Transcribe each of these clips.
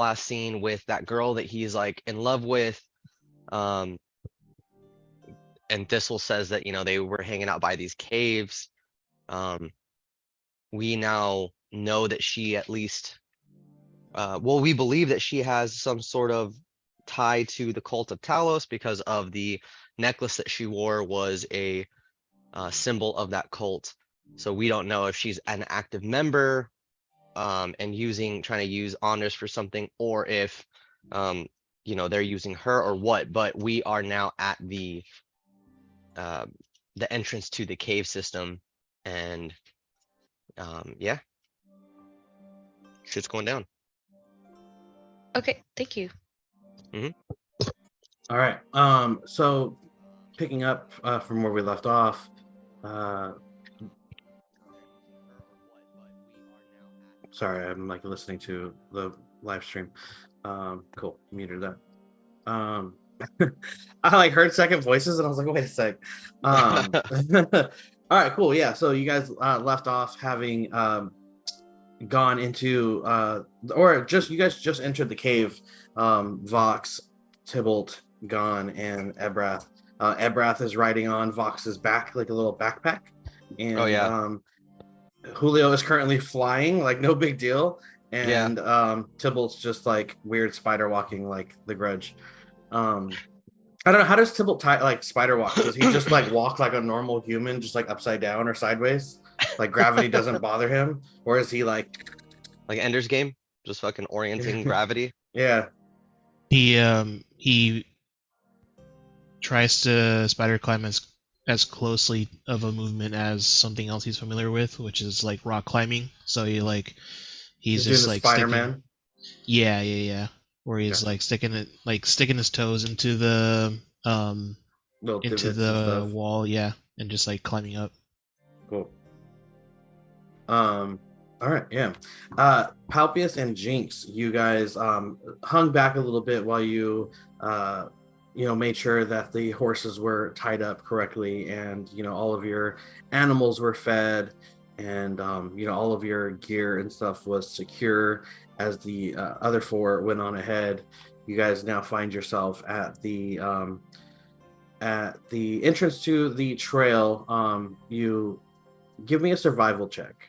last scene with that girl that he's like in love with. And Thistle says that, they were hanging out by these caves. We now know that she at least, we believe that she has some sort of tie to the cult of Talos because of the necklace that she wore was a symbol of that cult. So we don't know if she's an active member and trying to use honors for something, or if they're using her or what. But we are now at the entrance to the cave system, and yeah, shit's going down. Okay, thank you. All right. So picking up from where we left off, sorry, I'm like listening to the live stream. Cool, muted that. I like heard second voices and I was like, wait a sec. All right, cool. Yeah, so you guys left off having gone into you guys just entered the cave. Vox, Tybalt, Gon, and Ebrath. Ebrath is riding on Vox's back like a little backpack, and Julio is currently flying like no big deal, and Tybalt's just like weird spider walking like the Grudge. I don't know, how does Tybalt like spider walk? Does he just like walk like a normal human, just like upside down or sideways? Like gravity doesn't bother him, or is he like Ender's Game, just fucking orienting gravity? Yeah. He tries to spider climb as closely of a movement as something else he's familiar with, which is like rock climbing. So he's just like Spider-Man. Yeah. Where he's like sticking his toes into the wall, and just like climbing up. Cool. All right, yeah. Palpius and Jinx, you guys hung back a little bit while you made sure that the horses were tied up correctly, and all of your animals were fed, and all of your gear and stuff was secure as the other four went on ahead. You guys now find yourself at the entrance to the trail. You give me a survival check.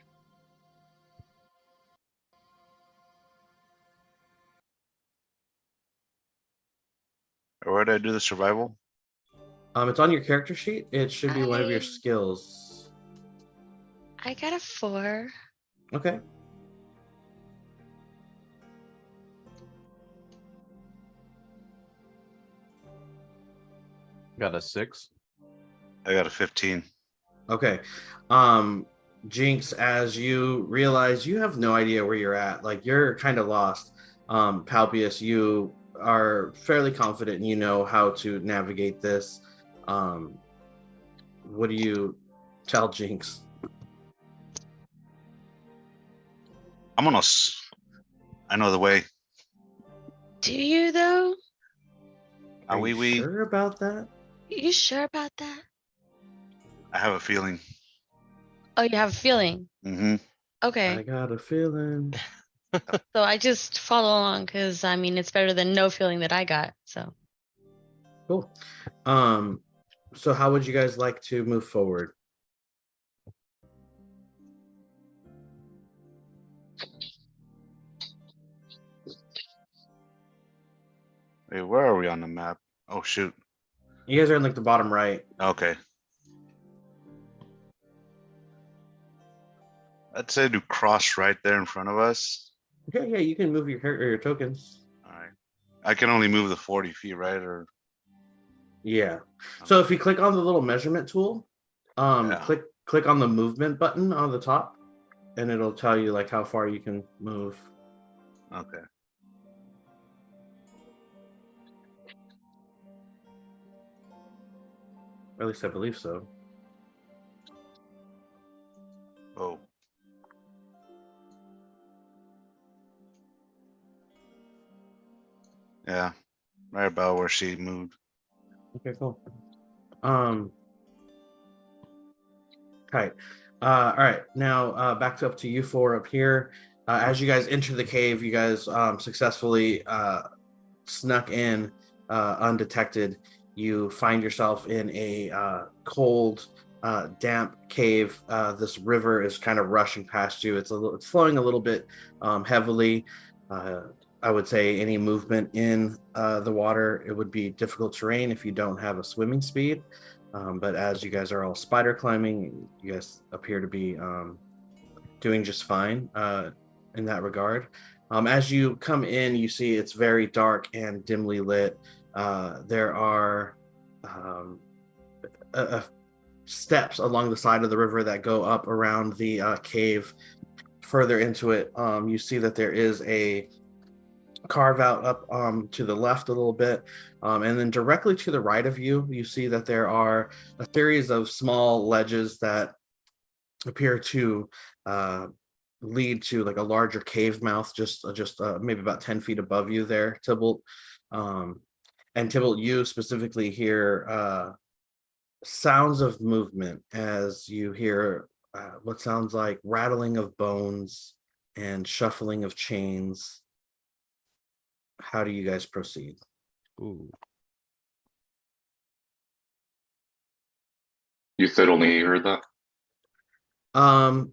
Where did I do the survival? It's on your character sheet. It should be one of your skills. I got a 4. Okay. Got a 6. I got a 15. Okay. Jinx, as you realize you have no idea where you're at, like you're kind of lost. Palpius, you are fairly confident and you know how to navigate this. What do you tell Jinx? I know the way. Do you though? Are you sure about that? You sure about that? I have a feeling. Oh, you have a feeling? Mm-hmm. Okay. I got a feeling. So I just follow along because it's better than no feeling that I got. So cool. So how would you guys like to move forward? Wait, where are we on the map? Oh shoot. You guys are in like the bottom right. Okay. I'd say to cross right there in front of us. Okay, yeah, you can move your tokens. All right. I can only move the 40 feet, right? Or yeah. So if you click on the little measurement tool, click on the movement button on the top, and it'll tell you like how far you can move. Okay. Or at least I believe so. Oh. Yeah, right about where she moved. Okay, cool. Okay. All right. Now back up to you four up here. As you guys enter the cave, you guys successfully snuck in undetected. You find yourself in a cold, damp cave. This river is kind of rushing past you. It's flowing a little bit heavily. I would say any movement in the water, it would be difficult terrain if you don't have a swimming speed. But as you guys are all spider climbing, you guys appear to be doing just fine in that regard. As you come in, you see it's very dark and dimly lit. There are steps along the side of the river that go up around the cave. Further into it, you see that there is a carve out up to the left a little bit, and then directly to the right of you, you see that there are a series of small ledges that appear to lead to like a larger cave mouth, just maybe about 10 feet above you there, Tybalt. And Tybalt, you specifically hear sounds of movement as you hear what sounds like rattling of bones and shuffling of chains. How do you guys proceed? Ooh. You said only you heard that?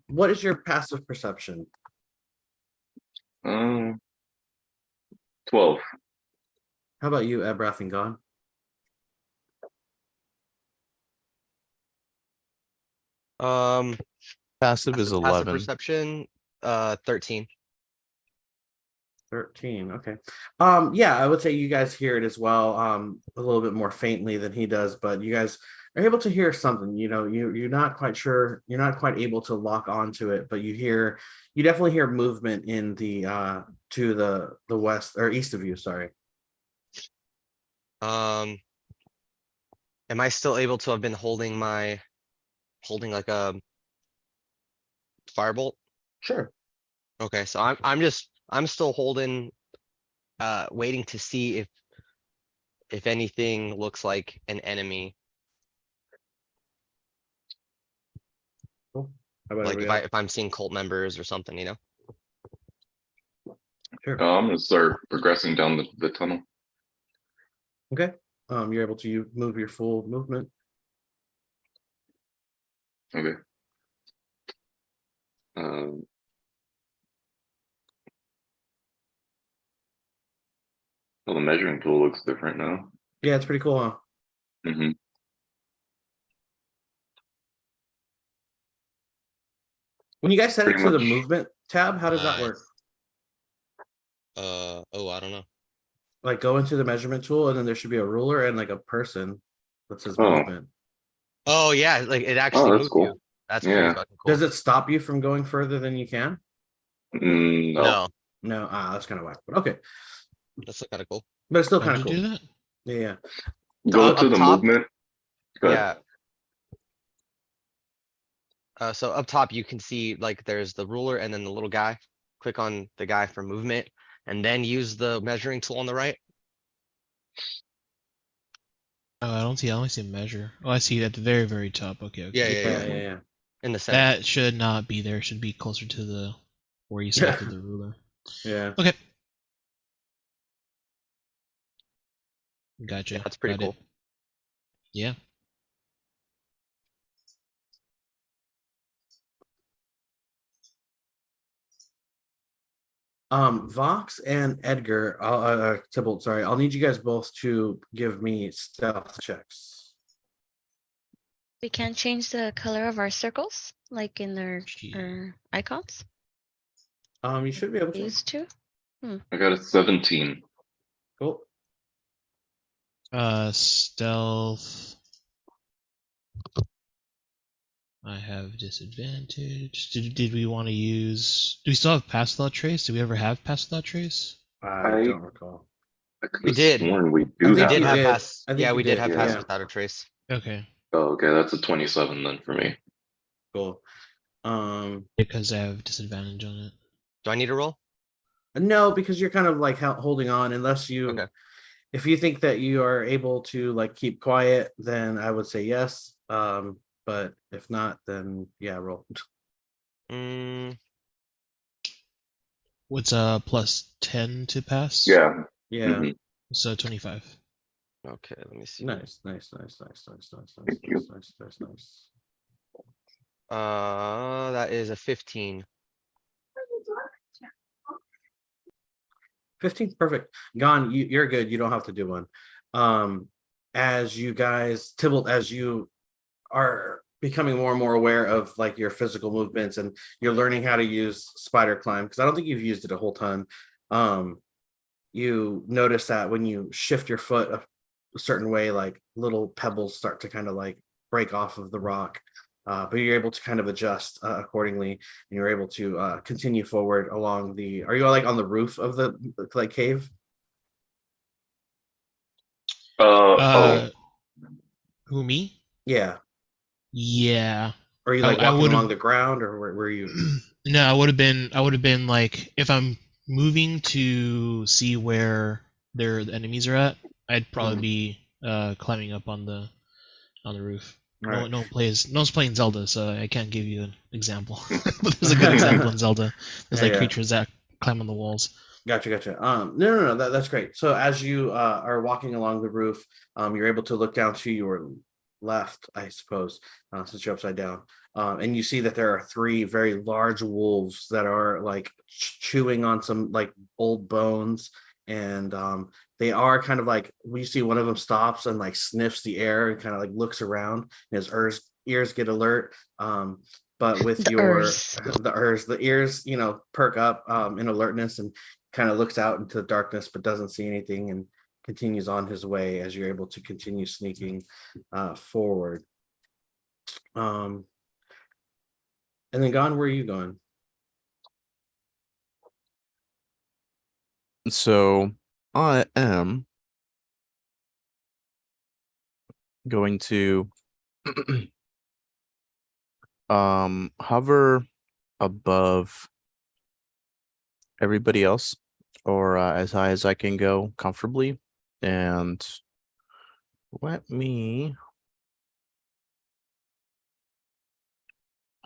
What is your passive perception? 12. How about you, Ebrath and Gon? Passive is passive 11. perception, 13. 13. Okay. Yeah, I would say you guys hear it as well. A little bit more faintly than he does, but you guys are able to hear something. You know, you're not quite sure, you're not quite able to lock onto it, but you definitely hear movement in the to the west or east of you, sorry. Am I still able to have been holding like a firebolt? Sure. Okay, so I'm still holding, waiting to see if anything looks like an enemy. Cool. How about Like everybody else? if I'm seeing cult members or something, you know? Sure. I'm gonna start progressing down the tunnel. Okay. You're able to move your full movement. Okay. Um, well, the measuring tool looks different now. Yeah, it's pretty cool, huh? Mm-hmm. When you guys set it Pretty to the much. movement tab, how does that work? Oh, I don't know. Like go into the measurement tool and then there should be a ruler and like a person that says Oh. movement. Oh yeah, like it actually that's moved cool. you. That's pretty Yeah. fucking cool. Does it stop you from going further than you can? No. No, No, that's kind of whack. But okay, that's kind of cool. but it's still How'd kind of you cool. do that? Yeah. Go Up to the top? movement. Go ahead. Yeah. So up top, you can see like there's the ruler and then the little guy. Click on the guy for movement and then use the measuring tool on the right. Oh, I only see a measure. Oh, I see it at the very, very top. Okay, okay. Yeah. Yeah. In the center. That should not be there. It should be closer to the where you selected the ruler. Yeah. Okay. Gotcha. Yeah, that's pretty Got it. cool. Yeah. Vox and Edgar, Tybalt, sorry, I'll need you guys both to give me stealth checks. We can't change the color of our circles, like in their Gee. icons. You should be able We to. used to. I got a 17. Cool. Stealth. I have disadvantage. Did we want to use? Do we still have pass without trace? Did we ever have pass without trace? I don't recall. I could We have did. sworn we I do think have did you have did. pass. I think Yeah, you we did have did, pass yeah. without a trace. Okay. Oh, okay, that's a 27 then for me. Cool. Because I have disadvantage on it. Do I need to roll? No, because you're kind of like holding on, unless you, Okay. if you think that you are able to like keep quiet, then I would say yes. But if not, then yeah, roll. Mm, What's plus 10 to pass? Yeah. Yeah. Mhm. So 25. Okay, let me see. Nice. Nice. Thank you. That is a 15. 15, perfect. Gone. You're good. You don't have to do one. As you guys, Tybalt, as you are becoming more and more aware of like your physical movements and you're learning how to use spider climb, because I don't think you've used it a whole ton. You notice that when you shift your foot a certain way, like little pebbles start to kind of like break off of the rock. But you're able to kind of adjust accordingly, and you're able to continue forward along the. Are you like on the roof of the like cave? Uh, who, me? Yeah. Yeah. Or are you I, like I walking would along have. the ground, or where are you? No, I would have been. I would have been like, if I'm moving to see where the enemies are at, I'd probably Mhm. be climbing up on the roof. All No, right. no one's playing Zelda, so I can't give you an example. But there's a good example in Zelda. There's like Yeah. creatures that climb on the walls. Gotcha. No. That's great. So as you are walking along the roof, you're able to look down to your left, I suppose, since you're upside down, and you see that there are three very large wolves that are like chewing on some like old bones, and they are kind of like we see one of them stops and like sniffs the air and kind of like looks around, and his ears get alert. But with The your Earth. the ears, perk up in alertness and kind of looks out into the darkness but doesn't see anything and continues on his way as you're able to continue sneaking forward. And then Gone, where are you going? So I am going to hover above everybody else, or as high as I can go comfortably, and let me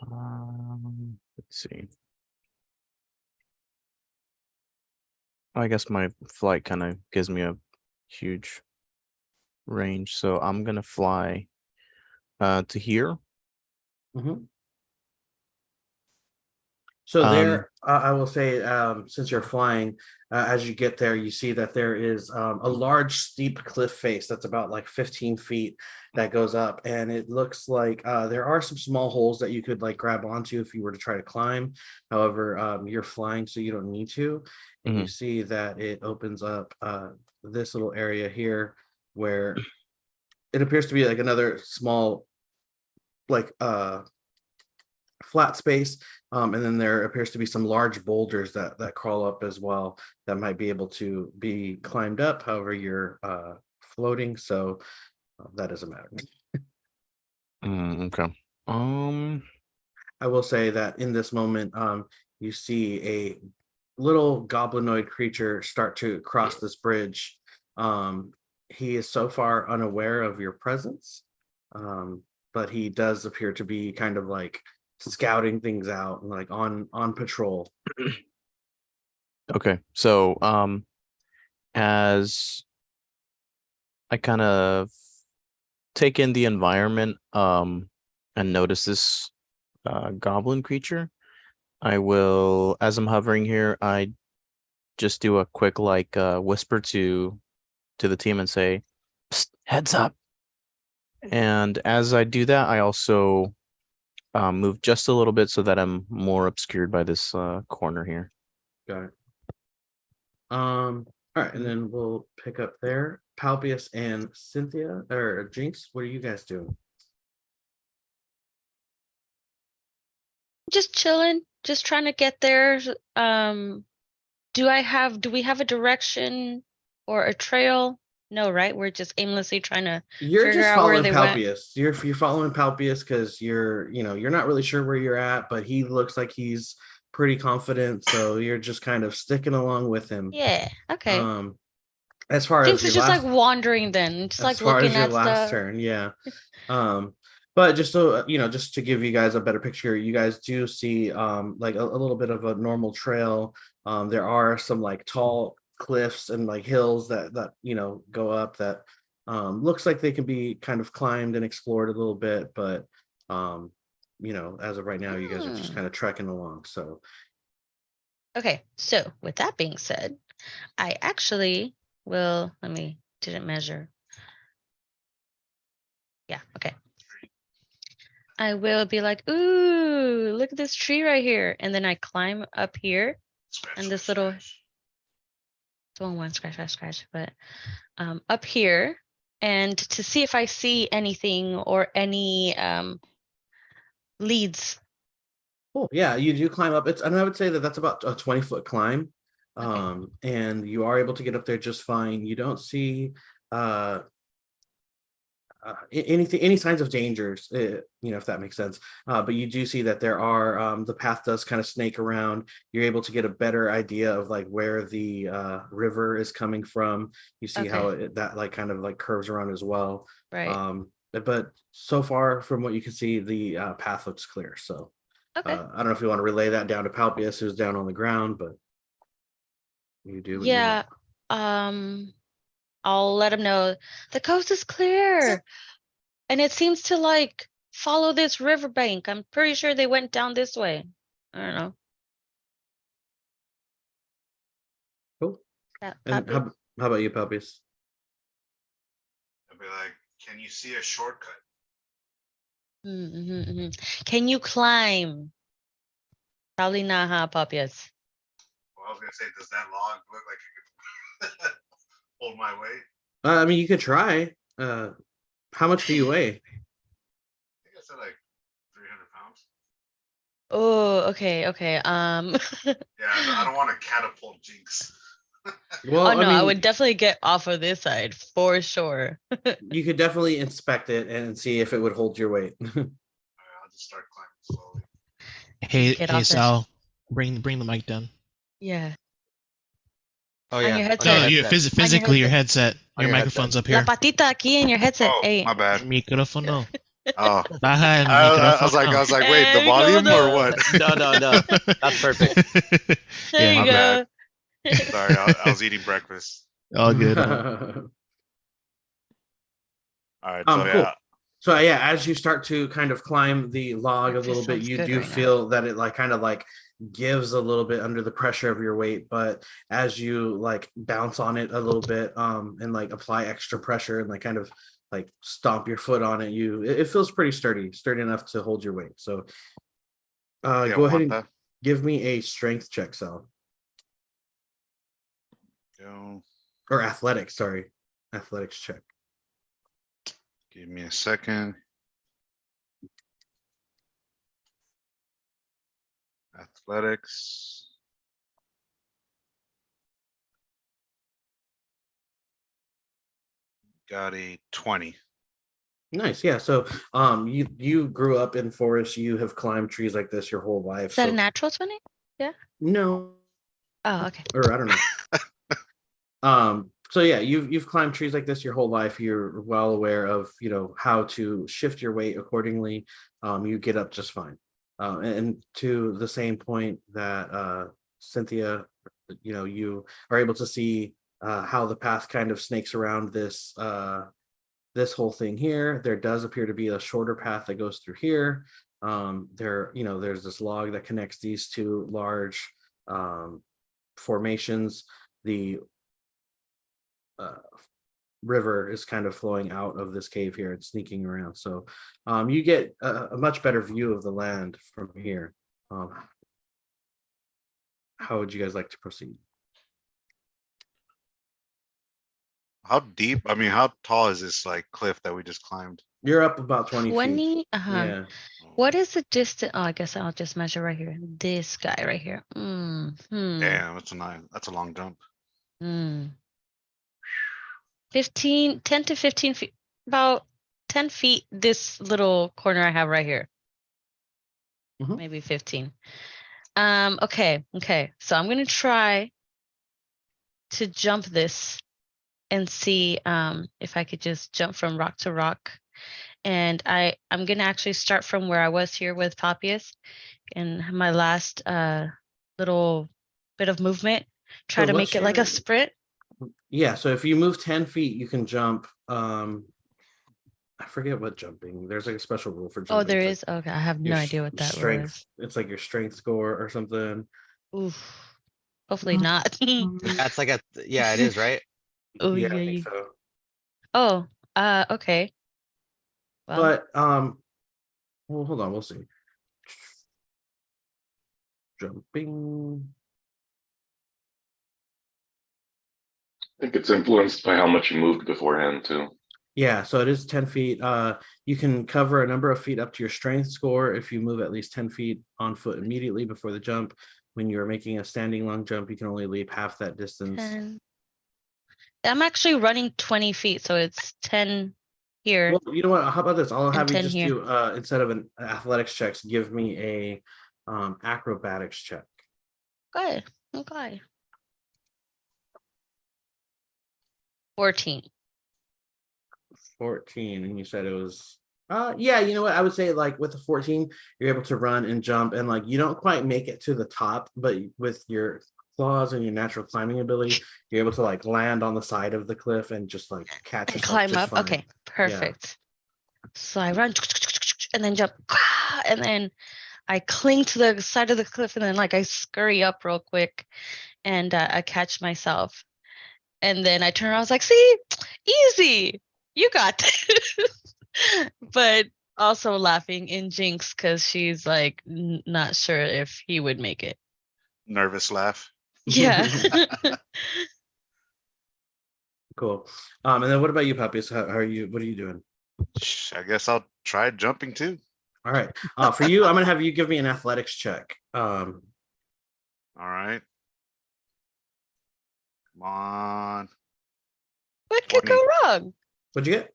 let's see. I guess my flight kind of gives me a huge range, so I'm gonna fly to here. Mhm. So there, I will say, since you're flying, as you get there, you see that there is a large, steep cliff face that's about like 15 feet that goes up, and it looks like there are some small holes that you could like grab onto if you were to try to climb. However, you're flying, so you don't need to. And you Mhm. see that it opens up this little area here where it appears to be like another small, like flat space, and then there appears to be some large boulders that crawl up as well that might be able to be climbed up. However, you're floating, so that doesn't matter. Okay. I will say that in this moment, you see a little goblinoid creature start to cross this bridge. He is so far unaware of your presence, but he does appear to be kind of like scouting things out and like on patrol. Okay. So as I kind of take in the environment and notice this goblin creature, I will, as I'm hovering here, I just do a quick like whisper to the team and say, "Psst, heads up." And as I do that, I also move just a little bit so that I'm more obscured by this corner here. Got it. All right, and then we'll pick up there. Palpius and Cynthia or Jinx, what are you guys doing? Just chilling, just trying to get there. Do we have a direction or a trail? No, right? We're just aimlessly trying to You're figure just out where following they went. Palpius. You're following Palpius because you're not really sure where you're at, but he looks like he's pretty confident, so you're just kind of sticking along with him. Yeah, okay. Um, as far as Jinx your is just like last wandering then, just like looking at stuff. turn, yeah. But just so just to give you guys a better picture, you guys do see like a little bit of a normal trail There are some like tall cliffs and like hills that go up that looks like they can be kind of climbed and explored a little bit, but as of right now, you guys are just kind of trekking along. So Okay, so with that being said, I actually will, didn't measure. Yeah, okay. I will be like, ooh, look at this tree right here. And then I climb up here and this little, it's one scratch, but up here, and to see if I see anything or any leads. cool. Yeah, you do climb up. And I would say that that's about a 20-foot climb. Okay. And you are able to get up there just fine. You don't see any signs of dangers, if that makes sense. But you do see that there are the path does kind of snake around. You're able to get a better idea of like where the river is coming from. You see how that like kind of like curves around as well. Right. But so far from what you can see, the path looks clear. So Okay. I don't know if you want to relay that down to Palpius, who's down on the ground, but you do what you Yeah. want. I'll let him know the coast is clear. And it seems to like follow this riverbank. I'm pretty sure they went down this way. I don't know. Cool. Yeah, And how about you, Palpius? I'd be like, can you see a shortcut? Can you climb? Probably not, huh, Papias? Well, I was gonna say, does that log look like it could hold my weight? I mean, you could try. How much do you weigh? I think I said like 300 pounds. Oh, okay. Yeah, I don't want to catapult Jinx. Well, Oh no, I mean, would definitely get off of this side for sure. you could definitely inspect it and see if it would hold your weight. I'll just start climbing slowly. Hey, Get off that Sal, bring the mic down. Yeah. Oh On yeah. your on headset. No, you headset. physically your headset. On Your your microphone's headset. up La here. patita aquí in your headset. Oh, Hey. my bad. Micrófono. Oh, Baja el I was micrófono. like, wait, the Hey, volume or micrófono. what? No. That's perfect. There Yeah. you My go. bad. Sorry, I was eating breakfast. All good. All right, so Cool. yeah. So yeah, as you start to kind of climb the log a Breakfast little bit, sounds you good do right now. feel that it like kind of like gives a little bit under the pressure of your weight, but as you like bounce on it a little bit, and like apply extra pressure and like kind of like stomp your foot on it, it feels pretty sturdy enough to hold your weight. So Yeah, go ahead want and that? give me a strength check, Sal. Go. Or athletics, sorry. Athletics check. Give me a second. Athletics. Got a 20. Nice. Yeah. So you grew up in forest, you have climbed trees like this your whole life. Is that so a natural 20? no, Oh, okay. or I don't know. So yeah, you've climbed trees like this your whole life. You're well aware of how to shift your weight accordingly. You get up just fine. And to the same point that Cynthia, you are able to see how the path kind of snakes around this whole thing here. There does appear to be a shorter path that goes through here. There's this log that connects these two large formations. The river is kind of flowing out of this cave here and sneaking around. So you get a much better view of the land from here. How would you guys like to proceed? How deep? I mean, how tall is this like cliff that we just climbed? You're up about 20 feet. 20? Yeah. What is the distance? Oh, I guess I'll just measure right here. This guy right here. Damn, that's a long jump. 10 to 15 feet. About 10 feet. This little corner I have right here. Mhm. Maybe 15. Okay. So I'm gonna try to jump this and see if I could just jump from rock to rock. And I'm gonna actually start from where I was here with Papias, and my last little bit of movement. Try So to what's make it like a your- sprint. Yeah, so if you move 10 feet, you can jump. I forget what jumping. There's like a special rule for jumping. Oh, there It's is. Okay, I have like no your idea what that strength. It's like your strength score or something. was. Oof. Hopefully not. That's like yeah, it is, right? Oh Yeah, I yeah. think so. Oh. Okay. Well. But well, hold on, we'll see. Jumping. I think it's influenced by how much you moved beforehand too. Yeah, so it is 10 feet. You can cover a number of feet up to your strength score if you move at least 10 feet on foot immediately before the jump. When you're making a standing long jump, you can only leap half that distance. 10. I'm actually running 20 feet, so it's 10 here. Well, you know what? How about this? I'll And have you 10 just here. do instead of an athletics checks, give me a acrobatics check. Okay. Okay. 14. 14, and you said it was yeah, you know what? I would say like with the 14, you're able to run and jump, and like you don't quite make it to the top, but with your claws and your natural climbing ability, you're able to like land on the side of the cliff and just like catch And yourself climb just up. fine. Okay. Perfect. So I run and then jump. And then I cling to the side of the cliff and then like I scurry up real quick and I catch myself. And then I turn around, I was like, see, easy. You got this. But also laughing in Jinx because she's like not sure if he would make it. Nervous laugh. Yeah. Cool. And then what about you, puppies? How are you? What are you doing? I guess I'll try jumping too. All right. For you, I'm gonna have you give me an athletics check. All right. Come on. What could go 20. wrong? What'd you get?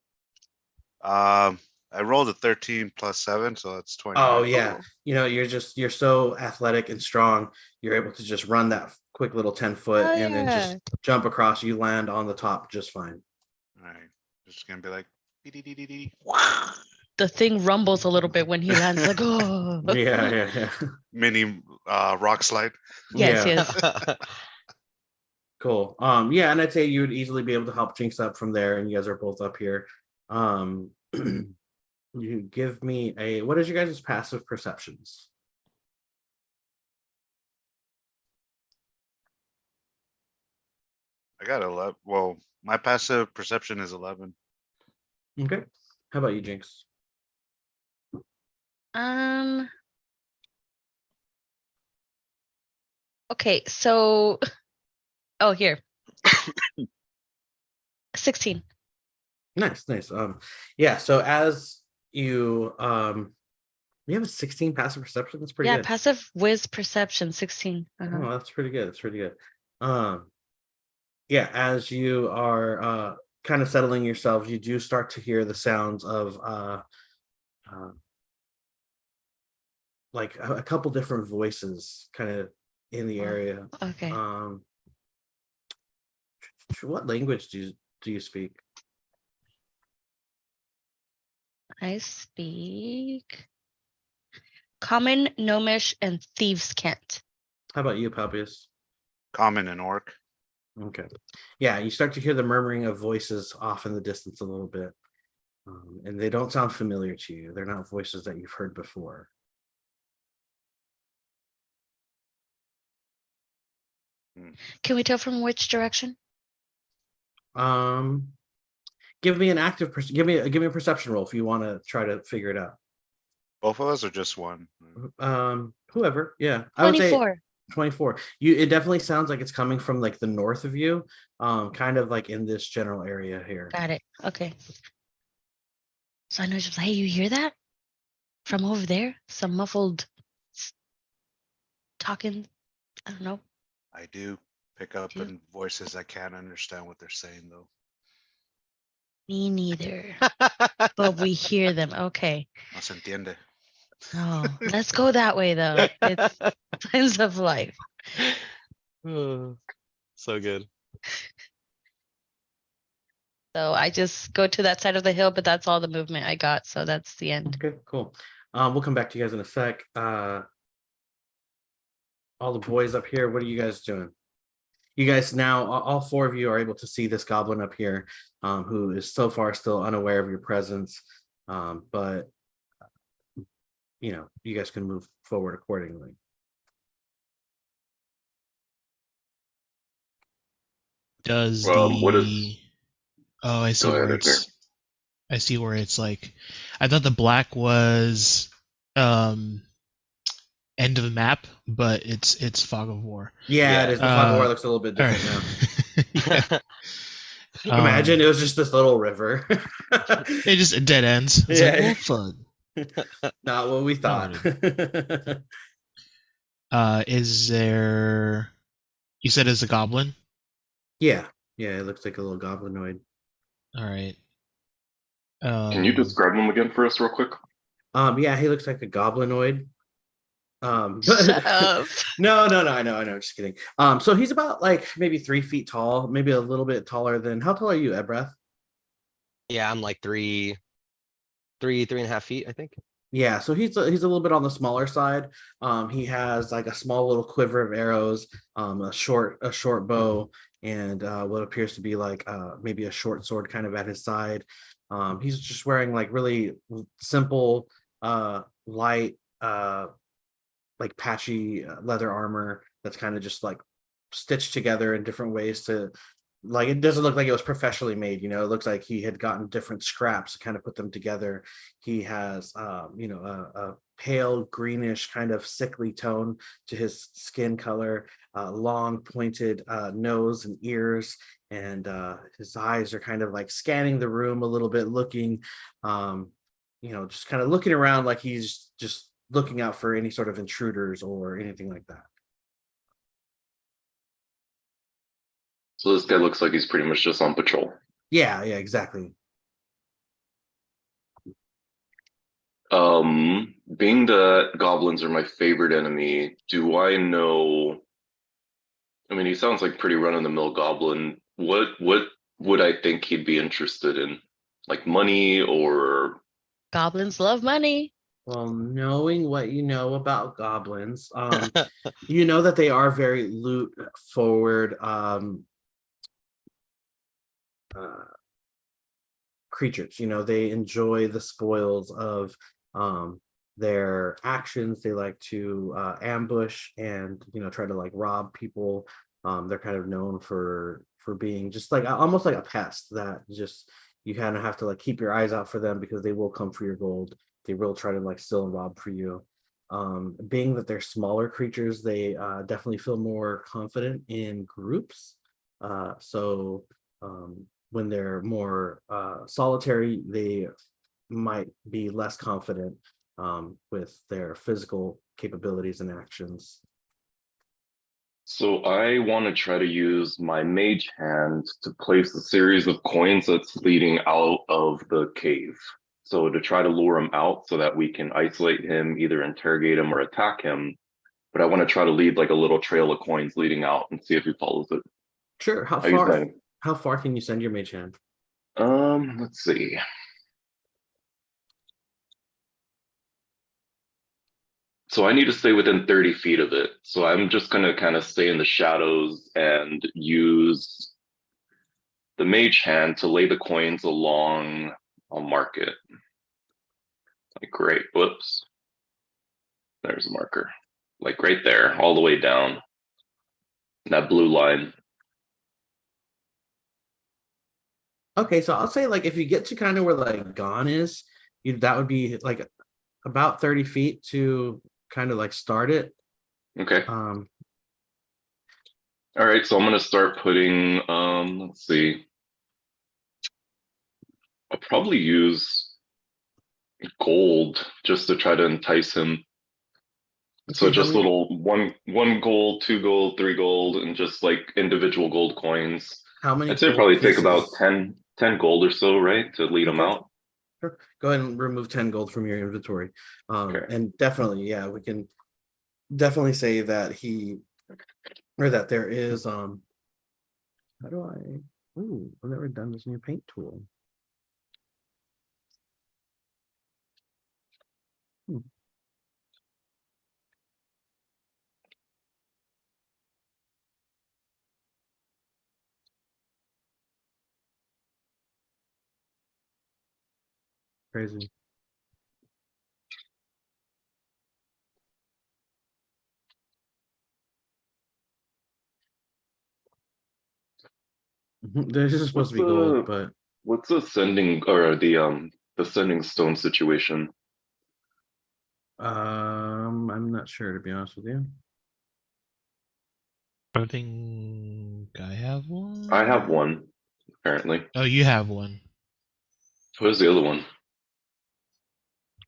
I rolled a 13 plus 7, so that's 20. Oh yeah, you know you're so athletic and strong. You're able to just run that quick little 10-foot Oh, and then just yeah. jump across. You land on the top just fine. All right. Just gonna be like "Dee-dee-dee-dee-dee." The thing rumbles a little bit when he lands, like, oh. Yeah. Mini rock slide. Yes, Yeah. yes. Cool. Yeah, and I'd say you would easily be able to help Jinx up from there, and you guys are both up here. You give me what is your guys' passive perceptions? I got 11. Well, my passive perception is 11. Okay. How about you, Jinx? Okay, so oh here. 16. Nice. Yeah, so as you you have a 16 passive perception. That's pretty Yeah, good. passive whiz perception 16. Oh, that's pretty good. That's pretty good. Yeah, as you are kind of settling yourselves, you do start to hear the sounds of like a couple different voices kind of in the area. Okay. What language do you speak? I speak Common, Gnomish, and Thieves' Cant. How about you, Palpius? Common and orc. Okay. Yeah, you start to hear the murmuring of voices off in the distance a little bit. And they don't sound familiar to you. They're not voices that you've heard before. Can we tell from which direction? Give me an active give me a perception roll if you want to try to figure it out. Both of us or just one? Whoever. Yeah. 24. I would say 24. It definitely sounds like it's coming from like the north of you, kind of like in this general area here. Got it. Okay. So I know just hey, you hear that? From over there? Some muffled talking. I don't know. I do pick up Yeah. in voices I can't understand what they're saying though. Me neither. But we hear them. Okay. No se entiende. Oh, let's go that way though. It's signs of life. So good. So I just go to that side of the hill, but that's all the movement I got. So that's the end. Okay, cool. We'll come back to you guys in a sec. all the boys up here, what are you guys doing? You guys now, all four of you are able to see this goblin up here, who is so far still unaware of your presence. But you guys can move forward accordingly. Does What is? the oh, I see Go where ahead, Edgar. it's I see where it's like I thought the black was end of the map, but it's fog of war. Yeah, it Yeah. is. The fog of war Uh, looks a little bit All different now. right. Yeah. Imagine it was just this little river. It just dead ends. It's like, Yeah. well, fun. Not what we thought. Is there? You said it's a goblin. Yeah, it looks like a little goblinoid. All right. Can you describe him again for us, real quick? Yeah, he looks like a goblinoid. But Shut up. no, I know, just kidding. So he's about like maybe 3 feet tall, maybe a little bit taller than. How tall are you, Ebreth? Yeah, I'm like 3.5 feet, I think. Yeah, so he's a little bit on the smaller side. He has like a small little quiver of arrows, a short bow, and what appears to be like maybe a short sword kind of at his side. He's just wearing like really simple, light, like patchy leather armor that's kind of just like stitched together in different ways to like it doesn't look like it was professionally made. It looks like he had gotten different scraps to kind of put them together. He has a pale greenish kind of sickly tone to his skin color, long pointed nose and ears, and his eyes are kind of like scanning the room a little bit, looking just kind of looking around like he's just looking out for any sort of intruders or anything like that. So this guy looks like he's pretty much just on patrol. Yeah, exactly. Being that goblins are my favorite enemy, do I know? I mean, he sounds like pretty run-of-the-mill goblin. What would I think he'd be interested in? Like money or? Goblins love money. Well, knowing what you know about goblins, you know that they are very loot forward creatures. They enjoy the spoils of their actions. They like to ambush and try to like rob people. They're kind of known for being just like almost like a pest that just you kind of have to like keep your eyes out for them because they will come for your gold. They will try to like steal and rob for you. Being that they're smaller creatures, they definitely feel more confident in groups. So when they're more solitary, they might be less confident with their physical capabilities and actions. So I want to try to use my mage hand to place a series of coins that's leading out of the cave. So to try to lure him out so that we can isolate him, either interrogate him or attack him. But I want to try to lead like a little trail of coins leading out and see if he follows it. Sure. How How you far? saying? How far can you send your mage hand? Let's see. So I need to stay within 30 feet of it. So I'm just going to kind of stay in the shadows and use the mage hand to lay the coins along. I'll mark it. Like, great. Whoops. There's a marker. Like right there, all the way down. That blue line. Okay, so I'll say like if you get to kind of where like Gone is, that would be like about 30 feet to kind of like start it. Okay. All right, so I'm gonna start putting let's see. I'll probably use gold just to try to entice him. So Okay, just little one gold, 2 gold, 3 gold, and just like individual gold coins. how many I'd say gold probably take pieces? about 10 gold or so, right? To lead him Okay. out. Sure. Go ahead and remove 10 gold from your inventory. Okay. And definitely, yeah, we can definitely say that that there is how do I I've never done this new paint tool. Crazy. This is supposed to be gold, but What's the sending or the sending stone situation? I'm not sure, to be honest with you. I think I have one. I have one, apparently. Oh, you have one. Who's the other one?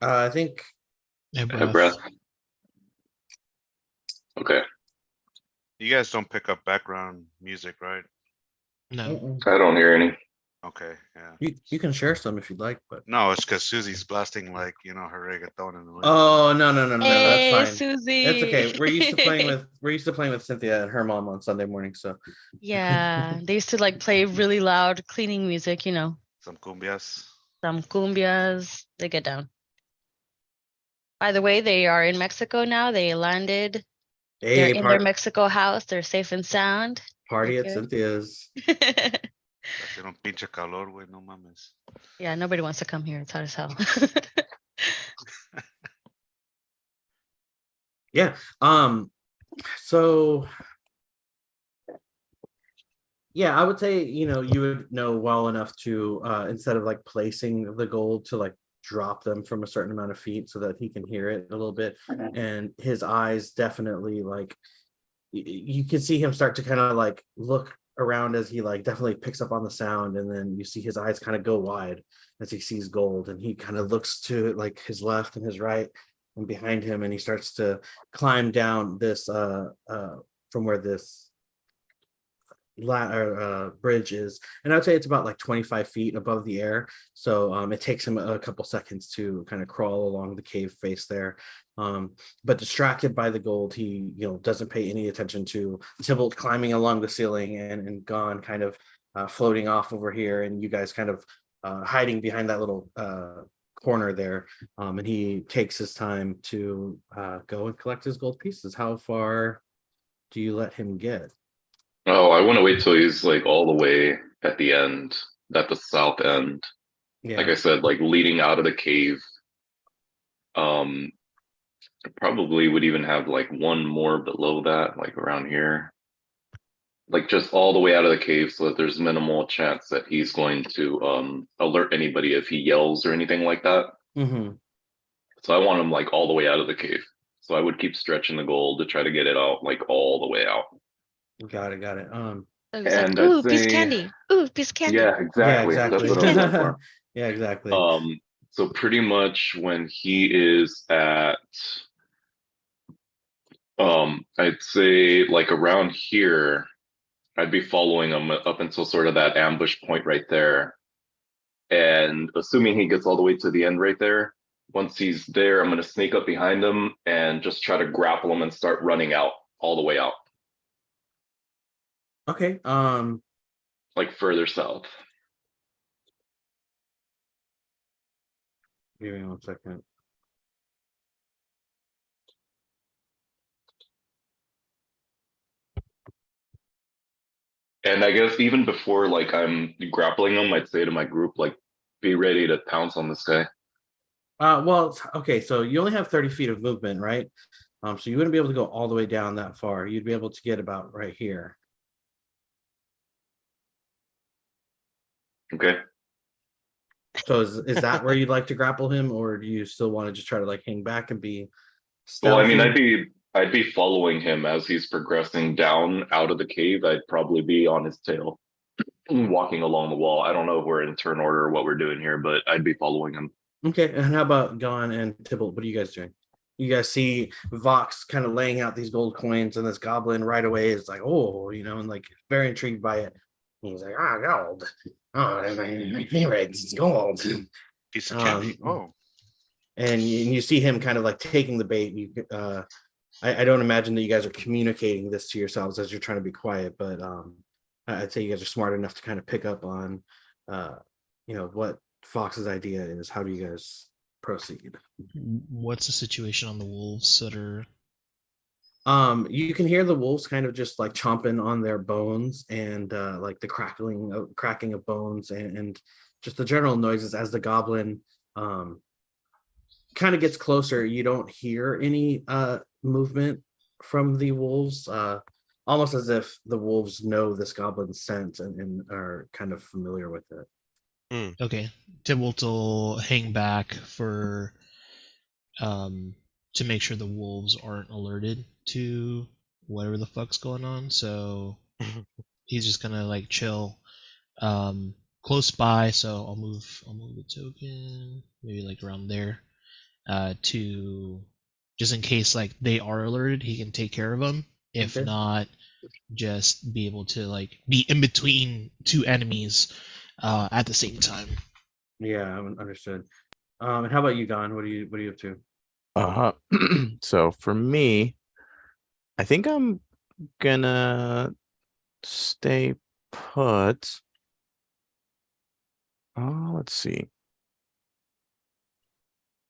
I think Have breath. Okay. You guys don't pick up background music, right? No. I don't hear any. Okay, yeah. you can share some if you'd like, but No, it's because Susie's blasting like her reggaeton in the living room. oh no, that's Hey, fine. Susie. It's okay. We're used to playing with Cynthia and her mom on Sunday morning, so Yeah, they used to like play really loud cleaning music, Some cumbias. some cumbias. They get down. By the way, they are in Mexico now. They landed. They're hey, in their Mexico house. They're safe and sound. party They're at Cynthia's. Hacer un pinche calor, güey, no mames. Yeah, nobody wants to come here. It's hot as hell. Yeah. So yeah, I would say, you would know well enough to instead of like placing the gold to like drop them from a certain amount of feet so that he can hear it a little bit. And his eyes definitely like you can see him start to kind of like look around as he like definitely picks up on the sound, and then you see his eyes kind of go wide as he sees gold, and he kind of looks to like his left and his right and behind him, and he starts to climb down this from where this bridge is, and I'd say it's about like 25 feet above the air. So it takes him a couple seconds to kind of crawl along the cave face there. But distracted by the gold, he doesn't pay any attention to Tybalt climbing along the ceiling and Gon kind of floating off over here, and you guys kind of hiding behind that little corner there. And he takes his time to go and collect his gold pieces. How far do you let him get? Oh, I want to wait till he's like all the way at the end, at the south end. Yeah. Like I said, like leading out of the cave. Probably would even have like one more below that, like around here. Like just all the way out of the cave so that there's minimal chance that he's going to alert anybody if he yells or anything like that. Mm-hmm. So I want him like all the way out of the cave. So I would keep stretching the goal to try to get it out like all the way out. Got it. So it's And like, ooh, I'd piece of say- candy. Ooh, piece of candy. Yeah, exactly. Yeah, That's exactly. what I'm looking for. Yeah, exactly. So pretty much when he is at I'd say like around here, I'd be following him up until sort of that ambush point right there. And assuming he gets all the way to the end right there, once he's there, I'm going to sneak up behind him and just try to grapple him and start running out all the way out. Okay. Like further south. Give me 1 second. And I guess even before like I'm grappling him, I'd say to my group, like, be ready to pounce on this guy. Well, okay, so you only have 30 feet of movement, right? So you wouldn't be able to go all the way down that far. You'd be able to get about right here. Okay. So is that where you'd like to grapple him, or do you still want to just try to like hang back and be Well, I mean, stealthy? I'd be following him as he's progressing down out of the cave. I'd probably be on his tail, walking along the wall. I don't know if we're in turn order or what we're doing here, but I'd be following him. Okay, and how about Gon and Tybalt? What are you guys doing? You guys see Vox kind of laying out these gold coins, and this goblin right away is like, oh, and like very intrigued by it. He's like, gold. Oh, that's my favorite. It's gold. Piece of candy. And you see him kind of like taking the bait. I don't imagine that you guys are communicating this to yourselves as you're trying to be quiet, but I'd say you guys are smart enough to kind of pick up on what Fox's idea is. How do you guys proceed? What's the situation on the wolves that are? You can hear the wolves kind of just like chomping on their bones, and like the cracking of bones, and just the general noises as the goblin kind of gets closer. You don't hear any movement from the wolves, almost as if the wolves know this goblin's scent and are kind of familiar with it. Okay. Tybalt will hang back for to make sure the wolves aren't alerted to whatever the fuck's going on. So he's just gonna like chill close by. So I'll move the token maybe like around there to just in case like they are alerted, he can take care of them. If Okay. not, just be able to like be in between two enemies at the same time. Yeah, understood. And how about you, Don? What are you up to? So for me, I think I'm gonna stay put. Let's see.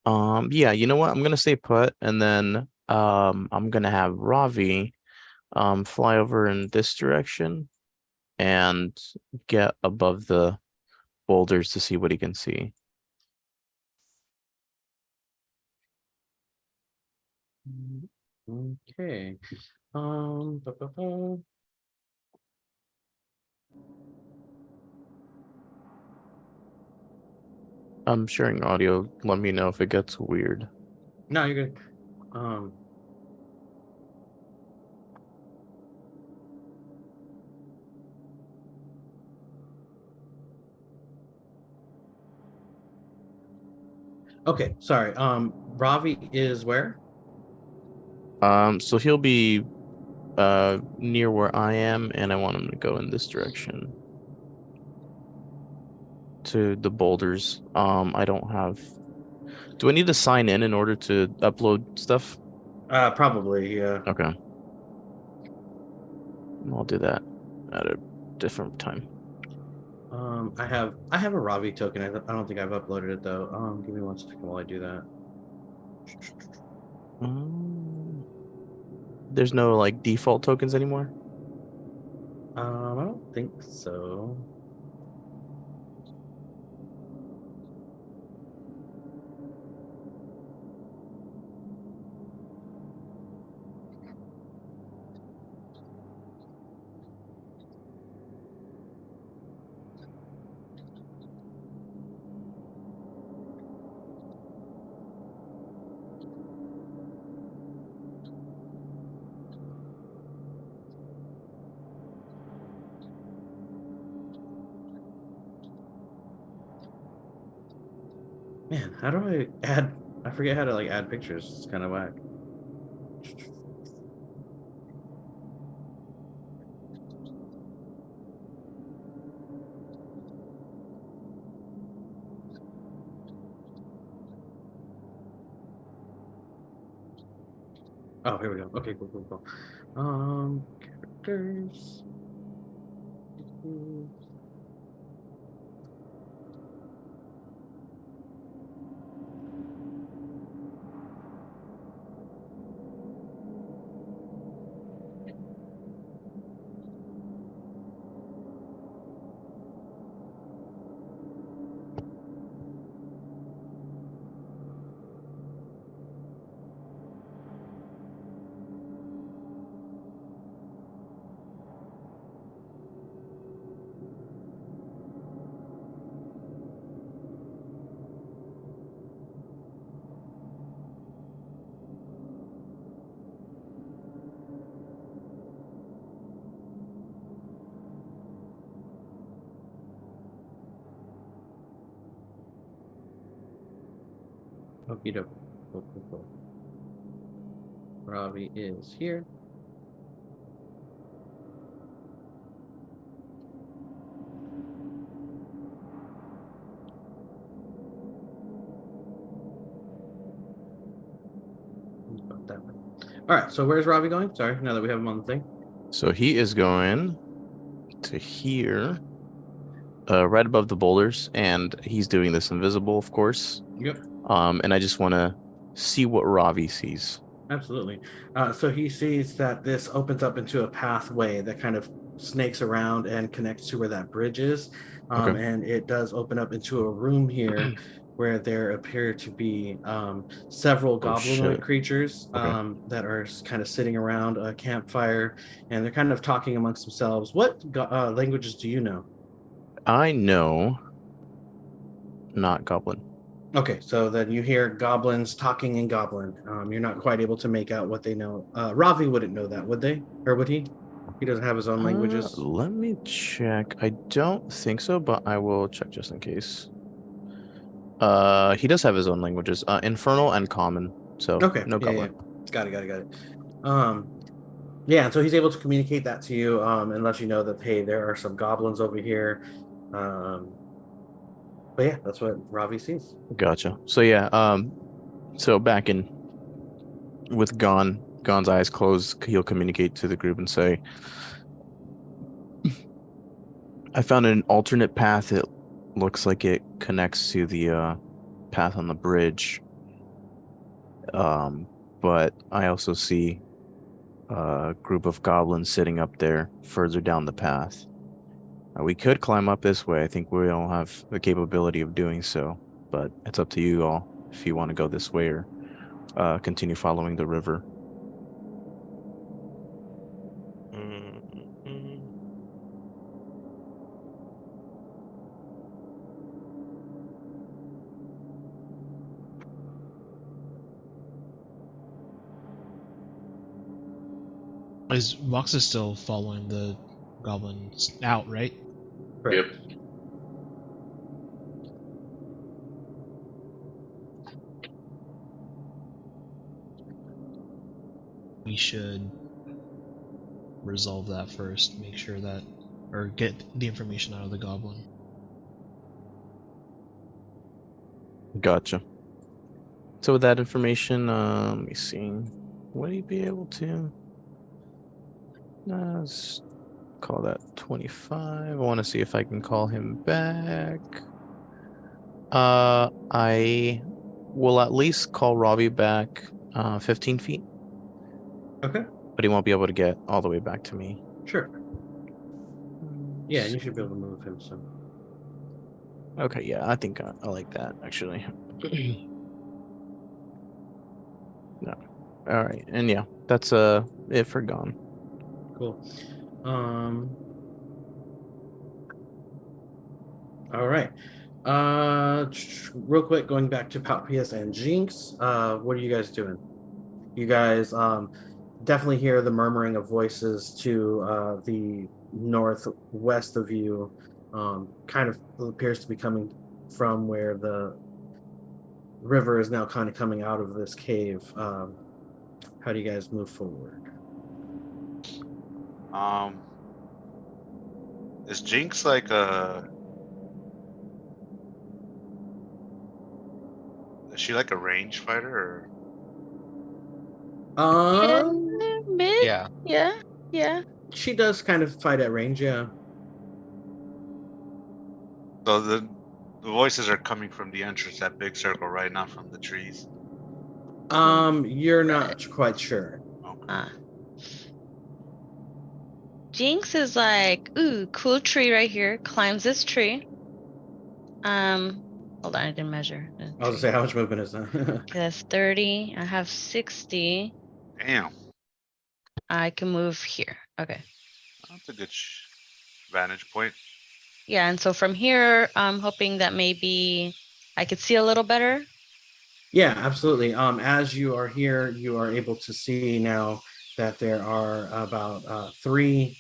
Yeah, you know what? I'm gonna stay put, and then I'm gonna have Ravi fly over in this direction and get above the boulders to see what he can see. Okay. I'm sharing audio. Let me know if it gets weird. No, you're good. Okay, sorry. Ravi is where? So he'll be near where I am, and I want him to go in this direction to the boulders. I don't have. Do I need to sign in order to upload stuff? Probably, yeah. Okay. I'll do that at a different time. I have a Ravi token. I don't think I've uploaded it though. Give me 1 second while I do that. There's no like default tokens anymore. I don't think so. Man, how do I add? I forget how to like add pictures. It's kind of whack. Oh, here we go. Okay, cool. Characters. Okie doke. Cool. Ravi is here. All right, so where's Ravi going? Sorry, now that we have him on the thing. So he is going to here, right above the boulders, and he's doing this invisible, of course. Yep. And I just want to see what Ravi sees. Absolutely. So he sees that this opens up into a pathway that kind of snakes around and connects to where that bridge is. Okay. And it does open up into a room here where there appear to be several goblin-like shit. creatures Okay. that are kind of sitting around a campfire, and they're kind of talking amongst themselves. What languages do you know? I know not goblin. Okay, so then you hear goblins talking in goblin. You're not quite able to make out what they know. Ravi wouldn't know that, would they? Or would he? He doesn't have his own languages. Let me check. I don't think so, but I will check just in case. He does have his own languages. Infernal and common. So Okay, no yeah, goblin. got it. Yeah, and so he's able to communicate that to you and let you know that, hey, there are some goblins over here. But yeah, that's what Ravi sees. Gotcha. So yeah, so back in with Gon's eyes closed, he'll communicate to the group and say, I found an alternate path. It looks like it connects to the path on the bridge. But I also see a group of goblins sitting up there further down the path. We could climb up this way. I think we all have the capability of doing so, but it's up to you all if you want to go this way or continue following the river. Mm. Is Vox is still following the goblins out, right? Right. Yep. We should resolve that first. Make sure that, or get the information out of the goblin. Gotcha. So with that information, let me see. Would he be able to? Let's call that 25. I want to see if I can call him back. I will at least call Robbie back 15 feet. Okay, But he won't be able to get all the way back to me. sure. Yeah, and you should be able to move him. So Okay, yeah, I think I like that actually. No. All right, and yeah, that's it for Gone. cool. All right. Real quick, going back to Palpius and Jinx. What are you guys doing? You guys definitely hear the murmuring of voices to the northwest of you. Kind of appears to be coming from where the river is now kind of coming out of this cave. How do you guys move forward? Is Jinx like a? Is she like a range fighter or? Mid? Yeah. Yeah. She does kind of fight at range, yeah. So the voices are coming from the entrance, that big circle, right? Not from the trees. You're not quite sure. Okay. Jinx is like, ooh, cool tree right here. Climbs this tree. Hold on, I didn't measure. I was gonna say, how much movement is that? Okay, that's 30. I have 60. Damn, I can move here. Okay. that's a good vantage point. Yeah, and so from here, I'm hoping that maybe I could see a little better. Yeah, absolutely. As you are here, you are able to see now that there are about 3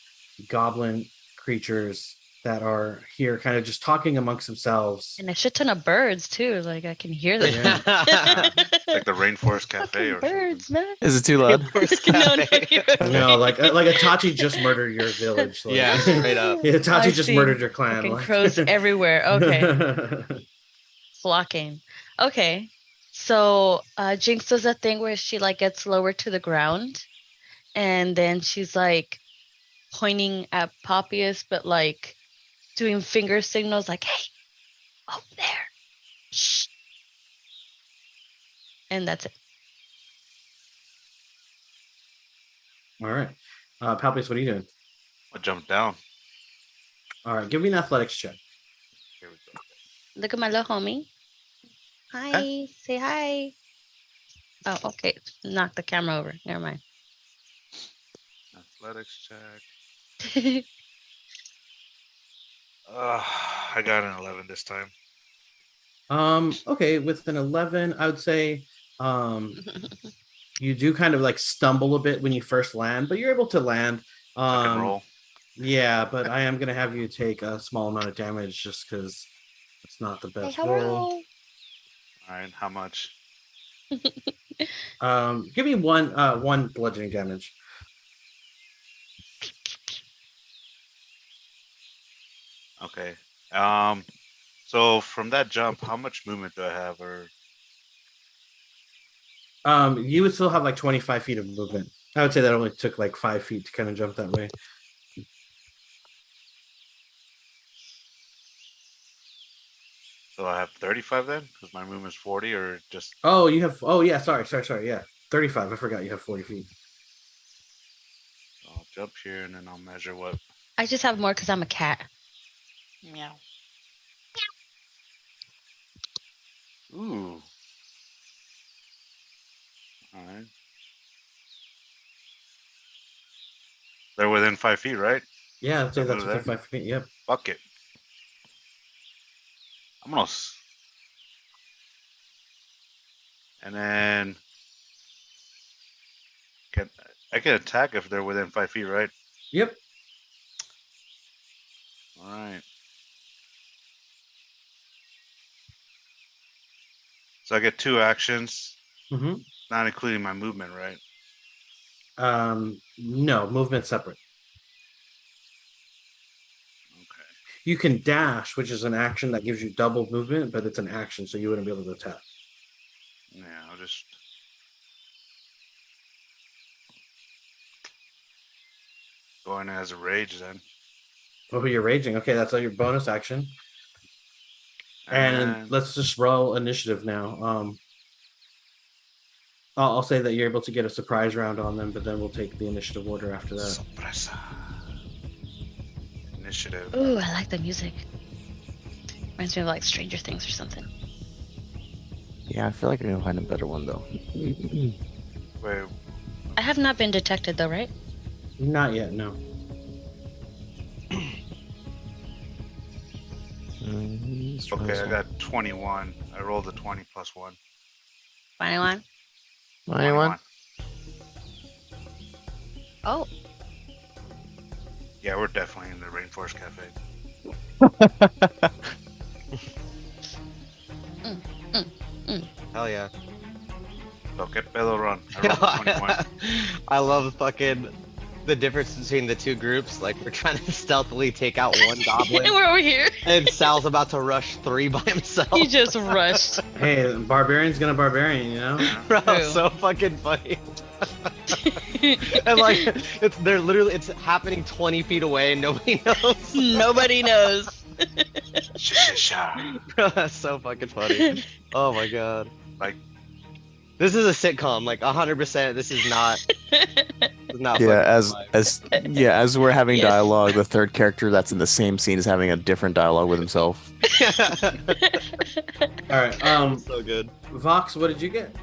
goblin creatures that are here, kind of just talking amongst themselves. And a shit ton of birds too. Like I can hear them. Yeah. Like the Rainforest Cafe Fucking or birds, something. man. Is it too loud? No, you're okay. No, like Itachi just murdered your village. Like, Yeah, straight up. Yeah, Itachi I just see. murdered your clan. Fucking like. crows everywhere. Okay. Flocking. Okay. So Jinx does a thing where she like gets lower to the ground and then she's like pointing at Poppius, but like doing finger signals like, hey, over there. Shh. And that's it. All right. Palpius, what are you doing? I jumped down. All right, give me an athletics check. Here we go. Look at my little homie. Hi. Say hi. Oh, okay. Knock the camera over. Never mind. Athletics check. I got an 11 this time. Okay, with an 11, I would say you do kind of like stumble a bit when you first land, but you're able to land. I can roll. Yeah, but I am gonna have you take a small amount of damage just because it's not the Hey, best roll. All right, how much? Give me one bludgeoning damage. Okay. So from that jump, how much movement do I have? Or You would still have like 25 feet of movement. I would say that only took like 5 feet to kind of jump that way. so I have 35 then, because my movement's 40, or just Oh, you have. Oh, yeah. Sorry. Yeah, 35. I forgot you have 40 feet. I'll jump here and then I'll measure what. I just have more because I'm a cat. Meow. Ooh. All right. They're within 5 feet, right? Yeah, I'd say that's Over within there? 5 feet. Yep. Fuck it. I'm gonna. And then I can attack if they're within 5 feet, right? Yep. All right. So I get 2 actions, Mm-hmm. not including my movement, right? No, movement separate. Okay. You can dash, which is an action that gives you double movement, but it's an action, so you wouldn't be able to attack. Yeah, I'll just. Going as a rage then. Oh, you're raging. Okay, that's your bonus action. And then- let's just roll initiative now. I'll say that you're able to get a surprise round on them, but then we'll take the initiative order after that. Sorpresa. Initiative. Ooh, I like the music. Reminds me of like Stranger Things or something. Yeah, I feel like I can find a better one though. Wait, I have not been detected though, right? Not yet, no. okay, I got 21. I rolled a 20 plus 1. 21. 21? Oh, Yeah, we're definitely in the Rainforest Cafe. Hell yeah. So, que pedo run. I rolled a 21. I love fucking the difference between the two groups. Like we're trying to stealthily take out one goblin, we're over here. and Sal's about to rush 3 by himself. He just rushed. Hey, barbarian's gonna barbarian, you know? Bro, True. so fucking funny. And like it's happening 20 feet away and nobody knows. Nobody knows. Bro, that's so fucking funny. Oh my god. Like, This is a sitcom, like 100%. This is not. Yeah, fucking as we're having Yes. dialogue, the third character that's in the same scene is having a different dialogue with himself. All right. So good. Vox, what did you get?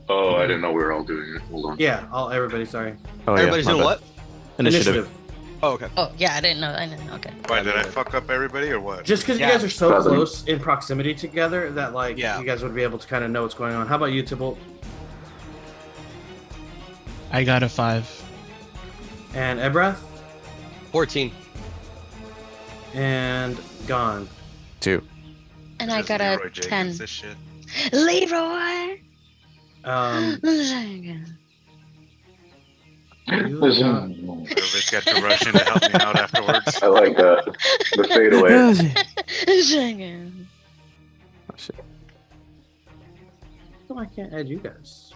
Oh, I didn't know we were all doing it. Hold on. Yeah, everybody, sorry. Oh Everybody's yeah, my doing bad. what? Initiative. Oh, okay. Oh yeah, I didn't know. Okay. why did I fuck up everybody or what? Just because Yeah. you guys are so Seven. close in proximity together that like Yeah. you guys would be able to kind of know what's going on. How about you, Tybalt? I got a 5. And Ebrath? 14. And Gone. 2. And I Just got Leroy a Jenkins 10. This shit. Leroy. You got- Everybody's got to rush in to help me out afterwards. I like that. The fadeaway. Oh, shit. Oh, I can't add you guys.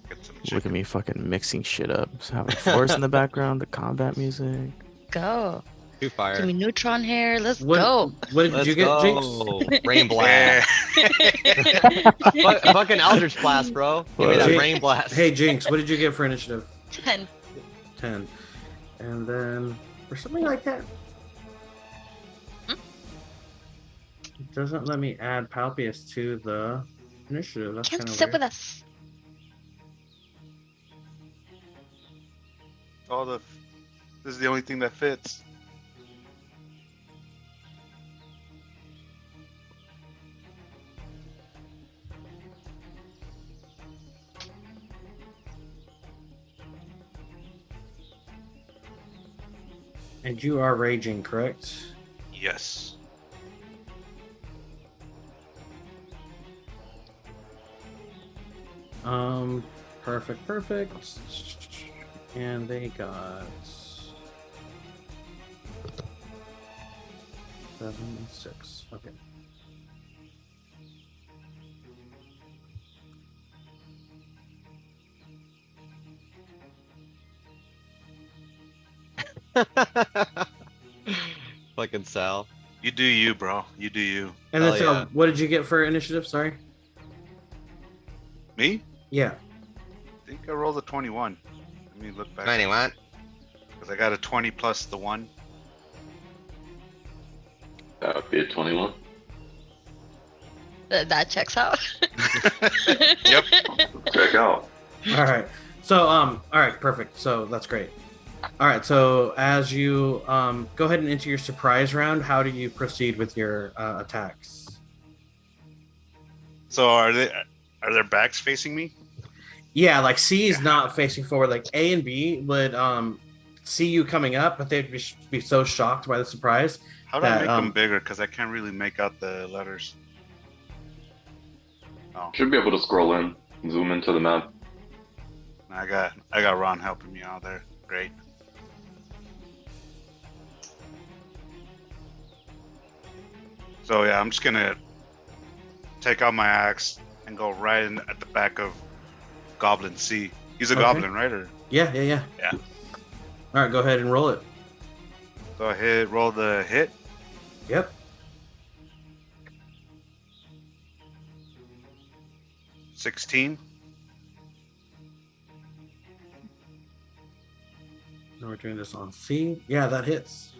Get some Look chicken. at me fucking mixing shit up. Just having forest in the background, the combat music. Go. Two Give fire. me neutron hair. Let's What, go. what did Let's you get, Jinx? go. Rain Yeah. blast. Fucking Eldritch blast, bro. Give me that Jin- rain blast. Hey, Jinx, what did you get for initiative? 10. 10. And then for something like that. doesn't let me add Palpius to the initiative. That's Can't kind of sit weird. with us. This is the only thing that fits. And you are raging, correct? Yes. Perfect. And they got 7 and 6. Okay. Fucking Sal. You do you, bro. You do you. And then, Hell so yeah. what did you get for initiative? Sorry. Me? Yeah. I think I rolled a 21. Let me look back. 91. Because I got a 20 plus the 1. That would be a 21. That checks out. Yep. Check out. All right. So all right, perfect. So that's great. All right. So as you go ahead and enter your surprise round, how do you proceed with your attacks? So are their backs facing me? Yeah, like C is not facing forward. Like A and B would see you coming up, but they'd be so shocked by the surprise. How do I That, make them um, bigger? Because I can't really make out the letters. Oh, Should be able to scroll in, zoom into the map. I got Ron helping me out there. Great. So yeah, I'm just gonna take out my axe and go right in at the back of Goblin C. He's a Okay. goblin, right? Or Yeah. Yeah. All right, go ahead and roll it. go ahead, roll the hit. Yep. 16. Now we're doing this on C. Yeah, that hits.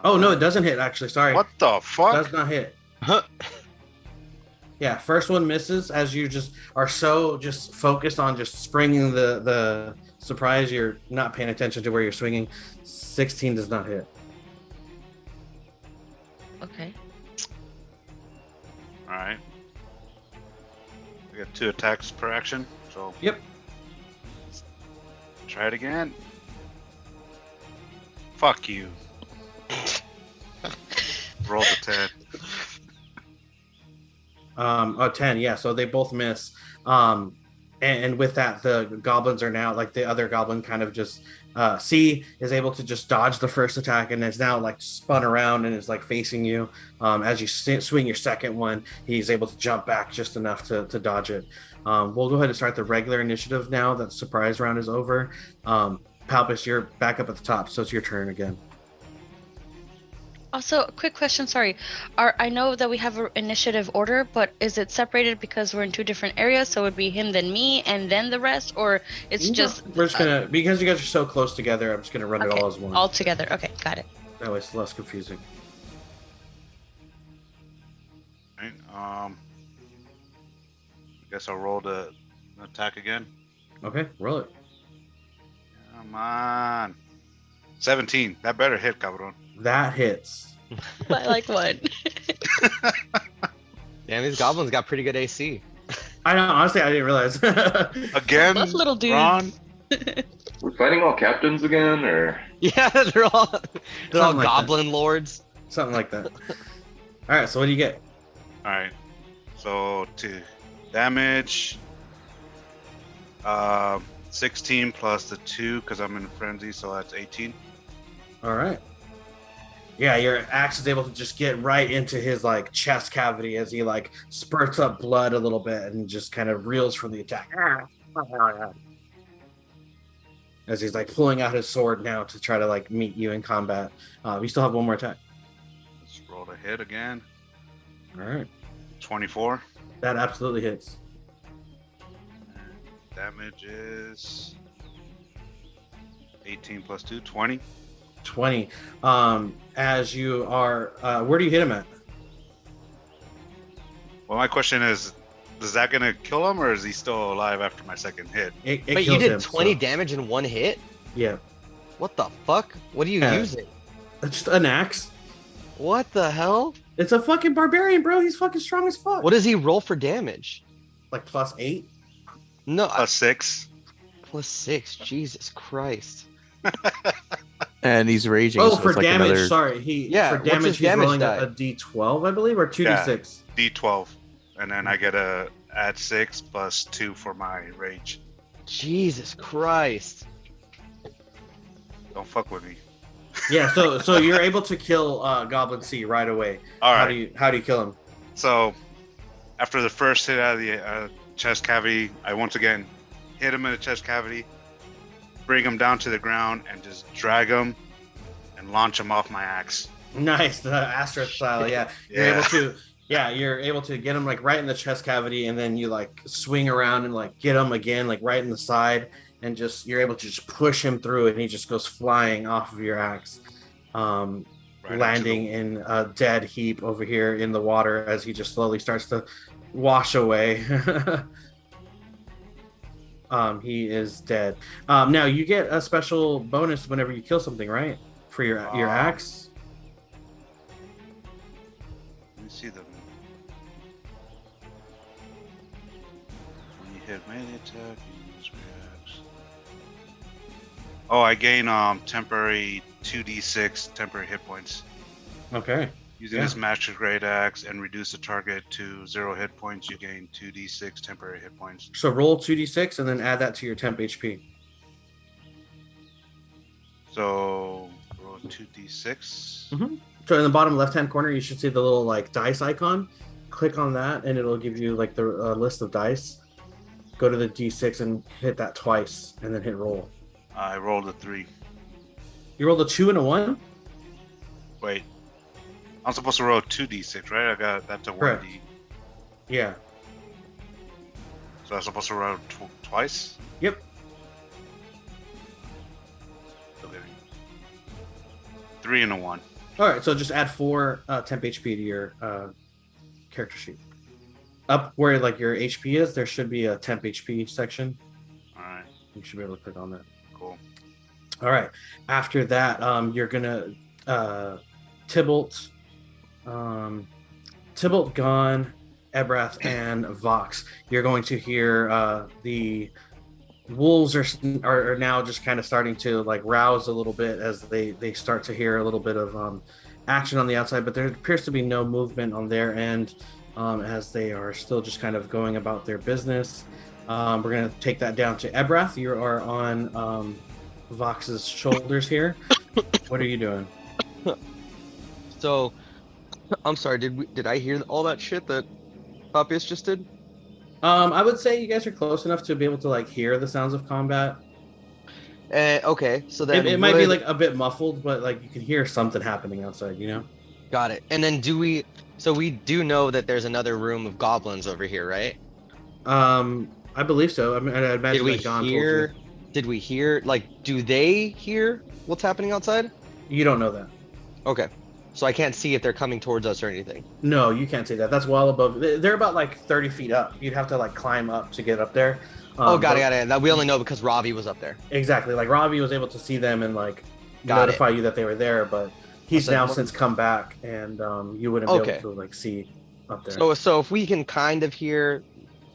Oh no, it doesn't hit. Actually, sorry. What the fuck? Does not hit. Yeah, first one misses as you just are so just focused on just springing the surprise. You're not paying attention to where you're swinging. 16 does not hit. Okay. All right. I got 2 attacks per action, so Yep. try it again. Fuck you. Roll the 10. 10. Yeah, so they both miss. And with that, the goblins are now like the other goblin kind of just C is able to just dodge the first attack and is now like spun around and is like facing you. As you swing your second one, he's able to jump back just enough to dodge it. We'll go ahead and start the regular initiative now that the surprise round is over. Palpus, you're back up at the top, so it's your turn again. Also, a quick question. Sorry. I know that we have an initiative order, but is it separated because we're in 2 different areas? So it would be him, then me, and then the rest, or it's No, just we're just gonna because you guys are so close together. I'm just gonna run it Okay, all as one. all together? Okay, got it. That way it's less confusing. Right. I guess I'll roll the attack again. Okay, roll it. Come on. 17. That better hit, cabron. That hits. By like one. Damn, these goblins got pretty good AC. I know. Honestly, I didn't realize. Again, Those little dudes. Ron. We're fighting all captains again, or Yeah, they're all Something like that. goblin lords. Something like that. All right. So what do you get? All right. So 2 damage. 16 plus the 2 because I'm in frenzy, so that's 18. All right. Yeah, your axe is able to just get right into his like chest cavity as he like spurts up blood a little bit and just kind of reels from the attack. As he's like pulling out his sword now to try to like meet you in combat. We still have one more attack. Let's roll the hit again. All right. 24. That absolutely hits. Damage is 18 plus 2, 20. 20. As you are, where do you hit him at? Well, my question is that gonna kill him, or is he still alive after my second hit? It Wait, you kills did him, 20 so- damage in one hit? Yeah, What the fuck? What are you Yeah. using? it's just an axe. What the hell? It's a fucking barbarian, bro. He's fucking strong as fuck. What does he roll for damage? Like +8? No, +6. +6. Jesus Christ. And he's raging. Oh, so for it's like damage. another... Sorry, Yeah, for what's damage his he's damage rolling die? a D12, I believe, or 2d6. D12, and then I get a add 6 plus 2 for my rage. Jesus Christ. Don't fuck with me. Yeah, so you're able to kill Goblin C right away. All How right. do you kill him? So, after the first hit out of the chest cavity, I once again hit him in the chest cavity, bring him down to the ground, and just drag him and launch him off my axe. Nice, the Astra style. Yeah, you're able to get him like right in the chest cavity, and then you like swing around and like get him again, like right in the side, and just you're able to just push him through, and he just goes flying off of your axe, Right landing in a dead heap over here in the water as he just slowly starts to wash away. He is dead. Now you get a special bonus whenever you kill something, right? For your axe. Let me see them. When you hit melee attack, you use reacts. Oh, I gain temporary 2d6 temporary hit points. Okay. Using this master grade axe and reduce the target to 0 hit points, you gain 2d6 temporary hit points. So roll 2d6 and then add that to your temp HP. So roll 2d6. So in the bottom left-hand corner, you should see the little like dice icon. Click on that, and it'll give you like the list of dice. Go to the d6 and hit that twice, and then hit roll. I rolled a 3. You rolled a 2 and a 1. Wait. I'm supposed to roll 2d6, right? I got that's a 1d. Correct. Yeah. So I'm supposed to roll twice? Yep. Okay. 3 and a 1. All right. So just add 4 temp HP to your character sheet. Up where like your HP is, there should be a temp HP section. Alright, You should be able to click on that. cool. All right. After that, you're gonna Tybalt, gone, Ebrath, and Vox. You're going to hear the wolves are now just kind of starting to like rouse a little bit as they start to hear a little bit of action on the outside, but there appears to be no movement on their end as they are still just kind of going about their business. We're going to take that down to Ebrath. You are on Vox's shoulders here. What are you doing? So, I'm sorry. Did I hear all that shit that Papias just did? I would say you guys are close enough to be able to like hear the sounds of combat. Okay, so then It might be like a bit muffled, but like you can hear something happening outside. You know. got it. And then so we do know that there's another room of goblins over here, right? I believe so. I mean, I imagine Did we that Gon hear? told Did we hear? Like, do they hear what's happening outside? you don't know that. Okay, so I can't see if they're coming towards us or anything. No, you can't say that. That's well above. They're about like 30 feet up. You'd have to like climb up to get up there. Got but- it. That we only know because Ravi was up there. Exactly. Like Robbie was able to see them and like Got notify you that they were there, but he's said now one- since come back, and you wouldn't be Okay. able to like see up there. So if we can kind of hear,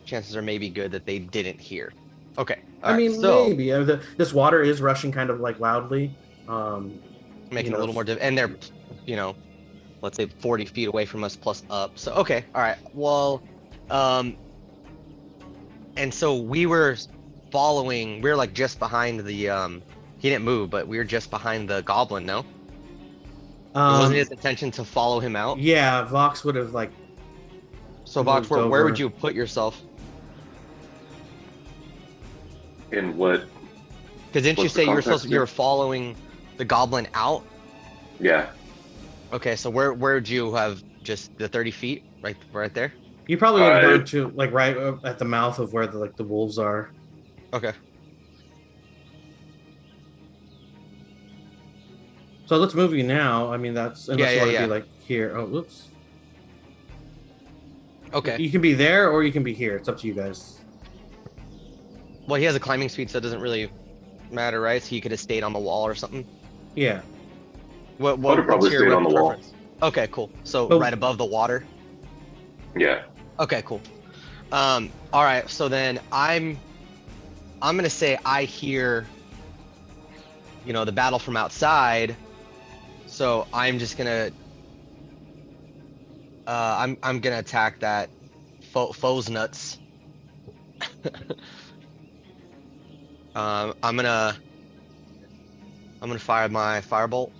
chances are maybe good that they didn't hear. Okay. I mean, maybe this water is rushing kind of like loudly. Making you it a know, little more and they're, let's say 40 feet away from us plus up. So okay, all right. Well, and so we were following. We were like just behind the. He didn't move, but we were just behind the goblin. No, it wasn't his intention to follow him out. Yeah, Vox would have like. So Vox, moved where over. would you put yourself? In what? Because didn't you What's the say you were context you were following the goblin out? Yeah. Okay, so where would you have just the 30 feet right there? You probably would have I- gone to like right at the mouth of where the wolves are. Okay. So let's move you now. I mean, that's unless you want to yeah. be like here. Oh, whoops. Okay. You can be there or you can be here. It's up to you guys. Well, he has a climbing speed, so it doesn't really matter, right? So he could have stayed on the wall or something. Yeah. I would have probably stayed on the wall. Okay, cool. So Oh. right above the water. Yeah. Okay, cool. All right. So then I'm gonna say I hear, the battle from outside. So I'm just gonna, I'm gonna attack that foe's nuts. I'm gonna fire my firebolt.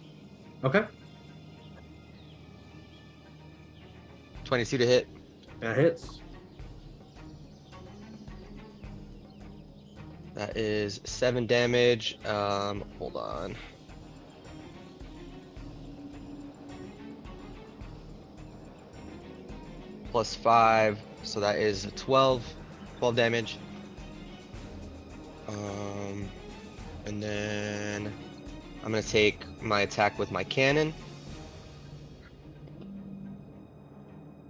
Okay. 22 to hit. That hits. That is 7 damage. Hold on. Plus 5, so that is 12 damage. And then I'm gonna take my attack with my cannon.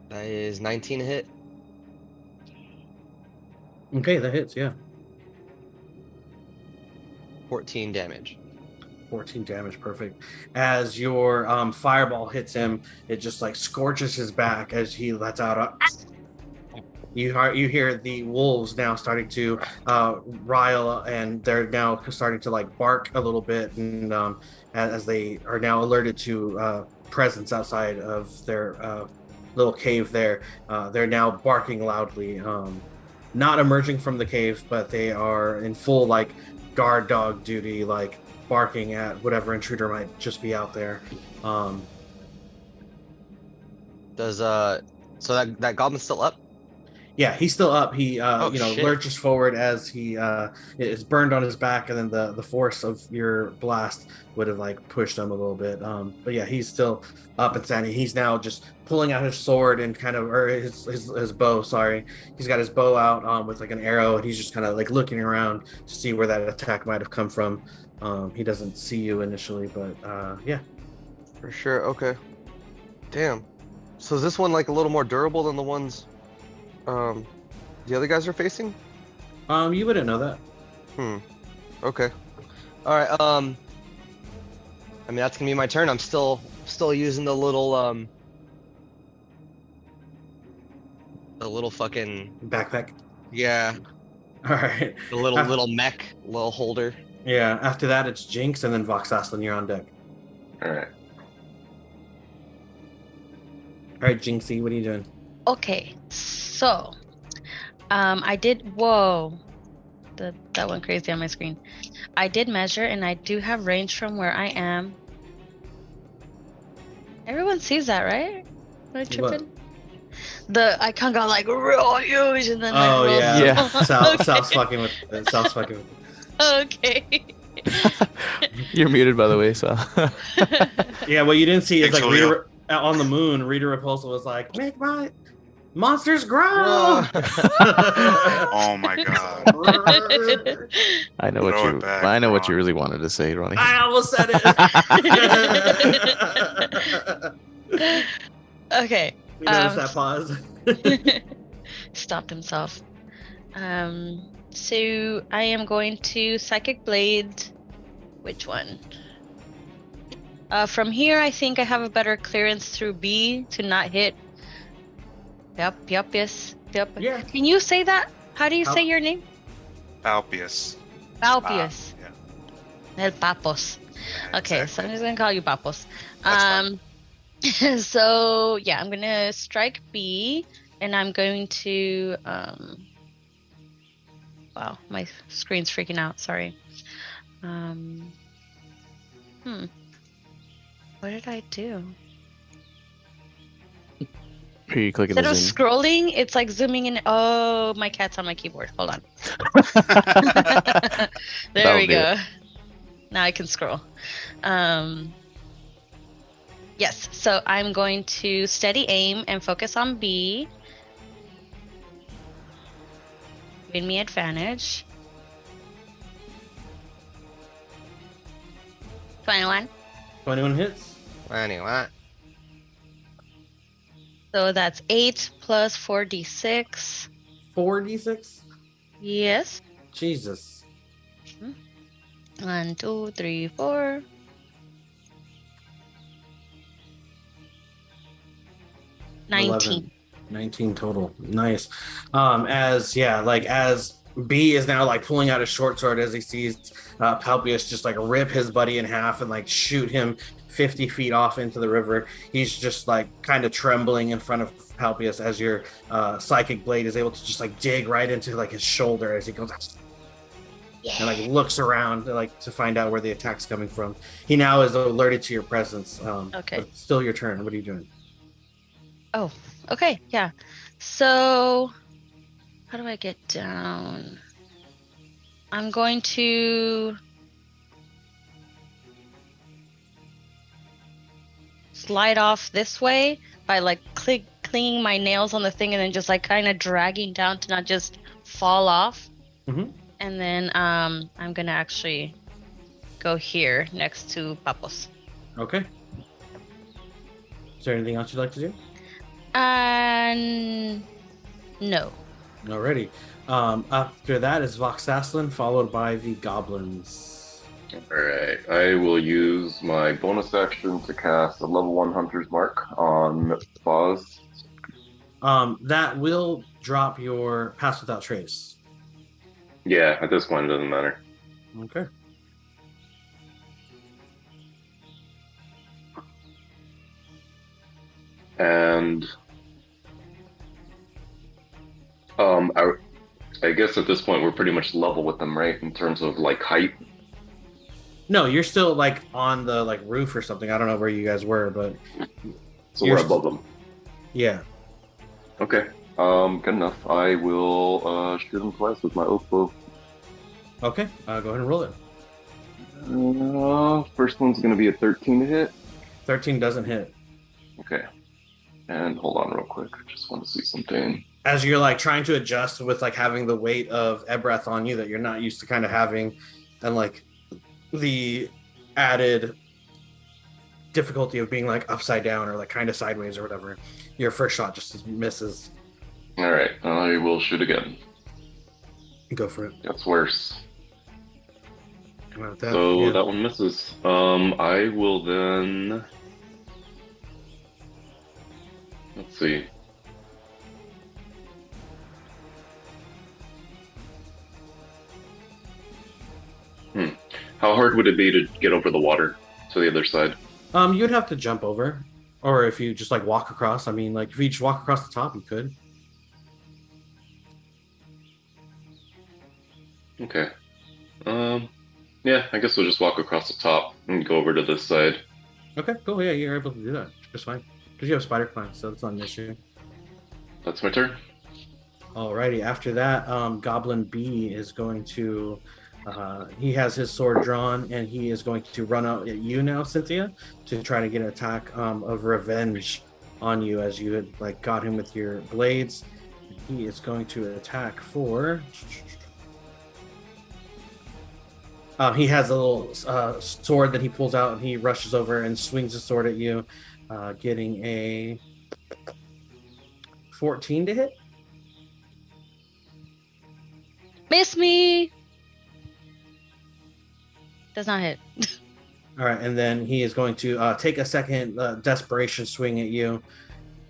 That is 19 to hit. Okay, that hits. Yeah. 14 damage. 14 damage, perfect. As your fireball hits him, it just like scorches his back as he lets out a. You hear the wolves now starting to rile, and they're now starting to like bark a little bit, and as they are now alerted to presence outside of their little cave there, they're now barking loudly. Not emerging from the cave, but they are in full like guard dog duty, like barking at whatever intruder might just be out there. Does so that goblin's still up? Yeah, he's still up. He Shit. lurches forward as he is burned on his back, and then the force of your blast would have like pushed him a little bit. But yeah, he's still up and standing. He's now just pulling out his sword and his bow. Sorry, he's got his bow out with like an arrow, and he's just kind of like looking around to see where that attack might have come from. He doesn't see you initially, but yeah. For sure. Okay. Damn. So is this one like a little more durable than the ones the other guys are facing? You wouldn't know that. Okay. All right. I mean, that's gonna be my turn. I'm still using the little fucking Backpack. yeah, All right. the little mech, little holder. Yeah. After that, it's Jinx, and then Vox Aslan. You're on deck. All right. All right, Jinxie, what are you doing? Okay, so I did. Whoa, that went crazy on my screen. I did measure, and I do have range from where I am. Everyone sees that, right? Am I tripping? The icon got like real huge, and then like Oh real yeah, small. Okay. Sal's fucking with it. Sal's fucking with it. Okay. You're muted, by the way, so. Yeah, what you didn't see is Thanks, like Julio. Rita, on the moon. Rita Repulsa was like, "Make my monsters grow." Oh my god. I know what Throw you. it back, I know what you Ron. really wanted to say, Ronnie. I almost said it. Okay. You noticed that pause? Stopped himself. So I am going to Psychic Blade. Which one? From here, I think I have a better clearance through B to not hit. Yep, yes. Yeah. Can you say that? How do you say Al- your name? Alpius. Alpius. Yeah. El Papos. Okay, so Exactly. I'm just gonna call you Papos. That's So yeah, I'm gonna strike B, and I'm going to wow, my screen's freaking out. Sorry. What did I do? Are you clicking Instead the of zoom? scrolling, it's like zooming in. Oh, my cat's on my keyboard. Hold on. There That'll we do go. Now I can scroll. Yes, so I'm going to steady aim and focus on B. Giving me advantage. 21. 21 hits. Anyway, So that's 8 plus 4d6. 4d6. Yes. Jesus. 1, 2, 3, 4. 19. 19 total. Nice. As B is now like pulling out his short sword as he sees Palpius just like rip his buddy in half and like shoot him 50 feet off into the river. He's just like kind of trembling in front of Palpius as your psychic blade is able to just like dig right into like his shoulder as he goes and like looks around like to find out where the attack's coming from. He now is alerted to your presence. Okay. But it's still your turn. What are you doing? Oh, okay, yeah. So, how do I get down? I'm going to slide off this way by like clinging my nails on the thing and then just like kind of dragging down to not just fall off. Mhm. And then I'm gonna actually go here next to Papos. Okay. Is there anything else you'd like to do? No. Alrighty. After that is Voxaslin, followed by the goblins. Alright, I will use my bonus action to cast a level 1 Hunter's Mark on Foz. That will drop your Pass Without Trace. Yeah, at this point it doesn't matter. Okay. And I guess at this point we're pretty much level with them, right? In terms of like height. No, you're still like on the like roof or something. I don't know where you guys were, but So You're we're above them. yeah. Okay. Good enough. I will shoot him twice with my oak bow. Okay. Go ahead and roll it. First one's gonna be a 13 to hit. 13 doesn't hit. Okay. And hold on real quick. I just want to see something. As you're like trying to adjust with like having the weight of Ebreth on you that you're not used to kind of having, and like the added difficulty of being like upside down or like kind of sideways or whatever, your first shot just misses. Alright, I will shoot again. Go for it. That's worse. Come out with that. So Yeah. that one misses. I will then. Let's see. How hard would it be to get over the water to the other side? You'd have to jump over, or if you just like walk across. I mean, like if you just walk across the top, you could. Okay. Yeah, I guess we'll just walk across the top and go over to this side. Okay, cool. Yeah, you're able to do that just fine because you have spider climb, so it's not an issue. That's my turn. Alrighty. After that, Goblin B is going to. He has his sword drawn, and he is going to run out at you now, Cynthia, to try to get an attack of revenge on you as you had like got him with your blades. He is going to attack for. He has a little sword that he pulls out, and he rushes over and swings his sword at you, getting a 14 to hit. Miss me. Does not hit. All right, and then he is going to take a second desperation swing at you,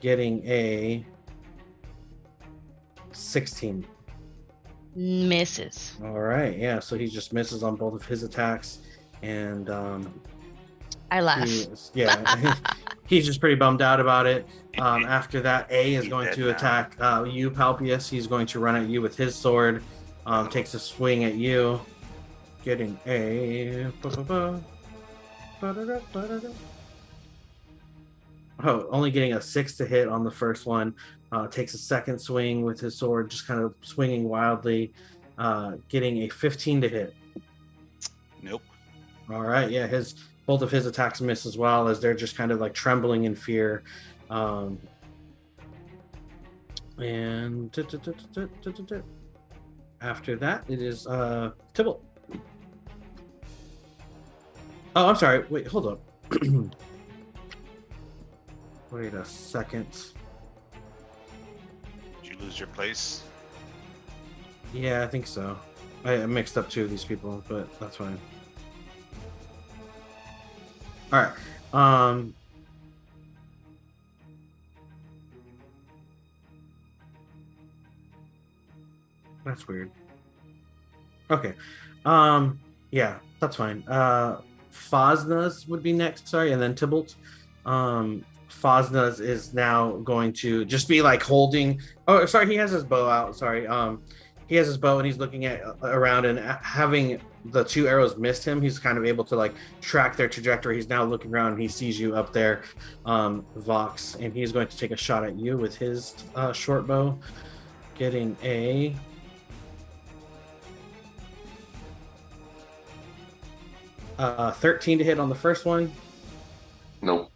getting a 16. Misses. All right, yeah, so he just misses on both of his attacks, and I laugh. he's just pretty bummed out about it. After that, A is going dead to now. attack you, Palpius. He's going to run at you with his sword, takes a swing at you, getting a. Oh, only getting a 6 to hit on the first one. Takes a second swing with his sword, just kind of swinging wildly, getting a 15 to hit. Nope. All right, yeah, both of his attacks miss as well as they're just kind of like trembling in fear. And after that, it is Tybalt. Oh, I'm sorry. Wait, hold up. Wait a second. lose your place? Yeah, I think so. I mixed up 2 of these people, but that's fine. All right. That's weird. Okay. Yeah, that's fine. Fosna's would be next, sorry, and then Tybalt. Fosna's is now going to just be like holding. Oh, sorry, he has his bow out. Sorry. He has his bow and he's looking at around, and having the 2 arrows missed him, he's kind of able to like track their trajectory. He's now looking around and he sees you up there, Vox, and he's going to take a shot at you with his short bow, getting a 13 to hit on the first one, Nope.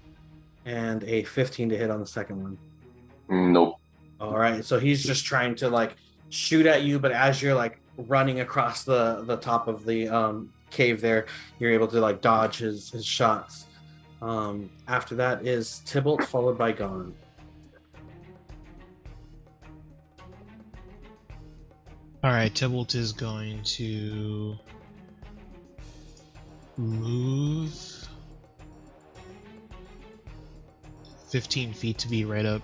and a 15 to hit on the second one. Nope. All right, so he's just trying to like shoot at you, but as you're like running across the top of the cave there, you're able to like dodge his shots. After that is Tybalt, followed by Gon. All right, Tybalt is going to move 15 feet to be right up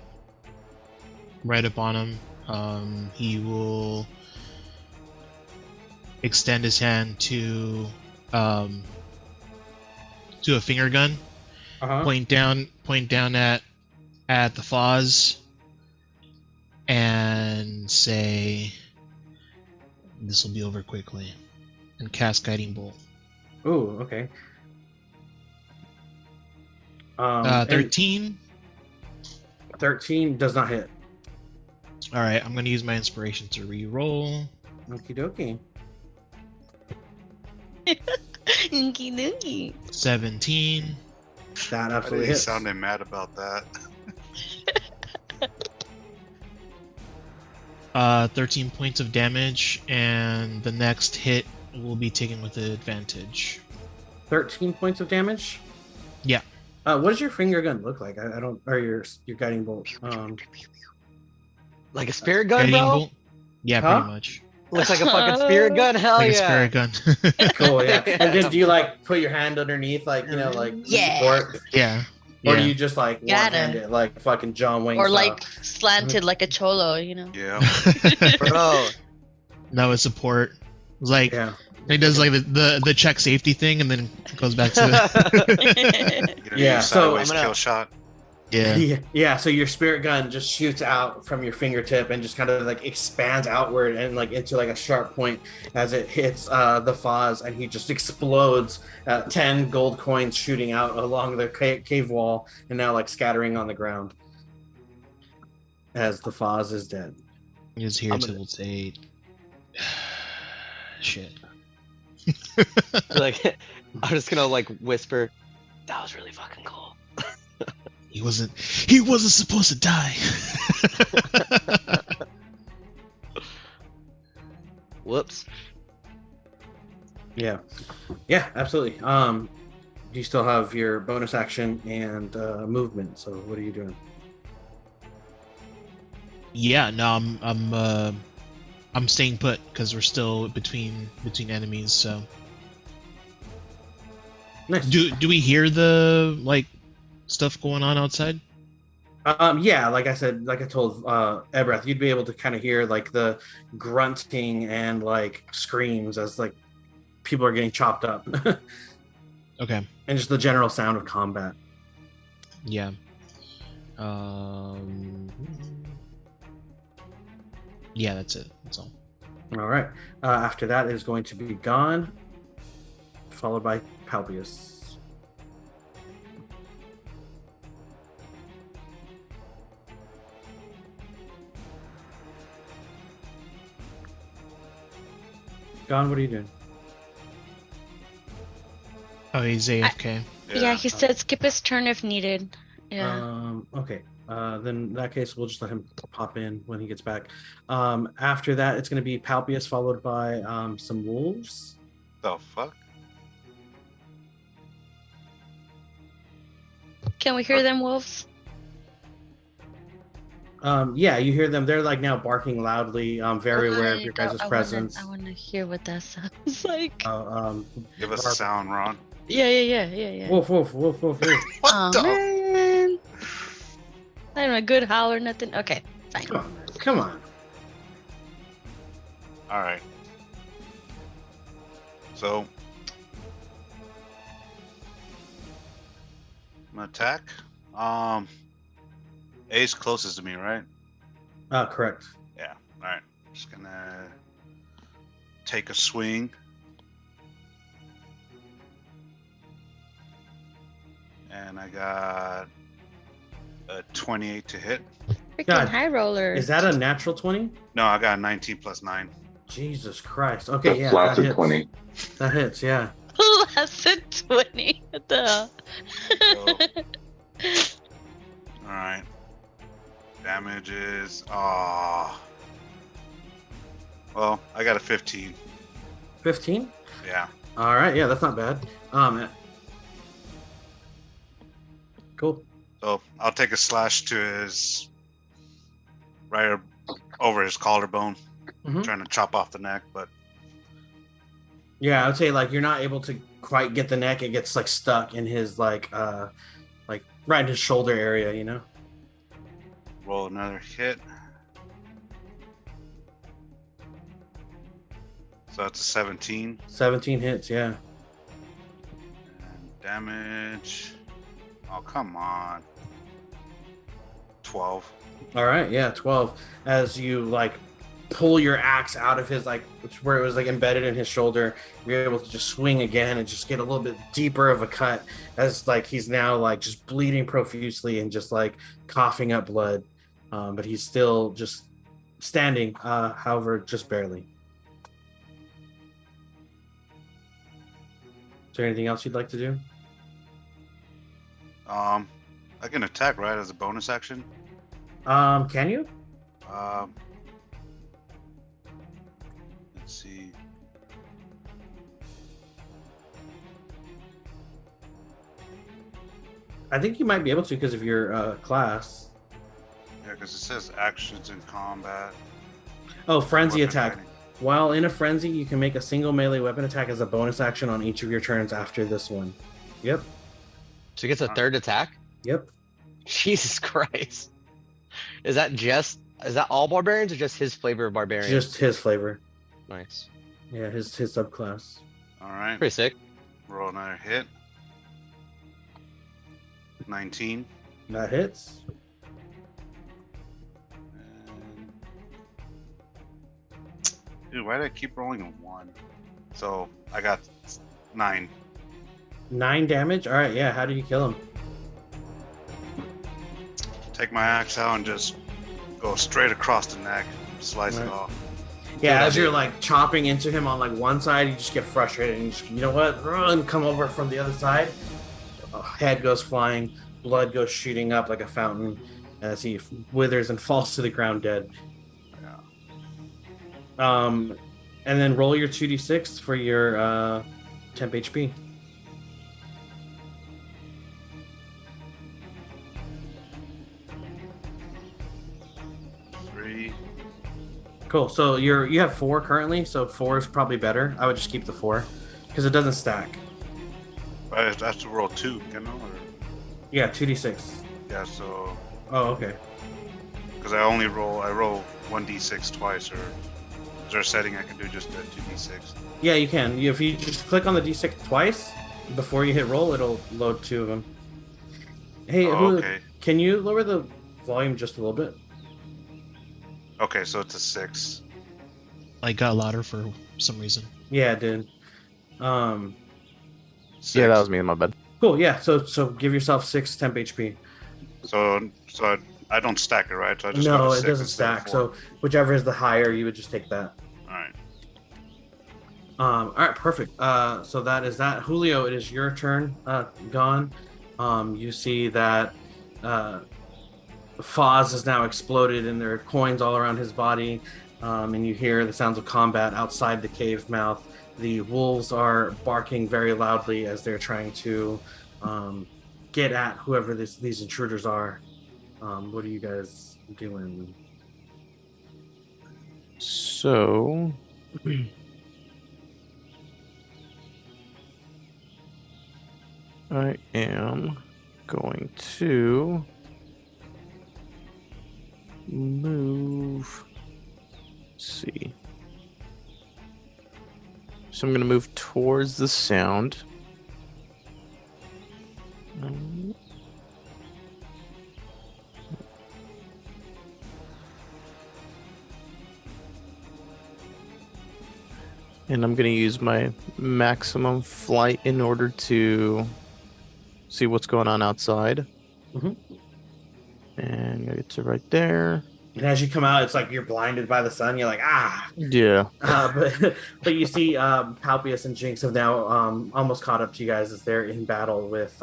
on him. He will extend his hand to a finger gun, point down at the Foz, and say, "This will be over quickly," and cast Guiding Bolt. Oh, okay. 13. 13 does not hit. All right, I'm going to use my inspiration to re-roll. Okie dokie. Inky nookie. 17. That Why absolutely did he hits. sounded mad about that? 13 points of damage, and the next hit will be taken with advantage. 13 points of damage. Yeah. What does your finger gun look like? I don't. Or your guiding bolt. Like a spirit gun, Guiding bro? bolt? Yeah, Huh? pretty much. Looks like a fucking spirit gun? Hell Like a yeah. spirit gun. Cool. Yeah. And then do you like put your hand underneath, like like Yeah. support, Yeah. or Yeah. do you just like one Gotta. hand it like fucking John Wayne Or style? like slanted like a cholo, you know? Yeah. Bro. No, it's support. It's like Yeah. it does like the check safety thing, and then it goes back to You know, Yeah, use so sideways I'm gonna- kill shot. yeah. Yeah, so your spirit gun just shoots out from your fingertip and just kind of like expands outward and like into like a sharp point as it hits the Foz, and he just explodes. 10 gold coins shooting out along the cave wall and now like scattering on the ground as the Foz is dead. Is here I'm to gonna- say shit. Like, I'm just gonna like whisper, that was really fucking cool. He wasn't supposed to die. Whoops. Yeah, absolutely. Do you still have your bonus action and movement? So what are you doing? Yeah, no, I'm staying put because we're still between enemies. So Nice. do we hear the like stuff going on outside? Yeah, like I said, like I told Ebreth, you'd be able to kind of hear like the grunting and like screams as like people are getting chopped up, Okay. and just the general sound of combat. Yeah. Yeah, that's it. That's all. All right. After that is going to be Gone, followed by Palpius. Gone, what are you doing? Oh, he's AFK. Yeah, he said skip his turn if needed. Yeah. Okay. Then in that case, we'll just let him pop in when he gets back. After that, it's going to be Palpius, followed by some wolves. The fuck? Can we hear them, wolves? Yeah, you hear them. They're like now barking loudly. Very aware of your Like, guys' presence. I wanna hear what that sounds like. Give us a bark- sound, Ron. Yeah. Woof, woof, woof, woof, woof. What Oh the? man. Not even a good howl or nothing. Okay, fine. Come on, come on. All right. So, I'm gonna attack. A's closest to me, right? Correct. Yeah. All right. Just gonna take a swing. And I got a 28 to hit. Freaking God, high roller. Is that a natural 20? No, I got a 19 plus 9. Jesus Christ. Okay, That's yeah, flat that to hits. 20. That hits, yeah. Less than 20. What the hell? All right. Damage is well, I got a 15. 15? Yeah. All right, yeah, that's not bad. Cool. So I'll take a slash to his right over his collarbone, Mhm. trying to chop off the neck, but Yeah, I would say like you're not able to quite get the neck. It gets like stuck in his like right in his shoulder area, you know. roll another hit. So that's a 17. 17 hits, yeah. And damage. Oh, come on. 12. All right, yeah, 12. As you like pull your axe out of his like where it was like embedded in his shoulder, you're able to just swing again and just get a little bit deeper of a cut as like he's now like just bleeding profusely and just like coughing up blood. But he's still just standing, however, just barely. Is there anything else you'd like to do? I can attack, right, as a bonus action. Can you? Let's see. I think you might be able to because of your class. Yeah, because it says actions in combat. Oh, frenzy weapon attack. fighting. While in a frenzy, you can make a single melee weapon attack as a bonus action on each of your turns after this one. Yep. So he gets a third attack? Yep. Jesus Christ. Is that all barbarians or just his flavor of barbarian? Just his flavor. Nice. Yeah, his subclass. All right. Pretty sick. Roll another hit. 19. That hits. And... Dude, why did I keep rolling a 1? So I got 9. 9 damage. All right. Yeah. How do you kill him? Take my axe out and just go straight across the neck, slice Right. it off. Yeah, that'd as be- you're like chopping into him on like one side, you just get frustrated and you, just, you know what? Run, come over from the other side. Head goes flying, blood goes shooting up like a fountain as he withers and falls to the ground dead. Yeah. And then roll your 2d6 for your temp HP. Three. Cool. So you have 4 currently, so 4 is probably better. I would just keep the 4 because it doesn't stack. I have to roll 2, you know? Or, Yeah, 2d6. yeah, so Oh, okay. because I roll 1d6 twice, or is there a setting I can do just a 2d6? Yeah, you can. If you just click on the d6 twice before you hit roll, it'll load 2 of them. Hey, Oh, okay. can you lower the volume just a little bit? Okay, so it's a 6. I got louder for some reason. Yeah, it did. 6. Yeah, that was me. My bad. Cool. Yeah. So give yourself 6 temp HP. So I don't stack it, right? So I just go No, to it 6 doesn't instead of stack. 4. So whichever is the higher, you would just take that. All right. All right, perfect. So that is that. Julio, it is your turn. Gone. You see that Foz has now exploded, and there are coins all around his body. And you hear the sounds of combat outside the cave mouth. The wolves are barking very loudly as they're trying to get at whoever these intruders are. What do you guys doing? So I am going to move. Let's see. So I'm going to move towards the sound. And I'm going to use my maximum flight in order to see what's going on outside. Mhm. And get to right there. And as you come out, it's like you're blinded by the sun. You're like, ah. Yeah. But you see, Palpius and Jinx have now almost caught up to you guys as they're in battle with.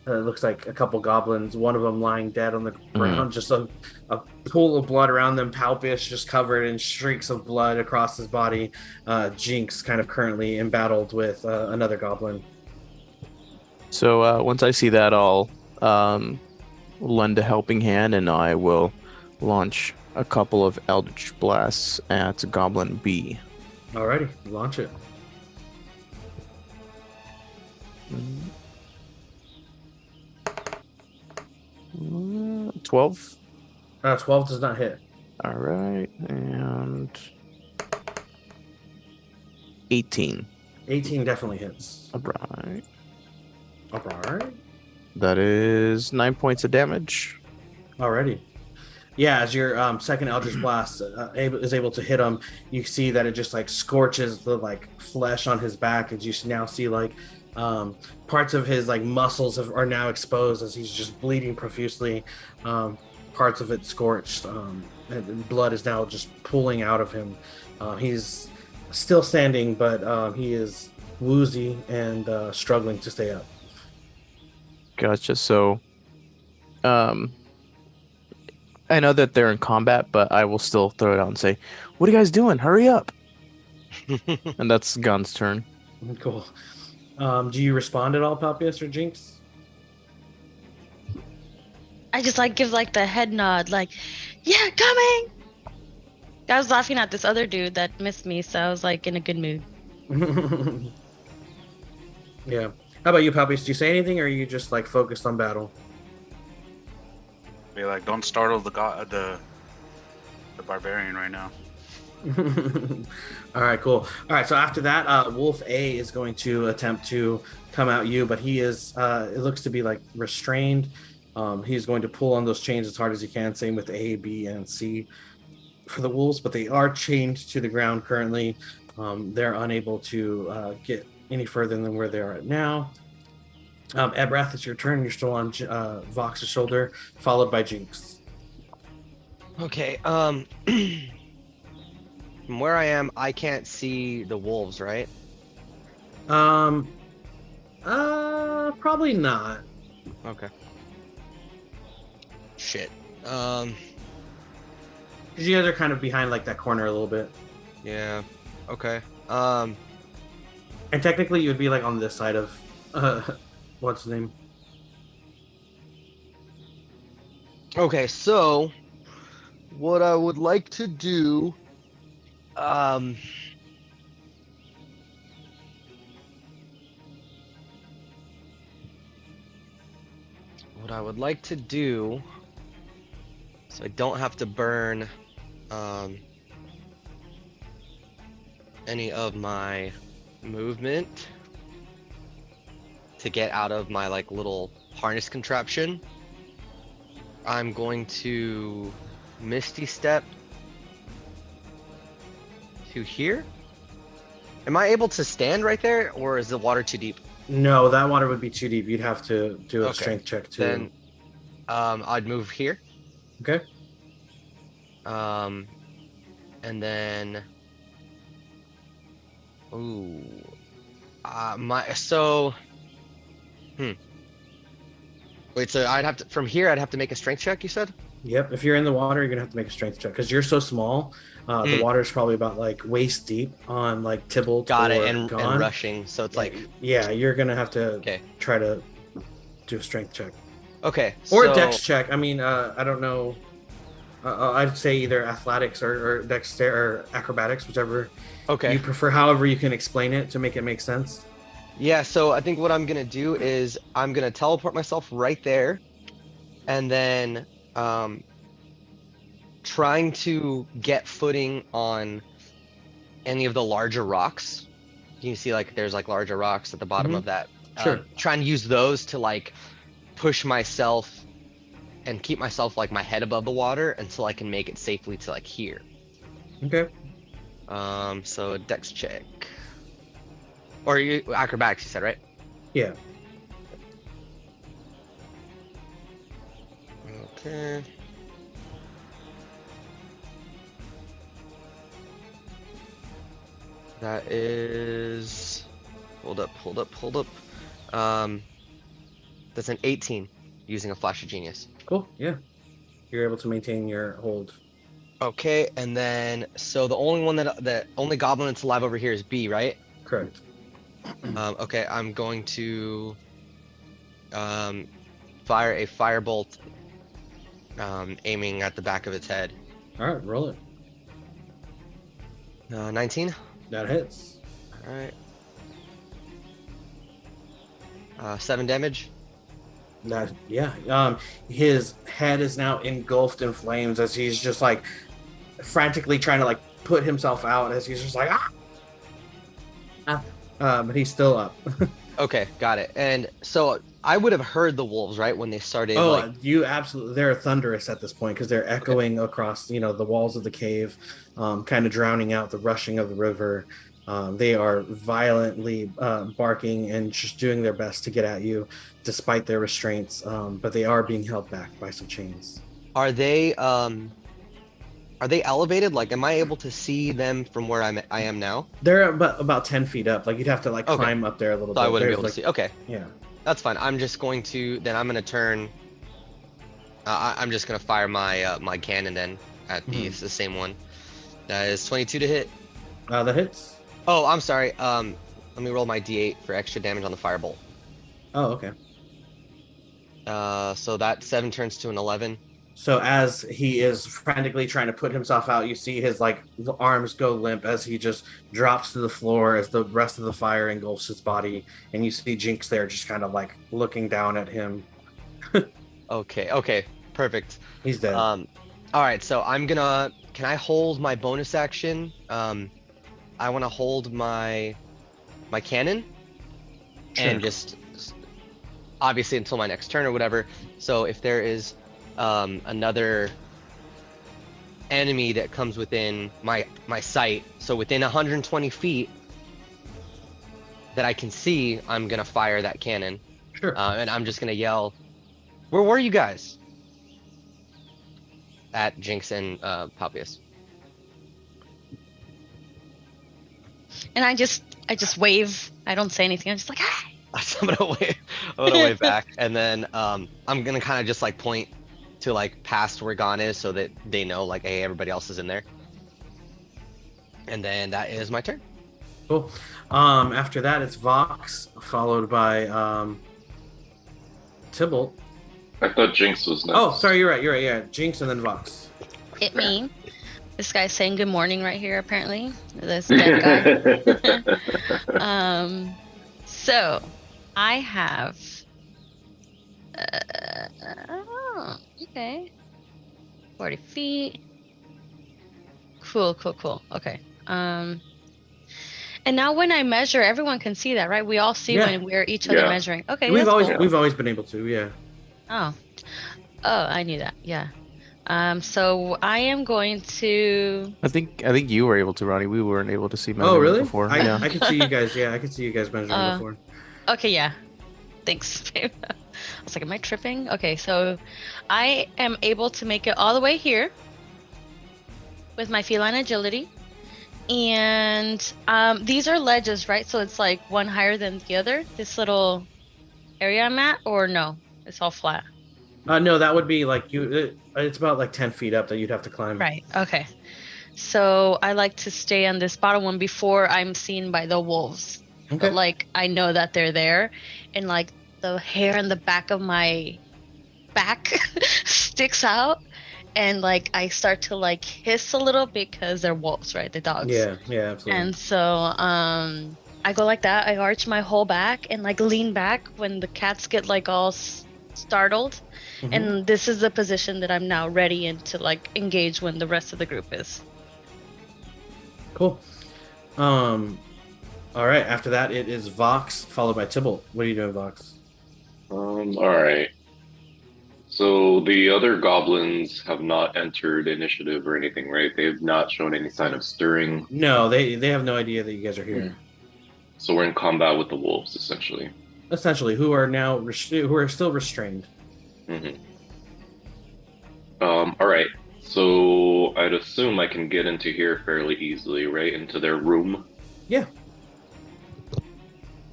It looks like a couple goblins. One of them lying dead on the ground, just a pool of blood around them. Palpius just covered in streaks of blood across his body. Jinx kind of currently embattled with another goblin. So once I see that, I'll lend a helping hand, and I will launch a couple of Eldritch Blasts at Goblin B. Alrighty, launch it. 12. 12 does not hit. All right, and 18. 18 definitely hits. All right. Alright. That is 9 points of damage. Alrighty. Yeah, as your second Eldritch Blast is able to hit him, you see that it just like scorches the like flesh on his back, as you now see like parts of his like muscles are now exposed as he's just bleeding profusely. Parts of it scorched, and blood is now just pooling out of him. He's still standing, but he is woozy and struggling to stay up. Gotcha. So, I know that they're in combat, but I will still throw it out and say, "What are you guys doing? Hurry up!" And that's Gun's turn. Cool. Do you respond at all, Palpius or Jinx? I just like give like the head nod, like, yeah, coming. I was laughing at this other dude that missed me, so I was like in a good mood. Yeah. How about you, Palpius? Do you say anything, or are you just like focused on battle? Be like, don't startle the barbarian right now. All right, cool. All right, so after that, Wolf A is going to attempt to come at you, but he is, it looks to be like restrained. He's going to pull on those chains as hard as he can. Same with A, B, and C for the wolves, but they are chained to the ground currently. They're unable to get any further than where they are at now. Ebrath, it's your turn. You're still on Vox's shoulder, followed by Jinx. Okay. From where I am, I can't see the wolves, right? Probably not. Okay. Shit. Because you guys are kind of behind like that corner a little bit. Yeah. Okay. And technically, you would be like on this side of what's the name? Okay, so what I would like to do, so I don't have to burn any of my movement to get out of my like little harness contraption, I'm going to Misty Step to here. Am I able to stand right there, or is the water too deep? No, that water would be too deep. You'd have to do a Okay. strength check too. Then I'd move here. Okay. And then wait, so I'd have to from here I'd have to make a strength check, you said? Yep. If you're in the water, you're gonna have to make a strength check because you're so small. The water's probably about like waist deep on like Tybalt. Got it, or and Gone. rushing, so it's like Yeah, you're gonna have to okay. try to do a strength check Okay. or so, a dex check. I mean, I don't know. I'd say either athletics or dexter or acrobatics, whichever Okay. you prefer. However, you can explain it to make it make sense. Yeah, so I think what I'm gonna do is I'm gonna teleport myself right there, and then trying to get footing on any of the larger rocks. You can see like there's like larger rocks at the bottom Mhm. of that. Sure. Try and use those to like push myself and keep myself like my head above the water until I can make it safely to like here. Okay. So a dex check. Or you acrobatics, you said, right? Yeah. Okay. That is hold up. That's an 18 using a flash of genius. Cool. Yeah. You're able to maintain your hold. Okay, and then so the only one the only goblin that's alive over here is B, right? Correct. Okay, I'm going to fire a firebolt aiming at the back of its head. All right. Roll it. 19. That hits. All right. 7 damage. That yeah. His head is now engulfed in flames as he's just like frantically trying to like put himself out as he's just like but he's still up. Okay, got it. And so I would have heard the wolves, right, when they started. Oh, like, you absolutely. They're thunderous at this point because they're echoing across, the walls of the cave, kind of drowning out the rushing of the river. They are violently barking and just doing their best to get at you, despite their restraints. But they are being held back by some chains. Are they elevated? Like, am I able to see them from where I am now? They're about 10 feet up. Like you'd have to like Okay. climb up there a little So bit. I wouldn't be There's, able to see. Okay, Yeah. that's fine. I'm just going to turn. I'm just gonna fire my my cannon then at the same one. That is 22 to hit. That hits. Oh, I'm sorry. Let me roll my d8 for extra damage on the firebolt. Oh, okay. So that 7 turns to an 11. So as he is frantically trying to put himself out, you see his like arms go limp as he just drops to the floor as the rest of the fire engulfs his body, and you see Jinx there just kind of like looking down at him. Okay, perfect. He's dead. All right, so can I hold my bonus action? I want to hold my cannon and just obviously until my next turn or whatever. So if there is another enemy that comes within my sight, so within 120 feet that I can see, I'm gonna fire that cannon. Sure. And I'm just gonna yell, "Where were you guys?" at Jinx and Papias. And I just wave. I don't say anything. I'm just like, hi. I'm gonna wave back, and then I'm gonna kind of just like point to like past where Gon is, so that they know like, hey, everybody else is in there. And then that is my turn. Cool. After that, it's Vox, followed by Tybalt. I thought Jinx was next. Oh, sorry, you're right. Yeah, Jinx and then Vox. Hit me. This guy's saying good morning right here, apparently. This dead guy. So I have. Okay. 40 feet. Cool. Okay. And now when I measure, everyone can see that, right? We all see when we're each other measuring. Okay. We've that's always been able to, yeah. Oh, I knew that. Yeah. So I am going to. I think you were able to, Ronnie. We weren't able to see Oh, measurement really? before. I could see you guys. Yeah, I could see you guys measuring before. Okay, yeah. Thanks, babe. I was like, am I tripping? Okay, so I am able to make it all the way here with my feline agility. And these are ledges, right? So it's like one higher than the other, this little area I'm at, or no? It's all flat. No, that would be like it's about like 10 feet up that you'd have to climb. Right, okay. So I like to stay on this bottom one before I'm seen by the wolves. Okay. But like I know that they're there, and like the hair in the back of my back sticks out, and like I start to like hiss a little because they're wolves, right? The dogs. Yeah, absolutely. And so I go like that. I arch my whole back and like lean back when the cats get like all startled. Mhm. And this is the position that I'm now ready and to like engage when the rest of the group is. Cool. All right. After that, it is Vox followed by Tybalt. What are you doing, Vox? All right. So the other goblins have not entered initiative or anything, right? They have not shown any sign of stirring. No, they have no idea that you guys are here. So we're in combat with the wolves, essentially. Essentially, who are now who are still restrained. Mm-hmm. All right. So I'd assume I can get into here fairly easily, right? Into their room. Yeah.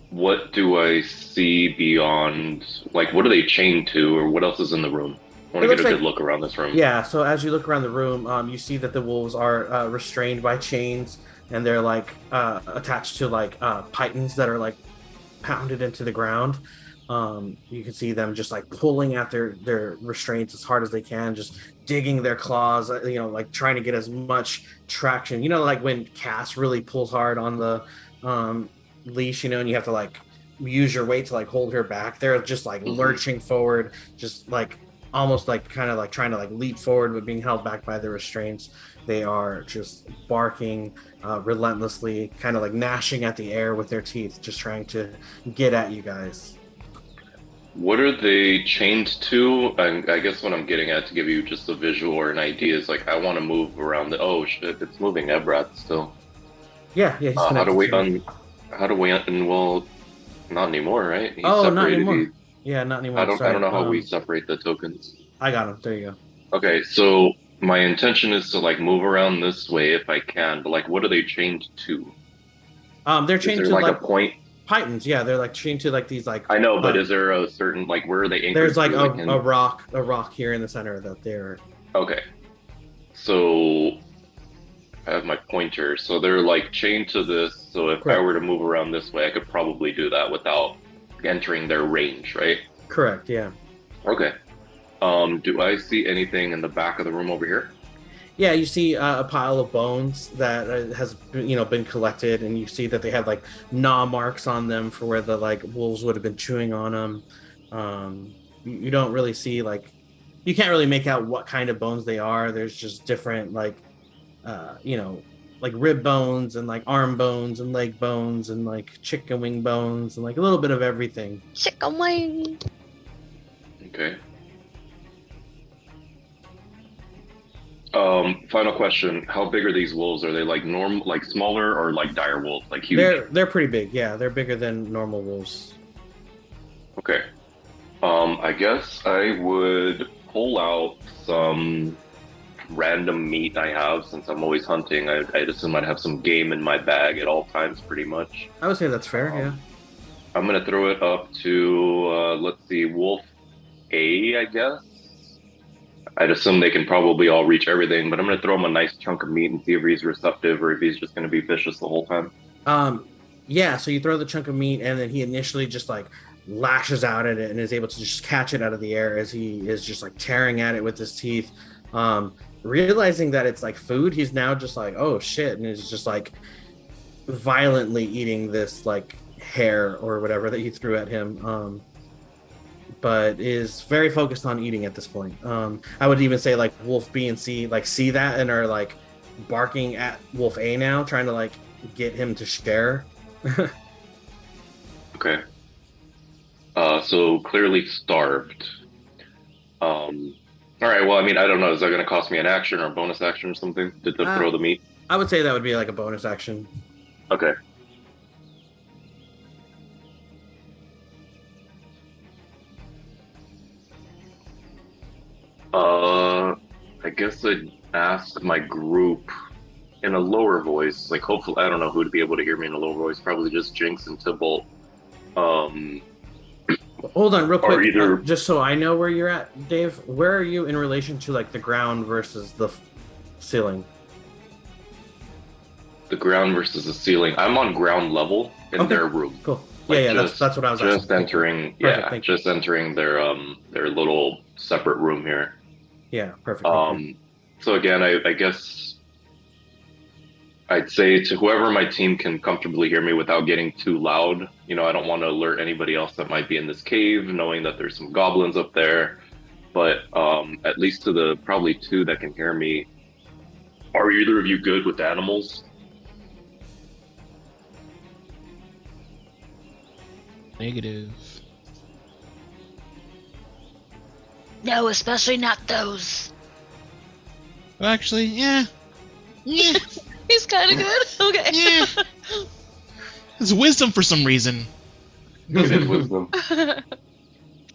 What do I see beyond? Like, what are they chained to, or what else is in the room? I want to get a good look around this room. Yeah. So as you look around the room, you see that the wolves are restrained by chains, and they're like attached to like pythons that are like pounded into the ground. You can see them just like pulling at their restraints as hard as they can, just digging their claws, like trying to get as much traction. Like when Cass really pulls hard on the leash, and you have to like use your weight to like hold her back. They're just like lurching forward, just like almost like kind of like trying to like leap forward, but being held back by the restraints. They are just barking relentlessly, kind of like gnashing at the air with their teeth, just trying to get at you guys. What are they chained to? I guess what I'm getting at, to give you just a visual or an idea, is like I want to move around the. Oh shit! It's moving Ebrath still. Yeah. He's How do we well, not anymore, right? He's not separated. anymore. Yeah, not anymore. I don't know how we separate the tokens. I got him. There you go. Okay, so my intention is to like move around this way if I can, but like, what are they chained to? They're chained is to there like a point. pythons. Yeah, they're like chained to like these like. I know, but is there a certain like where are they anchored? There's like to, a rock here in the center that they're. Okay, so I have my pointer, so they're like chained to this. So if I were to move around this way, I could probably do that without entering their range, right? Correct. Yeah. Okay. Do I see anything in the back of the room over here? Yeah, you see a pile of bones that has been collected, and you see that they have like gnaw marks on them for where the like wolves would have been chewing on them. You don't really see like, you can't really make out what kind of bones they are. There's just different like, like rib bones and like arm bones and leg bones and like chicken wing bones and like a little bit of everything. Chicken wing. Okay. Final question. How big are these wolves? Are they like normal, like smaller, or like dire wolves, like huge? They're pretty big. Yeah, they're bigger than normal wolves. Okay. I guess I would pull out some random meat I have, since I'm always hunting. I'd assume I'd have some game in my bag at all times, pretty much. I would say that's fair. Yeah. I'm gonna throw it up to let's see, Wolf A, I guess. I'd assume they can probably all reach everything, but I'm going to throw him a nice chunk of meat and see if he's receptive or if he's just going to be vicious the whole time. Yeah, so you throw the chunk of meat, and then he initially just like lashes out at it and is able to just catch it out of the air as he is just like tearing at it with his teeth. Realizing that it's like food, he's now just like, oh shit, and is just like violently eating this like hair or whatever that you threw at him. But is very focused on eating at this point. I would even say like Wolf B and C like see that and are like barking at Wolf A now, trying to like get him to share. Okay. So clearly starved. All right. Well, I mean, I don't know. Is that going to cost me an action or a bonus action or something to throw the meat? I would say that would be like a bonus action. Okay. I guess I'd ask my group in a lower voice, like hopefully, I don't know who would be able to hear me in a lower voice, probably just Jinx and Tybalt. Hold on real quick, either... just so I know where you're at, Dave, where are you in relation to like the ground versus the ceiling? The ground versus the ceiling. I'm on ground level in their room. Cool. Like yeah, that's what I was asking. Just entering, just entering their little separate room here. Yeah, perfect. Thank you. So again, I guess I'd say to whoever my team can comfortably hear me without getting too loud. You know, I don't want to alert anybody else that might be in this cave, knowing that there's some goblins up there. But at least to the probably two that can hear me, are either of you good with animals? Negative. No, especially not those. Well, actually, yeah. Yeah. He's kind of good. Okay. Yeah. It's wisdom for some reason. It is wisdom.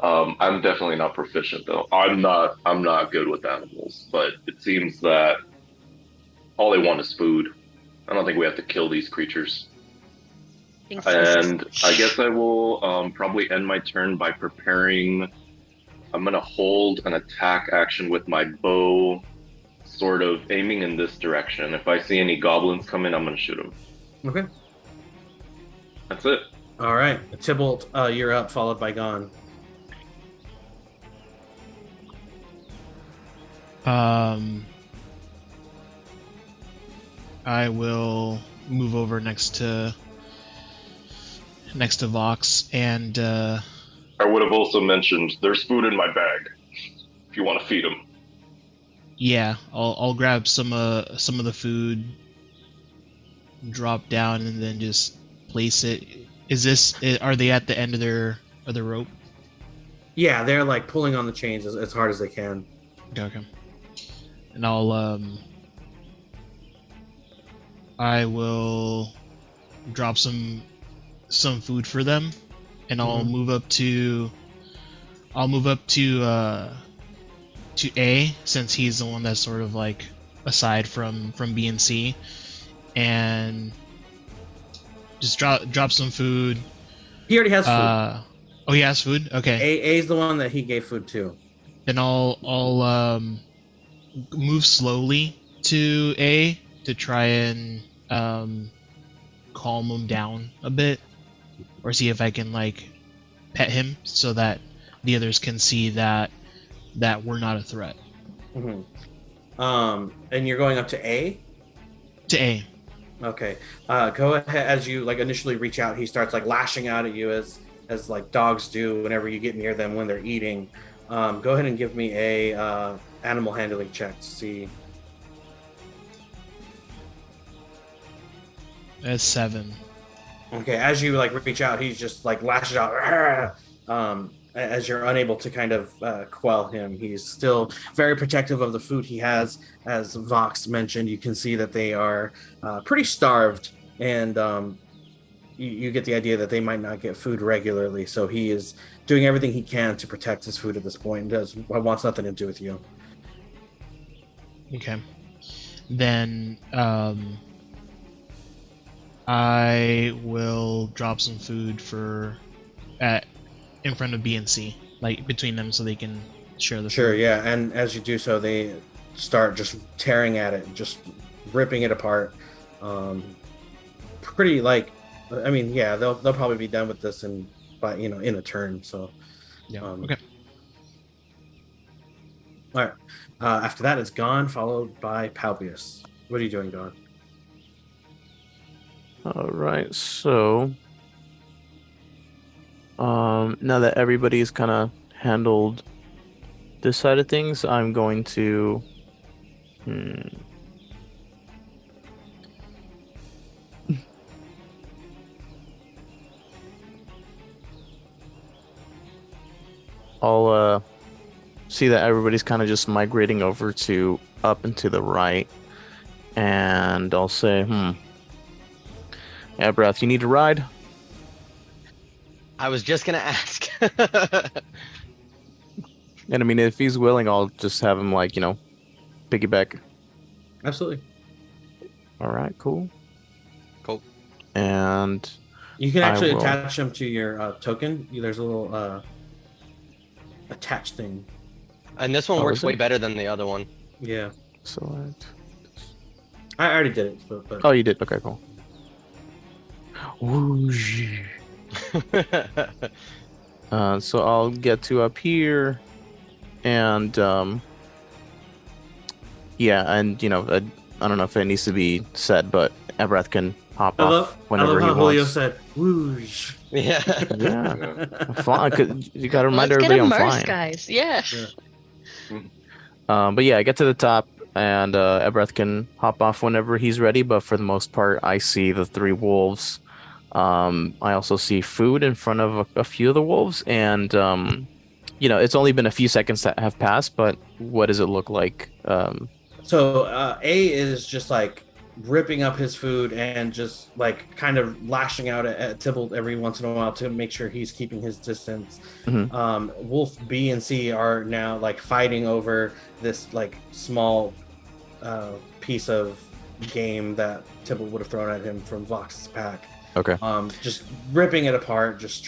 I'm definitely not proficient though. I'm not good with animals, but it seems that all they want is food. I don't think we have to kill these creatures. And I guess I will probably end my turn by preparing. I'm gonna hold an attack action with my bow, sort of aiming in this direction. If I see any goblins come in, I'm gonna shoot them. Okay. That's it. All right, Tybalt, you're up, followed by Gon. I will move over next to Vox, and I would have also mentioned there's food in my bag if you want to feed them. yeah, I'll grab some of the food, drop down, and then just place it. Are they at the end of their rope? Yeah, they're like pulling on the chains as hard as they can. Okay. And I will drop some food for them, and I'll move up to A, since he's the one that's sort of like aside from B and C, and just drop some food. He already has food. Oh, he has food. Okay. A is the one that he gave food to. Then I'll move slowly to A to try and calm him down a bit, or see if I can like pet him so that the others can see that we're not a threat. And you're going up to A? To A. Okay. Go ahead. As you like initially reach out, he starts like lashing out at you as like dogs do whenever you get near them when they're eating. Go ahead and give me a animal handling check to see. That's 7. Okay, as you like reach out, he's just like lashes out. As you're unable to kind of quell him, he's still very protective of the food he has. As Vox mentioned, you can see that they are pretty starved, and you get the idea that they might not get food regularly. So he is doing everything he can to protect his food at this point, and wants nothing to do with you. Okay. Then I will drop some food in front of B and C, like between them, so they can share the Sure, food. yeah. And as you do so, they start just tearing at it, just ripping it apart. Pretty like, I mean, yeah, they'll probably be done with this in a turn. So Yeah. Okay. All right. After that, it's Gon, followed by Palpius. What are you doing, Gon? All right, so now that everybody's kind of handled this side of things, I'm going to I'll see that everybody's kind of just migrating over to up and to the right, and I'll say, yeah, Breath, you need a ride? I was just gonna ask. And I mean, if he's willing, I'll just have him, like, piggyback. Absolutely. All right, cool. Cool. And You can actually I will. attach them to your token. There's a little attach thing. And this one Oh, works is way it? better than the other one. Yeah. Select. I already did it. But Oh, you did? Okay, cool. Whoosh. So I'll get to up here, and Yeah, and I don't know if it needs to be said, but Ebrath can hop I off love whenever how he Julio wants. said whoosh. Yeah. Yeah, fly, you got to remind Let's get everybody I'm immersed, flying. guys. Yeah. But yeah, I get to the top, and Ebrath can hop off whenever he's ready. But for the most part, I see the three wolves. I also see food in front of a few of the wolves, and it's only been a few seconds that have passed. But what does it look like? So A is just like ripping up his food and just like kind of lashing out at Tybalt every once in a while to make sure he's keeping his distance. Mhm. Wolf B and C are now like fighting over this like small piece of game that Tybalt would have thrown at him from Vox's pack. Okay. Just ripping it apart, just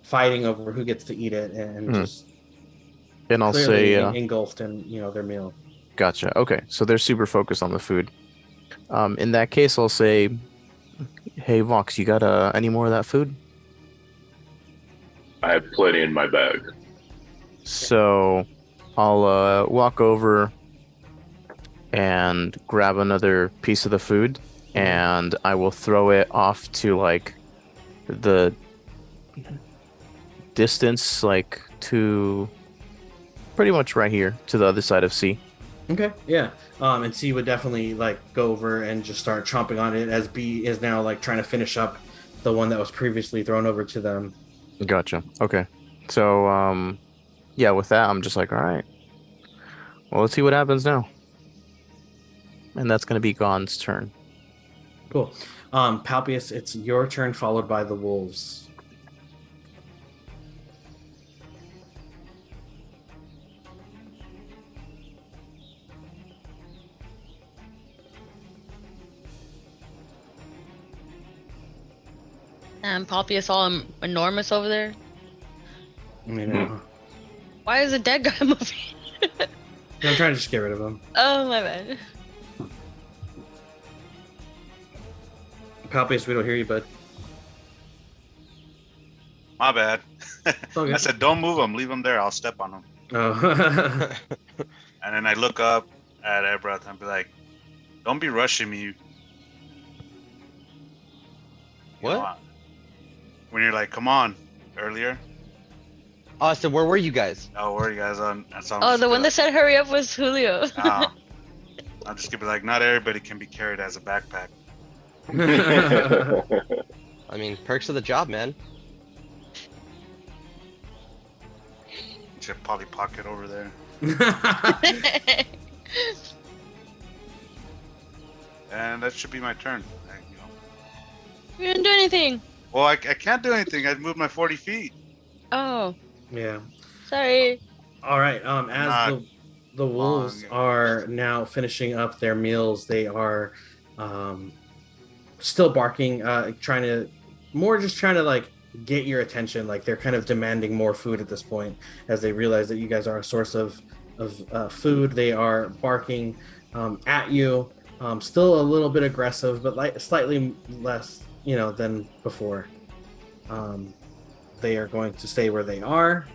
fighting over who gets to eat it, and Mhm. just And I'll clearly say, engulfed in their meal. gotcha. Okay, so they're super focused on the food. In that case, I'll say, hey Vox, you got any more of that food? I have plenty in my bag. So I'll walk over and grab another piece of the food, and I will throw it off to like the distance, like to pretty much right here to the other side of C. Okay, yeah. And C would definitely like go over and just start chomping on it as B is now like trying to finish up the one that was previously thrown over to them. Gotcha. Okay. So yeah, with that, I'm just like, all right. Well, let's see what happens now. And that's gonna be Gon's turn. Cool. Palpius, it's your turn, followed by the wolves. And Poppy is all enormous over there. Why is a dead guy moving? I'm trying to just get rid of him. Oh, my bad. Palpius, we don't hear you, bud. My bad. all good. I said, don't move him. Leave him there. I'll step on him. Oh. And then I look up at Ebrath and be like, don't be rushing me. You What? know, when you're like, come on, earlier. Austin, where were you guys? Oh, where are you guys on? And so I'm Oh, just the gonna one be that said hurry up was Julio. like, "Nah." I'm just gonna be like, not everybody can be carried as a backpack. I mean, perks of the job, man. Should Polly Pocket over there. And that should be my turn. You didn't do anything. Well, I can't do anything. I moved my 40 feet. Oh, Yeah. sorry. All right. As the wolves long. are now finishing up their meals, they are still barking, trying to like get your attention. Like they're kind of demanding more food at this point, as they realize that you guys are a source of food. They are barking at you, still a little bit aggressive, but like slightly less, than before. They are going to stay where they are.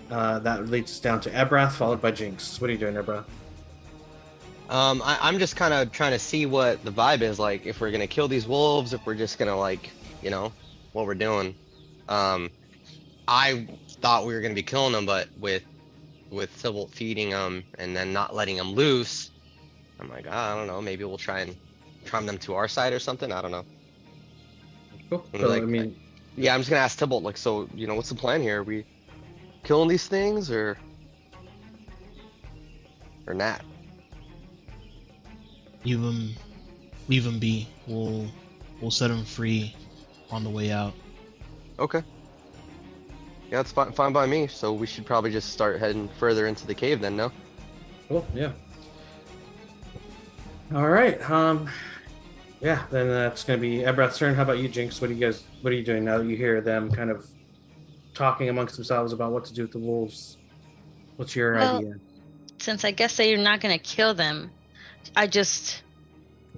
That leads us down to Ebrath, followed by Jinx. What are you doing, Ebrath? I'm just kind of trying to see what the vibe is like. If we're gonna kill these wolves, if we're just gonna like, what we're doing. I thought we were gonna be killing them, but with Tybalt feeding them and then not letting them loose, I'm like, I don't know. Maybe we'll try and charm them to our side or something. I don't know. Cool. And So, like, I mean, yeah, I'm just gonna ask Tybalt, like, so what's the plan here? Are we killing these things or not? Leave him be. We'll set him free on the way out. Okay. Yeah, it's fine by me. So we should probably just start heading further into the cave then, no? cool. Yeah. All right. Yeah. Then that's gonna be Ebrath's turn. How about you, Jinx? What are you doing now that you hear them kind of talking amongst themselves about what to do with the wolves? What's your Well, idea? Since I guess that you're not gonna kill them, I just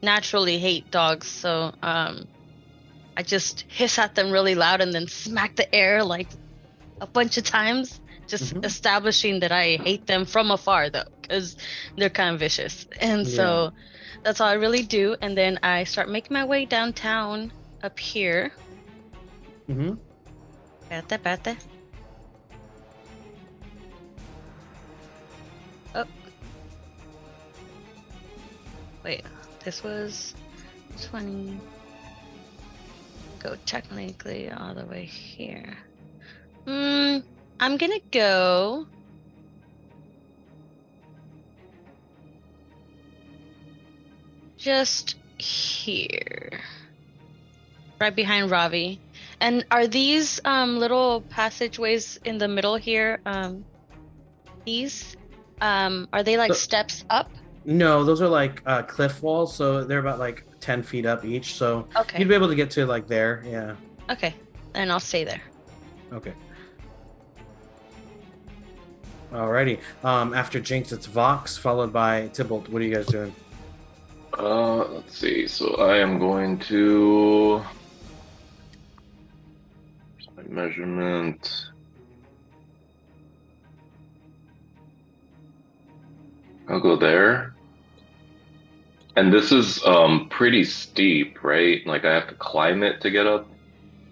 naturally hate dogs, so I just hiss at them really loud and then smack the air like a bunch of times, just establishing that I hate them from afar, though. because they're kind of vicious. And Yeah. so that's all I really do. And then I start making my way downtown up here. Mm-hmm. Espérate. Oh. Wait, this was 20. Go technically all the way here. I'm gonna go. Just here. Right behind Ravi. And are these little passageways in the middle here? These? Are they like So- steps up? No, those are like cliff walls, so they're about like 10 feet up each. So Okay. you'd be able to get to like there. Yeah. Okay. Then I'll stay there. Okay. Alrighty. After Jinx, it's Vox, followed by Tybalt. What are you guys doing? Let's see. So I am going to my measurement. I'll go there. And this is pretty steep, right? Like I have to climb it to get up.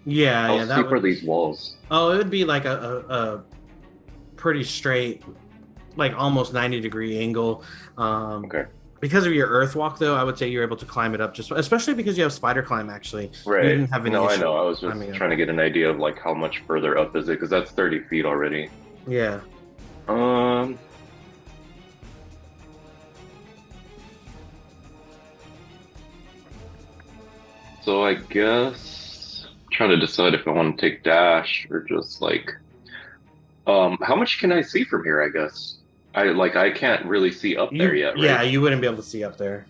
Yeah, How yeah. That steep are would... these walls? Oh, it would be like a pretty straight, like almost 90-degree angle. Okay. Because of your earth walk, though, I would say you're able to climb it up, just especially because you have spider climb. Actually, Right. You didn't have any No, I issue know. I was just climbing up. trying to get an idea of like how much further up is it, because that's 30 feet already. Yeah. So I guess trying to decide if I want to take dash or just like, how much can I see from here? I guess I can't really see up there yet, right? Yeah, you wouldn't be able to see up there.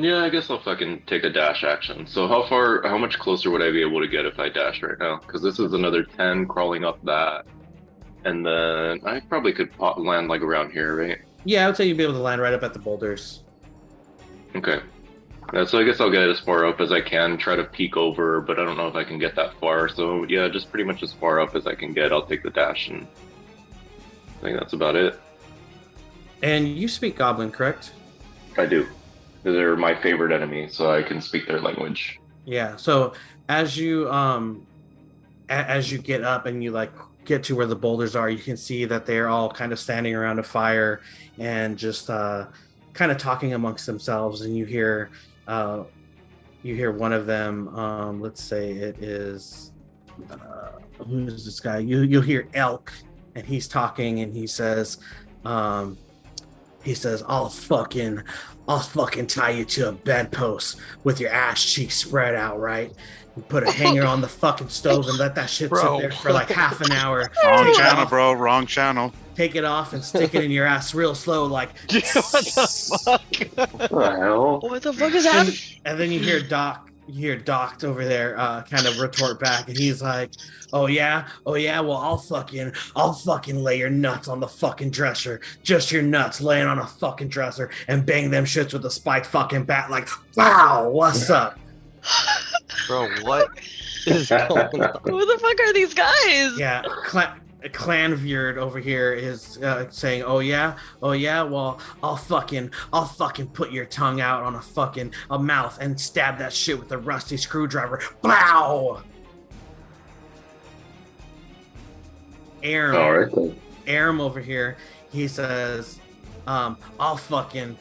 Yeah, I guess I'll fucking take a dash action. So how much closer would I be able to get if I dash right now? Because this is another 10 crawling up that. And then I probably could land like around here, right? Yeah, I would say you'd be able to land right up at the boulders. Okay. Yeah, so I guess I'll get as far up as I can, try to peek over, but I don't know if I can get that far. So yeah, just pretty much as far up as I can get, I'll take the dash, and I think that's about it. And you speak Goblin, correct? I do. They're my favorite enemy, so I can speak their language. Yeah. So as you get up and you like get to where the boulders are, you can see that they're all kind of standing around a fire and just kind of talking amongst themselves. And you hear one of them. Let's say it is who is this guy? You'll hear Elk, and he's talking, and he says, I'll fucking tie you to a bedpost with your ass cheeks spread out, right? And put a hanger on the fucking stove and let that shit sit there for like half an hour. Wrong Take it channel, off- bro. Wrong channel. Take it off and stick it in your ass real slow, like. what the fuck? What the hell? What the fuck is happening? And then you hear Doc over there kind of retort back, and he's like, oh yeah, well I'll fucking lay your nuts on the fucking dresser, just your nuts laying on a fucking dresser, and bang them shits with a spiked fucking bat, like, wow, what's up? Bro, what is going on? Who the fuck are these guys? Yeah, Clanveard over here is saying, oh yeah, well I'll fucking put your tongue out on a mouth and stab that shit with a rusty screwdriver. Blow. Aram, All right. Then. Aram over here, he says, I'll fucking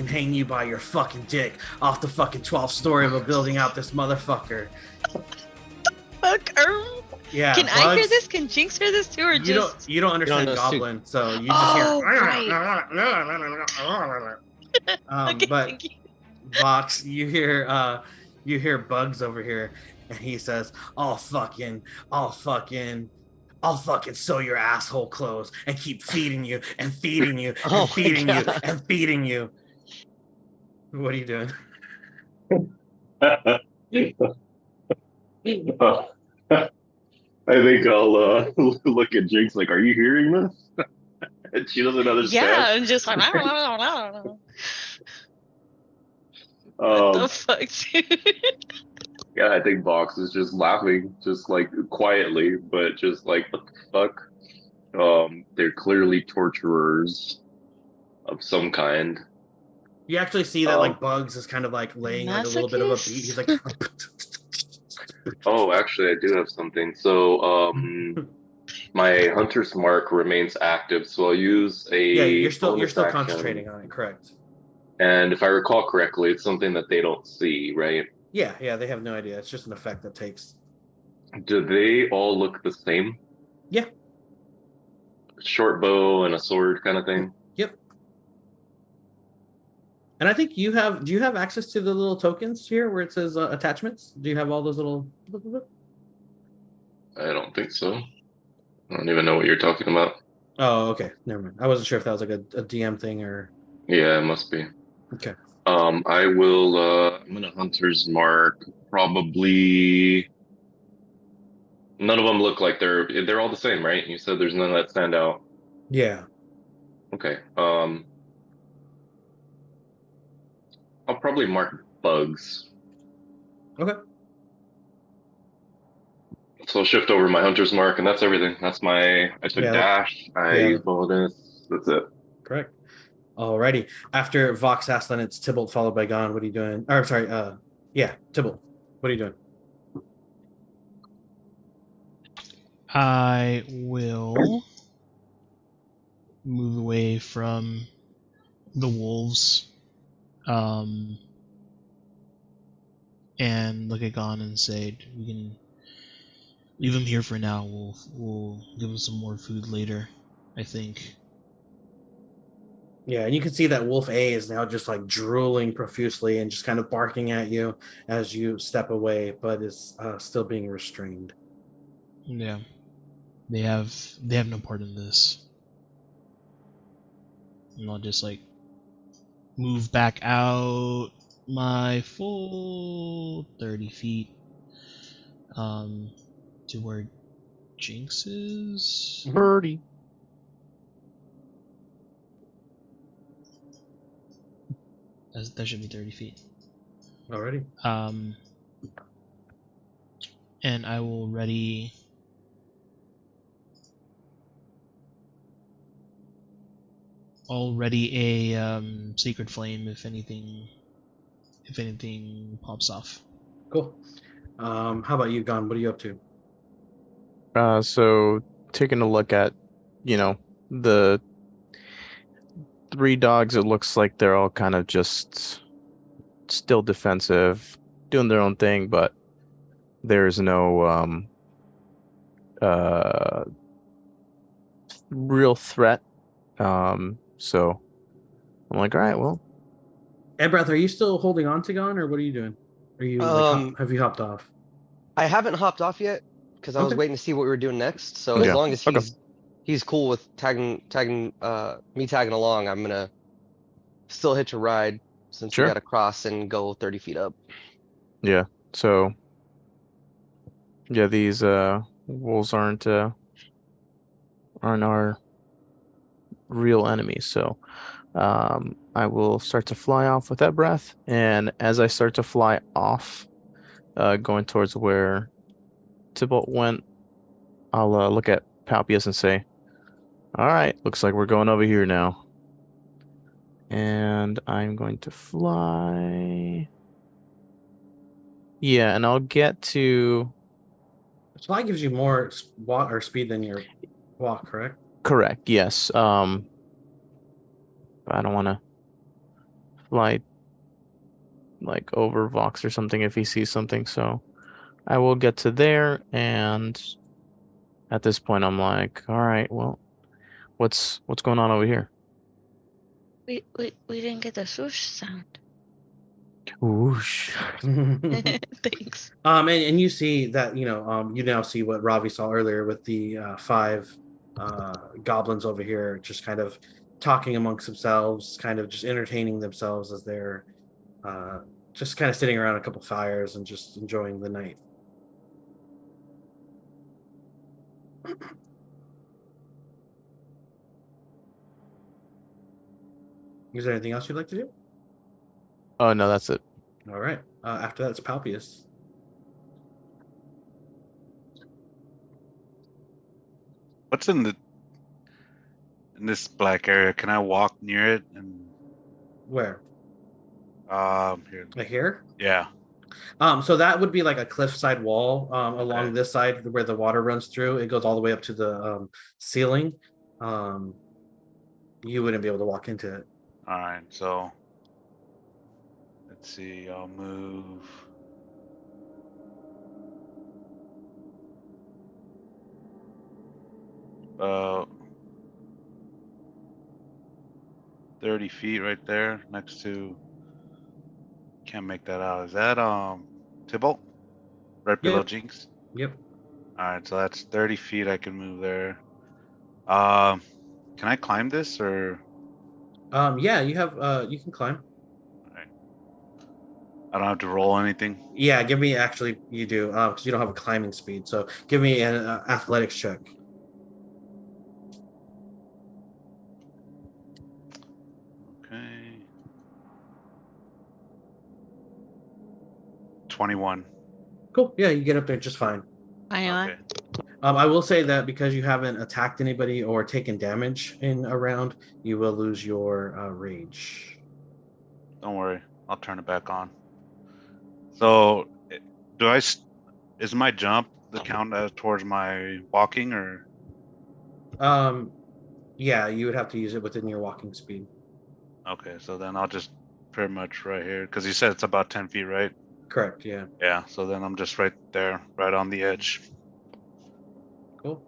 hang you by your fucking dick off the fucking 12th story of a building out this motherfucker. Fuck. Yeah. Can I hear Bugs, this? Can Jinx hear this too, or just? You don't understand know, Goblin, so you just Oh, hear. Okay, But thank you. Vox, you hear Bugs over here, and he says, I'll fucking sew your asshole closed and keep feeding you and feeding you and Oh my feeding you God. and feeding you. What are you doing? I think I'll look at Jinx like, are you hearing this? And she doesn't understand. Yeah, and just like, what Um, the fuck, dude? Yeah, I think Vox is just laughing, just like quietly, but just like, what the fuck? They're clearly torturers of some kind. You actually see that Um, like Bugs is kind of like laying like a little bit of a beat. He's like, Masochist? oh, actually, I do have something. So, my hunter's mark remains active, so I'll use yeah, a you're bonus still action. concentrating on it, correct? And if I recall correctly, it's something that they don't see, right? Yeah, they have no idea. It's just an effect that takes. Do they all look the same? Yeah. Short bow and a sword kind of thing? Yep. And I think you have. Do you have access to the little tokens here where it says attachments? Do you have all those little? I don't think so. I don't even know what you're talking about. Oh, okay. Never mind. I wasn't sure if that was like a DM thing or. Yeah, it must be. Okay. I will I'm gonna hunter's mark probably none of them look like they're all the same, right? You said there's none that stand out. Yeah. Okay. I'll probably mark bugs. Okay. So I'll shift over my hunter's mark, and that's everything. I took Yeah. dash, I Yeah. used bonus, that's it. Correct. Alrighty. After Vox Aslan, it's Tybalt followed by Gon. What are you doing? Or sorry, yeah, Tybalt. What are you doing? I will move away from the wolves, and look at Gon and say, "We can leave him here for now. We'll give him some more food later, I think." Yeah, and you can see that Wolf A is now just like drooling profusely and just kind of barking at you as you step away, but is still being restrained. Yeah, they have no part in this, and I'll just like move back out my full 30 feet, to where Jinx is. Birdie. That should be 30 feet. Alrighty. And I will ready already a sacred flame if anything pops off. Cool. How about you, Gon? What are you up to? So taking a look at, the three dogs, it looks like they're all kind of just still defensive, doing their own thing, but there's no uh real threat. So I'm like, all right, well, Ebrath, are you still holding on to Gon, or what are you doing? Are you have you hopped off? I haven't hopped off yet because I was Okay. waiting to see what we were doing next. So as Yeah. long as Okay. he's cool with tagging me tagging along, I'm gonna still hitch a ride since we Sure. gotta cross and go 30 feet up. Yeah. So yeah, these wolves aren't our real enemies. So I will start to fly off with that breath, and as I start to fly off, going towards where Tybalt went, I'll look at Palpius and say, all right, looks like we're going over here now. And I'm going to fly. Yeah, and I'll get to. Fly gives you more walk or speed than your walk, correct? Correct, yes. But I don't want to fly like over Vox or something if he sees something. So I will get to there, and at this point, I'm like, all right, well, what's going on over here? We didn't get the swoosh sound. Whoosh. Thanks. And you see that you now see what Ravi saw earlier with the five goblins over here, just kind of talking amongst themselves, kind of just entertaining themselves as they're just kind of sitting around a couple fires and just enjoying the night. Is there anything else you'd like to do? Oh no, that's it. All right. After that, it's Palpius. What's in this black area? Can I walk near it? And Where? here. Like here? Yeah. So that would be like a cliffside wall along Okay. this side where the water runs through. It goes all the way up to the ceiling. You wouldn't be able to walk into it. All right. So let's see. I'll move. About 30 feet right there next to. Can't make that out. Is that Tybalt? Right below Yep. Jinx? Yep. All right, so that's 30 feet. I can move there. Can I climb this or? Yeah, you have you can climb. All right. I don't have to roll anything. Yeah, give me actually you do because you don't have a climbing speed. So give me an athletics check. Okay. 21. Cool. Yeah, you get up there just fine. I Okay. I will say that because you haven't attacked anybody or taken damage in a round, you will lose your rage. Don't worry. I'll turn it back on. So, is my jump the count as towards my walking or? Yeah, you would have to use it within your walking speed. Okay, so then I'll just pretty much right here because you said it's about 10 feet, right? Correct. Yeah. Yeah. So then I'm just right there, right on the edge, Cool.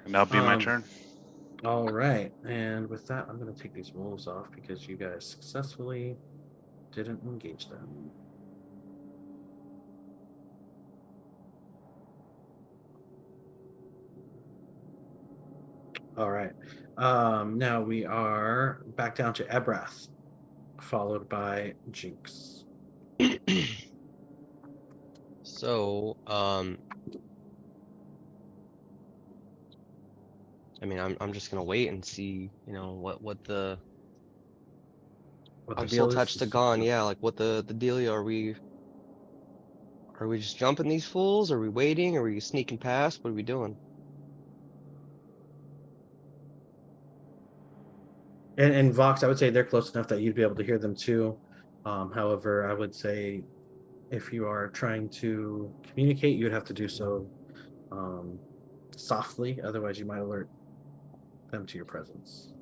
and that'll be my turn. All right, and with that, I'm going to take these wolves off because you guys successfully didn't engage them. All right. Now we are back down to Ebrath, followed by Jinx. So, I mean, I'm just gonna wait and see, you know, what the. What the I'm still deal attached to is? Gon, yeah. Like, what the dealio? Are we just jumping these fools? Are we waiting? Are we sneaking past? What are we doing? And Vox, I would say they're close enough that you'd be able to hear them too. However, I would say if you are trying to communicate, you would have to do so softly. Otherwise, you might alert them to your presence.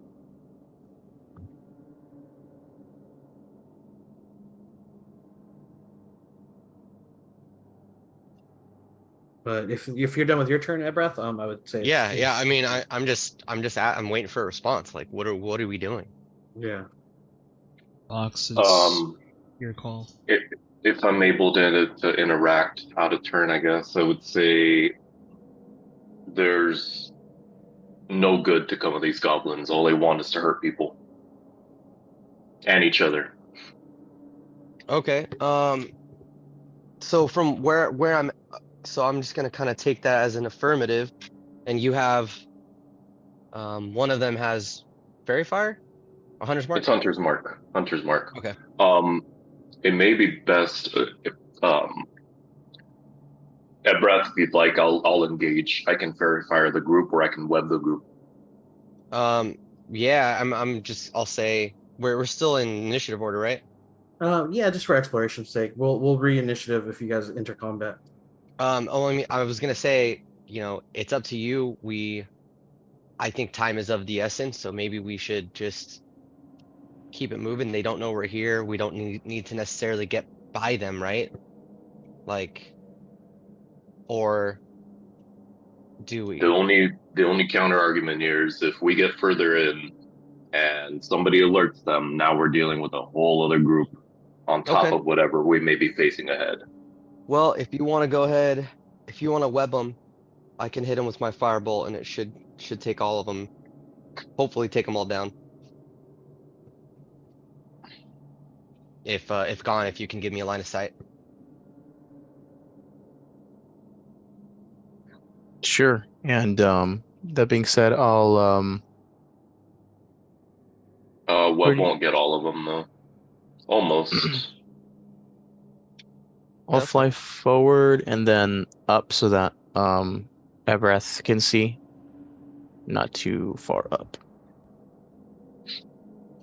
But if you're done with your turn, Ebrath, I would say Yeah, yeah. I mean, I'm waiting for a response. Like, what are we doing? yeah. Box, it's Um, your call. if I'm able to interact out of turn, I guess I would say there's no good to come of these goblins. All they want is to hurt people and each other. Okay. So from where I'm, so I'm just gonna kind of take that as an affirmative, and you have, one of them has fairy fire, a hunter's mark. It's Hunter's Mark. Hunter's Mark. Okay. It may be best if at breath, if you'd like, I'll engage. I can fairy fire the group, or I can web the group. Yeah. I'll say we're still in initiative order, right? Yeah, just for exploration's sake, we'll re-initiative if you guys enter combat. I mean, I was gonna say, you know, it's up to you. I think time is of the essence, so maybe we should just keep it moving. They don't know we're here. We don't need to necessarily get by them, right? Like, or do we? The only counter argument here is if we get further in and somebody alerts them, now we're dealing with a whole other group on top Okay. of whatever we may be facing ahead. Well, if you want to go ahead, if you want to web them, I can hit them with my firebolt, and it should take all of them. Hopefully, take them all down. If gone, if you can give me a line of sight. Sure. And that being said, I'll Web Pretty- won't get all of them though. Almost. I'll That's fly forward and then up so that Evereth can see. not too far up.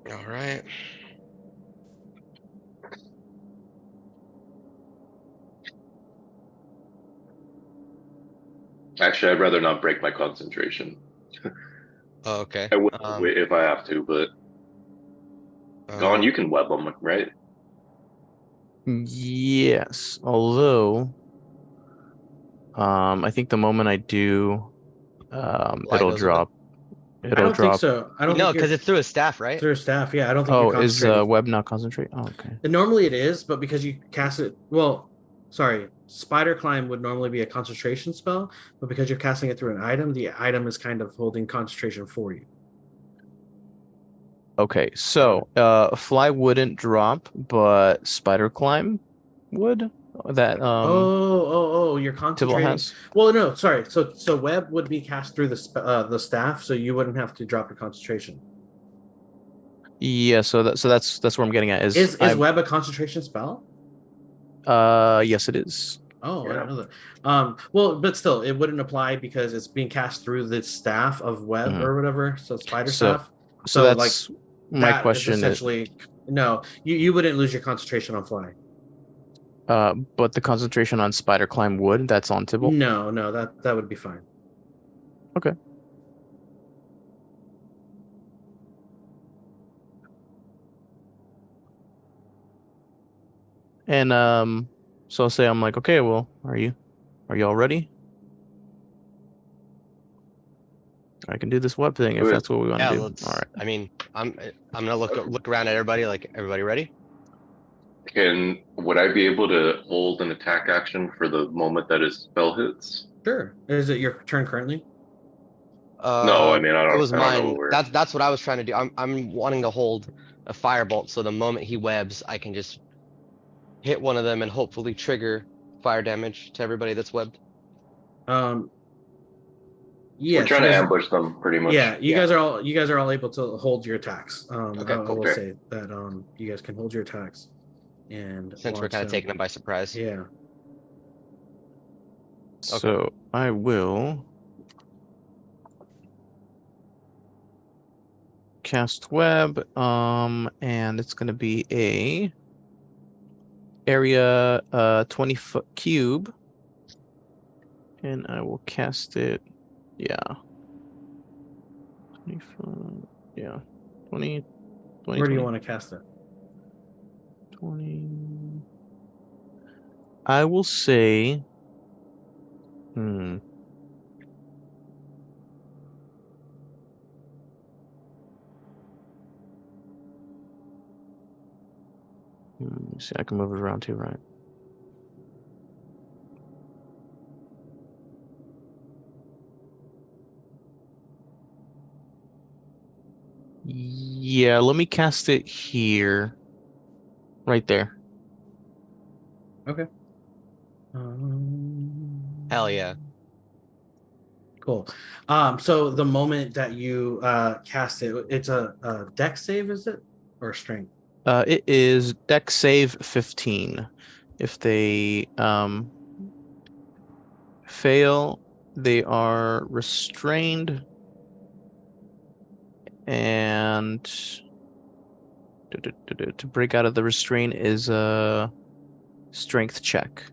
All right. Actually, I'd rather not break my concentration. Oh, okay. I will if I have to, but Gone, you can web them, right? Yes, although I think the moment I do, Fly it'll goes away? drop. I It'll don't think drop. so. I don't No, think because you're it's through a staff, right? through staff. Yeah, I don't think Oh, you're is concentrated. web not concentrate? Oh, okay. And normally it is, but because you cast it, well, sorry, Spider Climb would normally be a concentration spell, but because you're casting it through an item, the item is kind of holding concentration for you. Okay, so fly wouldn't drop, but spider climb would. That You're Tibble concentrating. has. Well, no, sorry. So web would be cast through the staff, so you wouldn't have to drop your concentration. Yeah, so that's where I'm getting at. Is web a concentration spell? Yes, it is. Oh, I Yeah. don't know that. Well, but still, it wouldn't apply because it's being cast through the staff of web Mhm. or whatever. So spider So- staff. So that's my that is question. essentially, no, you wouldn't lose your concentration on fly. But the concentration on spider climb would. That's on Tibble. No, that would be fine. Okay. And so I'll say I'm like, okay, well, are you all ready? I can do this web thing if Good. that's what we want Yeah, to do. let's. All right. I mean, I'm gonna look around at everybody. Like, everybody ready? Would I be able to hold an attack action for the moment that his spell hits? Sure. Is it your turn currently? No, I mean I don't. It was I don't know mine. where. That's what I was trying to do. I'm wanting to hold a firebolt, so the moment he webs, I can just hit one of them and hopefully trigger fire damage to everybody that's webbed. Yeah, We're trying to ambush them pretty much. Yeah, you guys are all able to hold your attacks. Okay, I will okay. say that you guys can hold your attacks, and Since we're watch kind of them. taking them by surprise. Yeah. So I will cast web. And it's gonna be a area 20-foot cube. And I will cast it. Yeah. 20 foot. Yeah. 20. Where do you want to cast it? 20. I will say. See, I can move it around too, right? Yeah, let me cast it here. Right there. Okay. Hell yeah. Cool. So the moment that you cast it, it's a dex save, is it, or strength? It is dex save 15. If they fail, they are restrained, and to break out of the restraint is a strength check.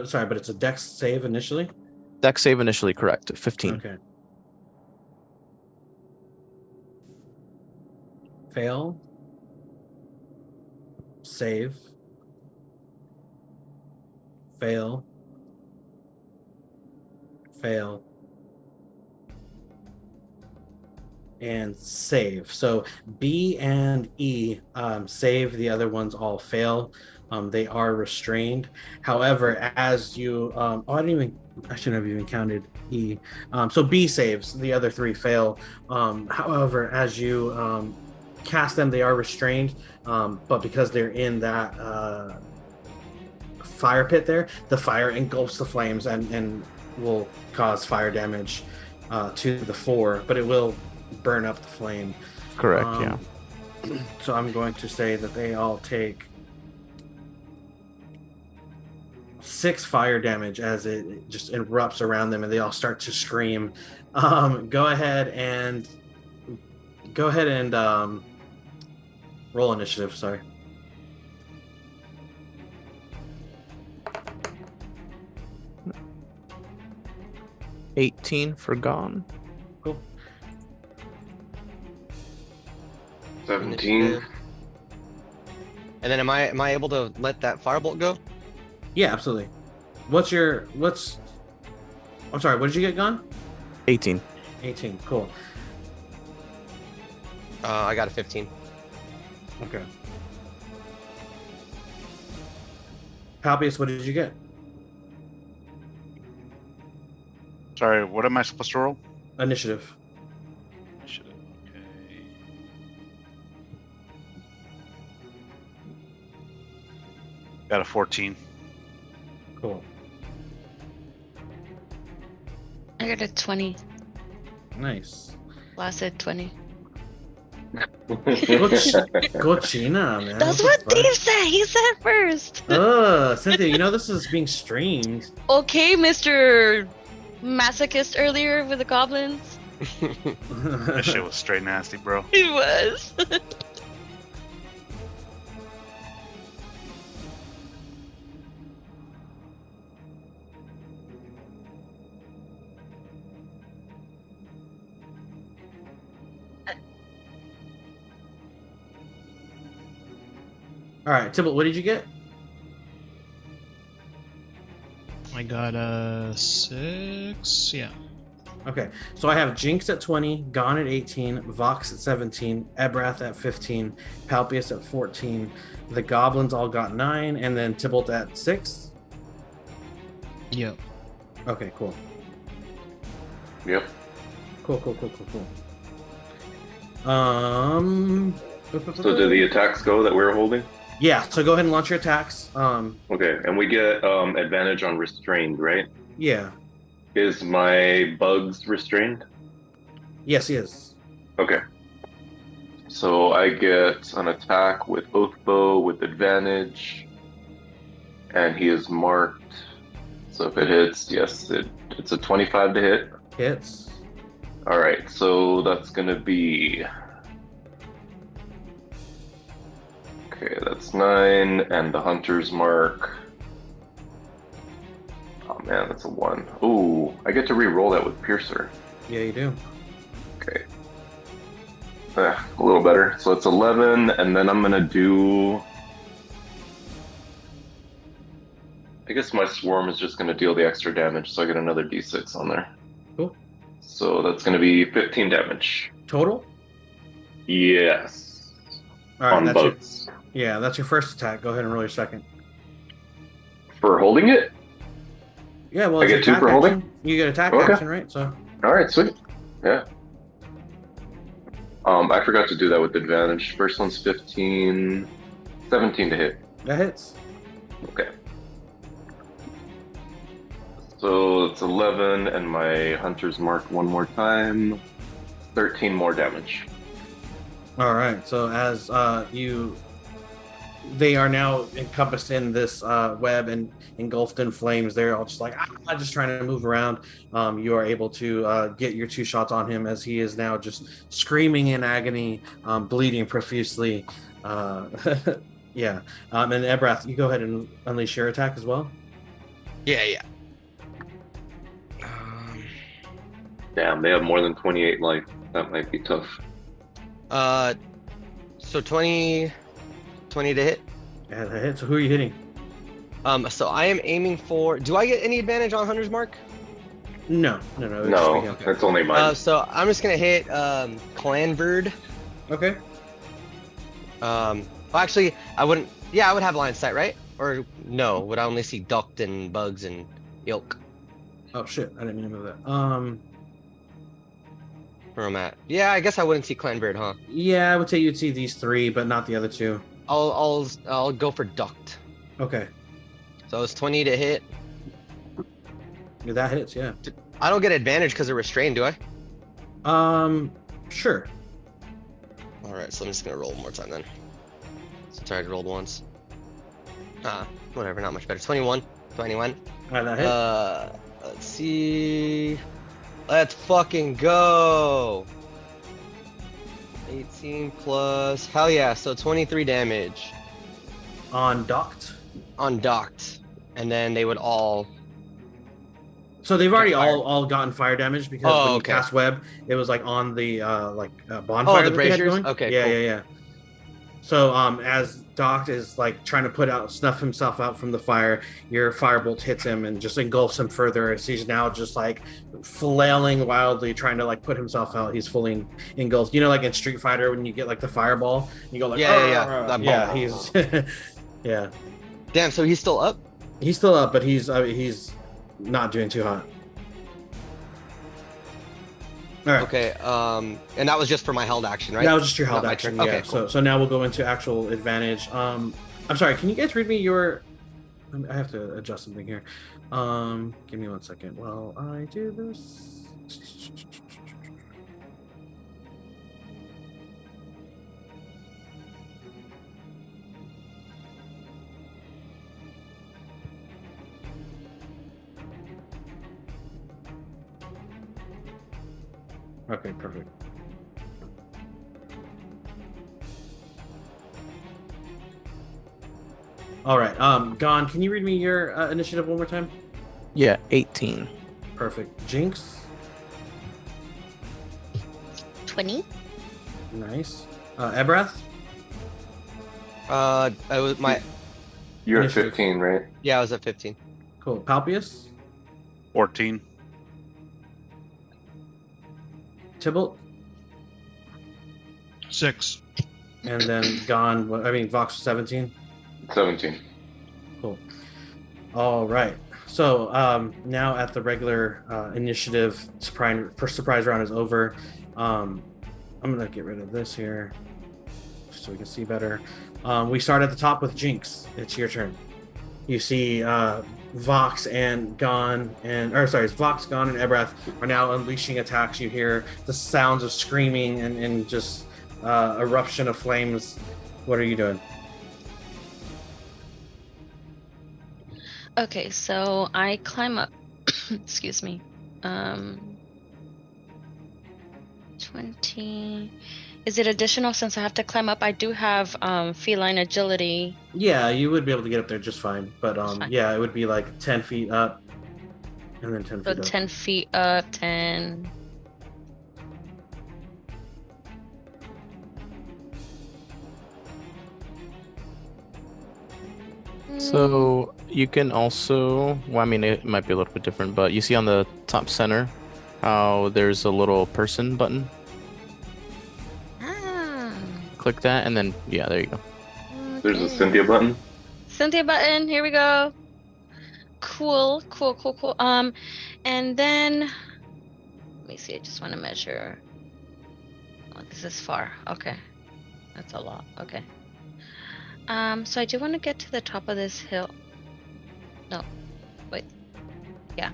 Sorry, but it's a dex save initially. Dex save initially, correct. 15. Okay. Fail. Save. Fail. Fail. And save. So B and E save. The other ones all fail. They are restrained. However, as you I shouldn't have even counted E. So B saves. The other three fail. However, as you cast them, they are restrained. But because they're in that fire pit there, the fire engulfs the flames and will cause fire damage to the four, but it will burn up the flame. Correct, yeah. So I'm going to say that they all take 6 fire damage as it just erupts around them, and they all start to scream. Go ahead and roll initiative. Sorry. $18 for gone. Cool. 17. Initiative. And then am I able to let that firebolt go? Yeah, absolutely. I'm sorry, what did you get, Gone? 18. 18. Cool. I got a 15. Okay. Palpius, what did you get? Sorry, what am I supposed to roll? Initiative. Initiative, okay. Got a 14. Cool. I got a 20. Nice. Lasted 20. Cochina, man. That's what what the Dave said. He said first. fuck? Cynthia, you know this is being streamed. Okay, Mr. Masochist earlier with the goblins. That shit was straight nasty, bro. He was. All right, Tibble, what did you get? I got a 6. Yeah. Okay, so I have Jinx at 20, Gone at 18, Vox at 17, Ebrath at 15, Palpius at 14. The goblins all got 9, and then Tybalt at 6. Yep. Okay, cool. Yep. Cool. So did the attacks go that we were holding? Yeah, so go ahead and launch your attacks. Okay, and we get advantage on restrained, right? Yeah. Is my bugs restrained? Yes, he is. Okay. So I get an attack with Oathbow with advantage, and he is marked. So if it hits, yes, it's a 25 to hit. Hits. All right, so that's gonna be. Okay, that's 9, and the hunter's mark. Oh man, that's a 1. Ooh, I get to re-roll that with Piercer. Yeah, you do. Okay. A little better. So it's 11, and then I'm gonna do. I guess my swarm is just gonna deal the extra damage, so I get another d6 on there. Cool. So that's gonna be 15 damage. Total? Yes. All right, On that's bugs. that's your first attack. Go ahead and roll your second. For holding it? Yeah, well, I it's get 2 attack for action. holding? You get attack Okay. action, right? So Alright, sweet. Yeah. I forgot to do that with advantage. First one's 15, 17 to hit. that hits. Okay. So it's 11, and my hunter's marked one more time. 13 more damage. All right. So as they are now encompassed in this web and engulfed in flames. They're all just like, just trying to move around. You are able to get your 2 shots on him as he is now just screaming in agony, bleeding profusely. Yeah. And Ebrath, you go ahead and unleash your attack as well. Yeah. Damn, they have more than 28 life. That might be tough. So 20 to hit. Yeah, that hits. So who are you hitting? So I am aiming for. Do I get any advantage on Hunter's Mark? No. It'd just be him. That's only mine. So I'm just gonna hit Clanbird. Okay. Well, actually, I wouldn't. Yeah, I would have line of sight, right? Or no? Would I only see duct and bugs and ilk? Oh shit! I didn't mean to move that. Where I'm at? Yeah, I guess I wouldn't see Clanbird, huh? Yeah, I would say you'd see these 3, but not the other 2. I'll go for duct. Okay. So it's 20 to hit. Yeah, that hits. Yeah. I don't get advantage because they're restrained, do I? Sure. All right, so I'm just gonna roll one more time then. So I tried to roll once. Whatever, not much better. 21 21. Alright, that hits. Let's see. Let's fucking go. 18 plus. Hell yeah. So 23 damage On docked. on docked. And then they would all. So they've already fired. all gotten fire damage because Oh, when you okay. cast web, it was like on the bonfire the that they had braziers? going. Okay, Yeah, cool. yeah. So as Doc is like trying to snuff himself out from the fire, your firebolt hits him and just engulfs him further as he's now just like flailing wildly, trying to like put himself out. He's fully engulfed. You know, like in Street Fighter when you get like the fireball, you go like Yeah. yeah. He's yeah. Damn, so he's still up? He's still up, but he's not doing too hot. All right. Okay, and that was just for my held action, right? That was just your Not held my action. turn. Yeah. Okay, cool. So now we'll go into actual advantage. I'm sorry. Can you guys read me your? I have to adjust something here. Give me 1 second while I do this. Okay, perfect. All right. Gon, can you read me your initiative one more time? Yeah, 18. Perfect. Jinx. 20. Nice. Ebrath. I was my You're at Initiative. 15, right? yeah, I was at 15. Cool. Palpius. 14. Tybalt. 6. And then Gon. Vox 17. 17. Cool. All right. So now at the regular initiative, surprise round is over. I'm gonna get rid of this here so we can see better. We start at the top with Jinx. It's your turn. You see Vox and Gon Vox, Gon, and Ebrath are now unleashing attacks. You hear the sounds of screaming and just eruption of flames. What are you doing? Okay, so I climb up. Excuse me. 20. Is it additional since I have to climb up? I do have feline agility. Yeah, you would be able to get up there just fine. But Fine. yeah, it would be like 10 feet up and then 10 So feet up. 10 feet up, 10. So you can also, well, I mean, it might be a little bit different, but you see on the top center how there's a little person button. Ah, Click that, and then yeah, there you go. There's a okay. Cynthia button. Cynthia button. Here we go. Cool. And then let me see. I just want to measure. Oh, this is far. Okay, that's a lot. Okay. So I do want to get to the top of this hill. No, wait. Yeah.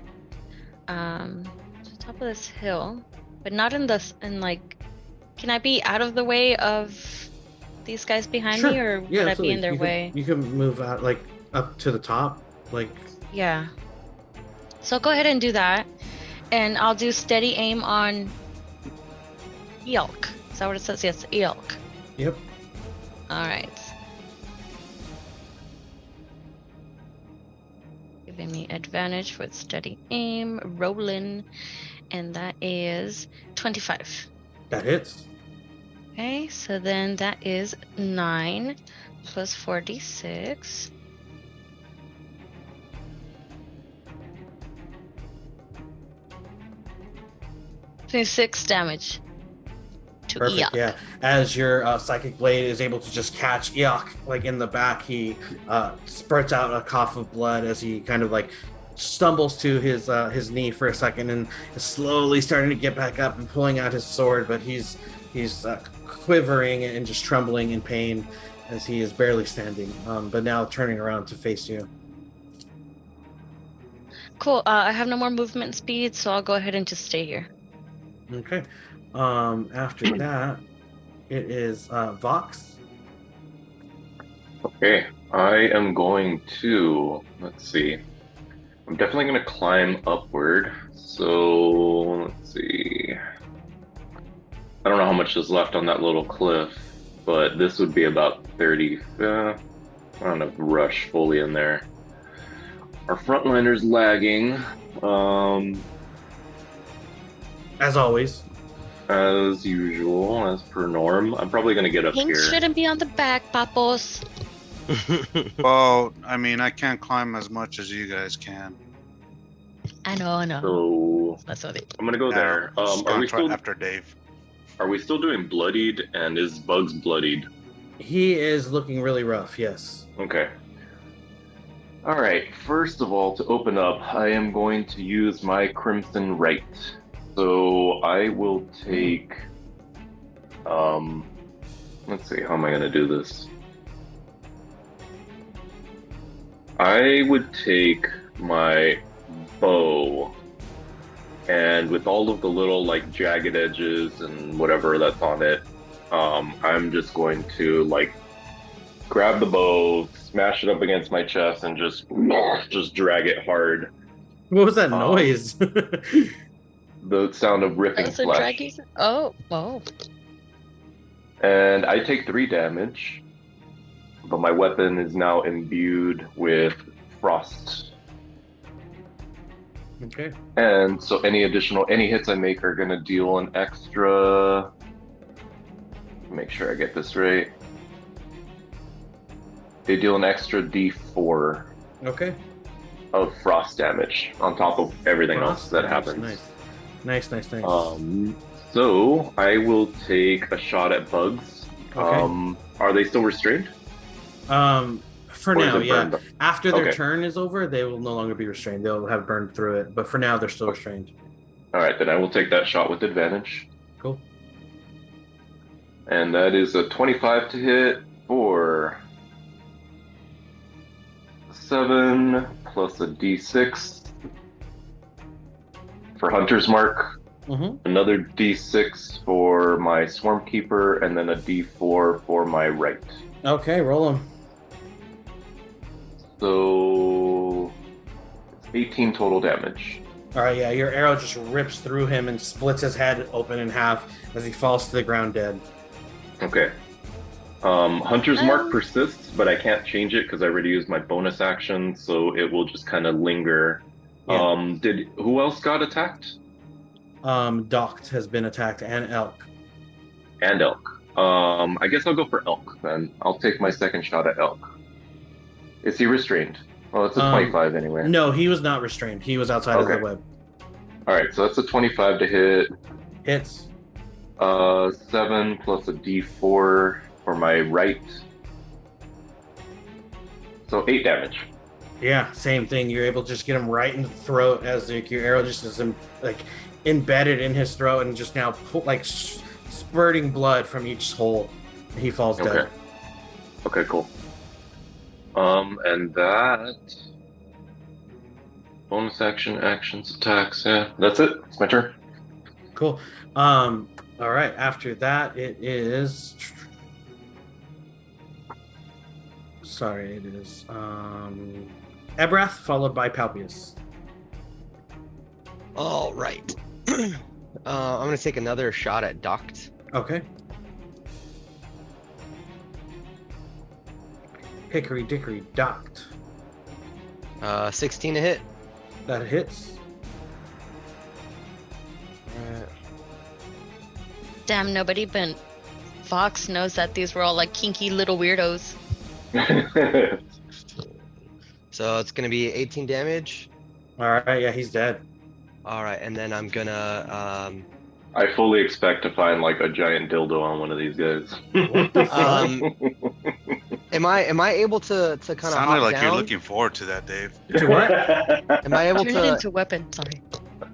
To the top of this hill, but not in like. Can I be out of the way of these guys behind me, or would I be in their way? You can move out like up to the top, like Yeah. So go ahead and do that, and I'll do steady aim on Elk. Is that what it says? Yes, Elk. yep. All right. Giving me advantage with steady aim, rolling, and that is 25. That hits. Okay, so then that is 9 plus 4d6. Six damage to Perfect. Eok. Yeah. As your psychic blade is able to just catch Eok like in the back, he spurts out a cough of blood as he kind of like stumbles to his knee for a second and is slowly starting to get back up and pulling out his sword, but he's quivering and just trembling in pain as he is barely standing, but now turning around to face you. Cool. I have no more movement speed, so I'll go ahead and just stay here. Okay. After that, it is Vox. Okay, I am going to, let's see. I'm definitely gonna climb upward. So let's see. I don't know how much is left on that little cliff, but this would be about 30. I don't have rush fully in there. Our frontliner's lagging. As always. As usual, as per norm. I'm probably gonna get up Pink here. shouldn't be on the back, papos. Well, I mean, I can't climb as much as you guys can. I know. So That's what it. I'm gonna go there. Just Are going we still after Dave? doing bloodied, and is Bugs bloodied? He is looking really rough, yes. Okay. All right. First of all, to open up, I am going to use my Crimson Right. So I will take. Let's see. How am I going to do this? I would take my bow, and with all of the little like jagged edges and whatever that's on it, I'm just going to like grab the bow, smash it up against my chest, and just drag it hard. What was that noise? The sound of ripping That's a flesh. draggy. Oh. And I take 3 damage, but my weapon is now imbued with frost. Okay. And so any hits I make are gonna deal an extra. Make sure I get this right. They deal an extra D4 Okay. of frost damage on top of everything else that Nice, happens. Nice. So I will take a shot at Bugs. Okay. Are they still restrained? For Or is now, it yeah. burned? After their Okay. turn is over, they will no longer be restrained. They'll have burned through it. But for now, they're still restrained. All right, then I will take that shot with advantage. Cool. And that is a 25 to hit for 7 plus a D6 for Hunter's Mark. Mm-hmm. Another D6 for my Swarm Keeper, and then a D4 for my right. Okay, roll them. So it's 18 total damage. All right, yeah, your arrow just rips through him and splits his head open in half as he falls to the ground dead. Okay. Hunter's Mark persists, but I can't change it because I already used my bonus action, so it will just kind of linger. Yeah. Who else got attacked? Doct has been attacked, and Elk. And Elk. I guess I'll go for Elk then. I'll take my second shot at Elk. Is he restrained? Well, it's a 25 anyway. No, he was not restrained. He was outside of the Okay. web. All right, so that's a 25 to hit. Hits. 7 plus a D4 for my right. So 8 damage. Yeah, same thing. You're able to just get him right in the throat as like, your arrow just is embedded in his throat and just now spurting blood from each hole. He falls dead. Okay. Okay, cool. And that bonus actions, attacks. Yeah, that's it. It's my turn. Cool. All right. After that, it is. Sorry, it is Ebrath followed by Palpius. All right. I'm gonna take another shot at Doct. Okay. Hickory dickory docked. 16 to hit. That hits. Damn, nobody but Fox knows that these were all like kinky little weirdos. So it's gonna be 18 damage. All right. Yeah, he's dead. All right, and then I'm gonna I fully expect to find like a giant dildo on one of these guys. am I able to kind of Sounded hop like down? you're looking forward to that, Dave. To what? Am I able Turn it to? into weapon. Sorry.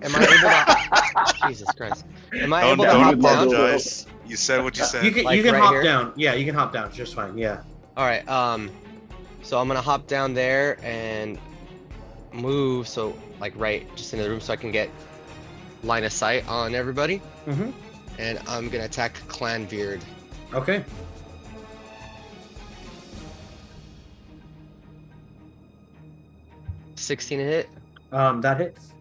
Am I able to? Jesus Christ! Am I able to Don't hop down? apologize. You said what you said. You can Like right hop here? down. Yeah, you can hop down. Just fine. Yeah. All right. So I'm gonna hop down there and move. So like right, just into the room, so I can get line of sight on everybody. Mm-hmm. And I'm gonna attack Clanveard. Okay. $16 to hit. That hits.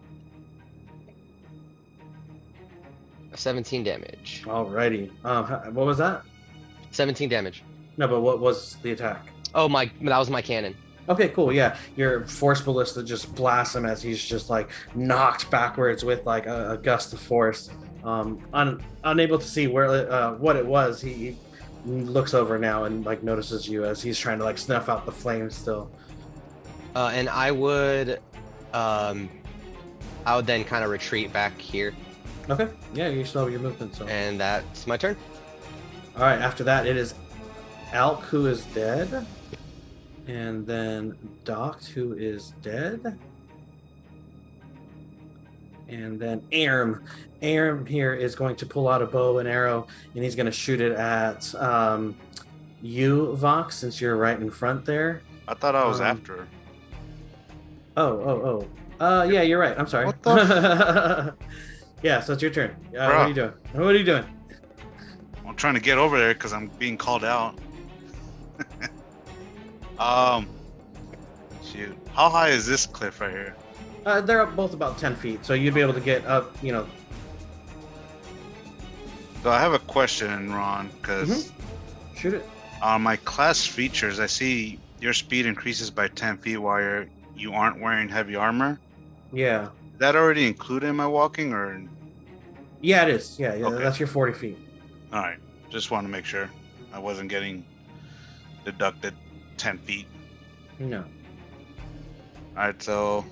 17 damage. Alrighty. What was that? 17 damage. No, but what was the attack? Oh that was my cannon. Okay, cool. Yeah, your force ballista just blasts him as he's just like knocked backwards with like a gust of force. Unable to see where what it was, he looks over now and like notices you as he's trying to like snuff out the flames still. And I would then kind of retreat back here, Okay. Yeah, you still have your movement. So. and that's my turn. All right. After that, it is Alk who is dead, and then Doct who is dead, and then Aram. Aram here is going to pull out a bow and arrow, and he's going to shoot it at you, Vox, since you're right in front there. I thought I was Um, after her. Oh. Yeah, you're right. I'm sorry. What the Yeah, so it's your turn. What Bruh. are you doing? What are you doing? I'm trying to get over there because I'm being called out. Shoot. How high is this cliff right here? They're up both about 10 feet, so you'd be able to get up, So I have a question, Ron, because shoot it. on my class features, I see your speed increases by 10 feet while you aren't wearing heavy armor. Yeah. Is that already included in my walking, or? Yeah, it is. Yeah, Okay. that's your 40 feet. All right. Just want to make sure I wasn't getting deducted 10 feet. No. All right, so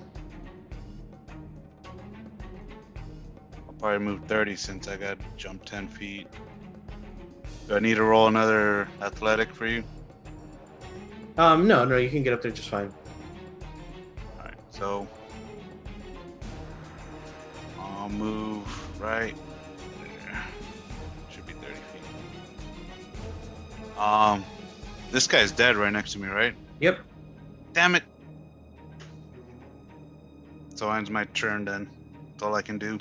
I'll probably move 30 since I got jumped 10 feet. Do I need to roll another athletic for you? No, you can get up there just fine. All right, so I'll move right there. Should be 30 feet. This guy's dead right next to me, right? Yep. Damn it. So ends my turn then. That's all I can do.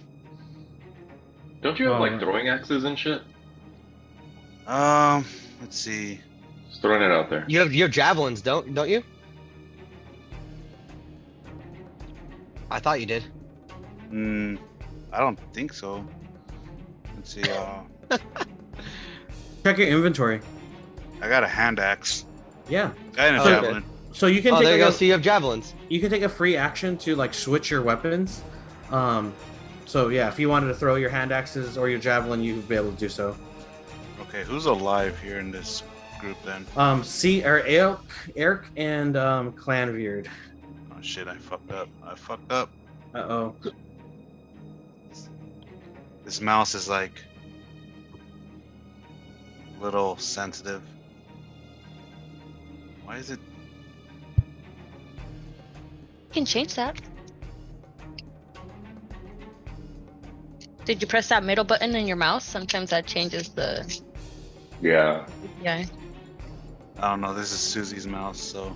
Don't you have Oh, like yeah. throwing axes and shit? Let's see. Just throwing it out there. You have javelins, don't you? I thought you did. I don't think so. Let's see. Check your inventory. I got a hand axe. Yeah. Got a Okay. javelin. So you can Oh, take there you like go. So you have javelins. you can take a free action to like switch your weapons. So yeah, if you wanted to throw your hand axes or your javelin, you'd be able to do so. Okay, who's alive here in this group then? Eric and Clanveard. Oh shit, I fucked up. Uh-oh. This mouse is like a little sensitive. Why is it? You can change that. Did you press that middle button in your mouse? Sometimes that changes the. Yeah. Yeah. I don't know. This is Susie's mouse, so.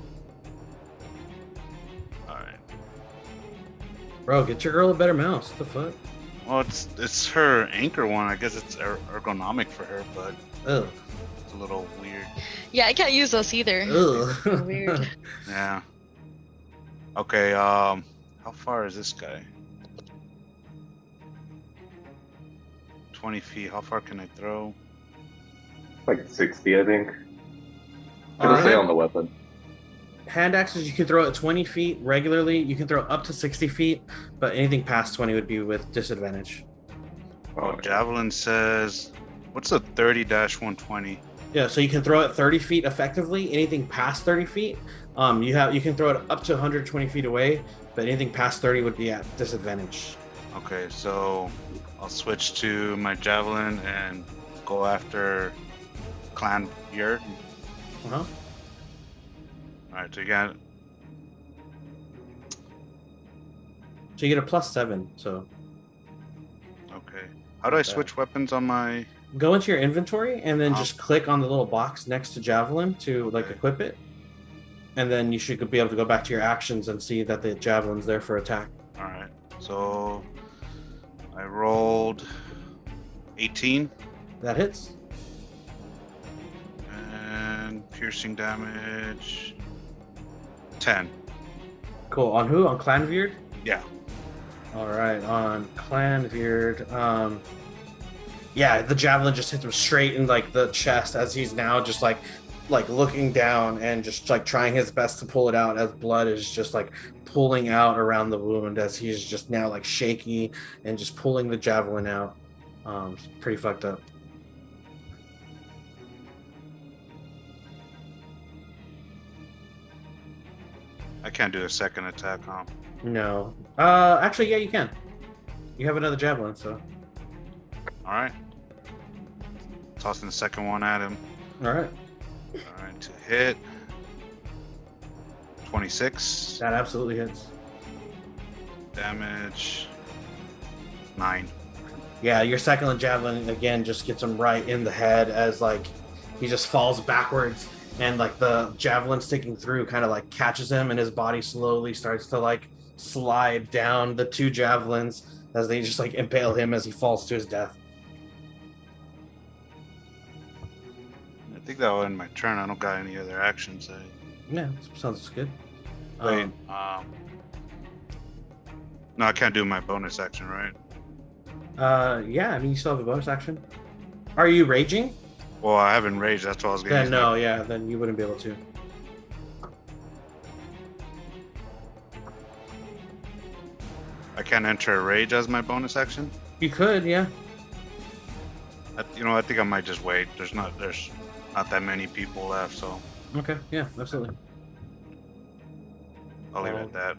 Alright. Bro, get your girl a better mouse. What the fuck? Well, it's her anchor one. I guess it's ergonomic for her, but Ugh. it's a little weird. Yeah, I can't use those either. Ugh. Weird. Yeah. Okay, how far is this guy? 20 feet. How far can I throw? Like 60, I think. All It'll say right. on the weapon. Hand axes you can throw at 20 feet regularly. You can throw up to 60 feet, but anything past 20 would be with disadvantage. Oh, javelin says, what's a 30-120? Yeah, so you can throw it 30 feet effectively. Anything past 30 feet, you can throw it up to 120 feet away, but anything past 30 would be at disadvantage. Okay, so I'll switch to my javelin and go after Clan Yurt. Uh-huh. Alright, so you got. So you get a +7. So Okay. How do I switch weapons on my. go into your inventory and then Uh-huh. just click on the little box next to javelin to like Okay. equip it, and then you should be able to go back to your actions and see that the javelin's there for attack. Alright, so I rolled 18 That hits. and piercing damage 10. Cool. On who? On Clanveard? Yeah. All right, on Clanbeard. Yeah, the javelin just hits him straight in like the chest as he's now just like looking down and just like trying his best to pull it out as blood is just like pulling out around the wound as he's just now like shaky and just pulling the javelin out. It's pretty fucked up. I can't do a second attack, huh? No. Actually, yeah, you can. You have another javelin, so. All right. Tossing the second one at him. All right. All right, to hit. 26. That absolutely hits. Damage. 9. Yeah, your second javelin again just gets him right in the head as like he just falls backwards and like the javelin sticking through kind of like catches him and his body slowly starts to like slide down the two javelins as they just like impale him as he falls to his death. I think that will end my turn. I don't got any other actions. Yeah, sounds good. Wait, no, I can't do my bonus action, right? Yeah, I mean you still have a bonus action. Are you raging? Well, I haven't raged. That's what I was getting. Then no, yeah, then you wouldn't be able to. I can't enter a rage as my bonus action. You could, yeah. I think I might just wait. There's not that many people left, so Okay, yeah, absolutely. I'll leave it at that.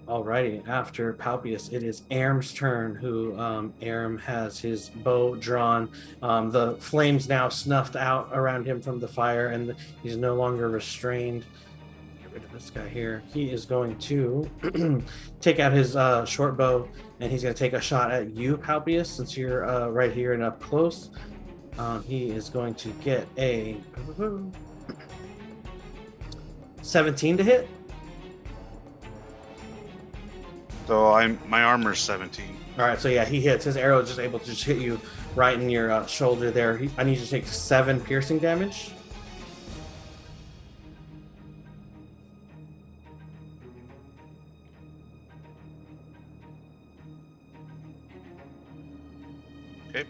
Alrighty, after Palpius, it is Aram's turn, who Aram has his bow drawn. The flames now snuffed out around him from the fire, and he's no longer restrained. Get rid of this guy here. He is going to take out his short bow, and he's going to take a shot at you, Palpius, since you're right here and up close. He is going to get a 17 to hit. So my armor's 17. All right, so yeah, he hits. His arrow is just able to just hit you right in your shoulder there. I need you to take 7 piercing damage. Okay.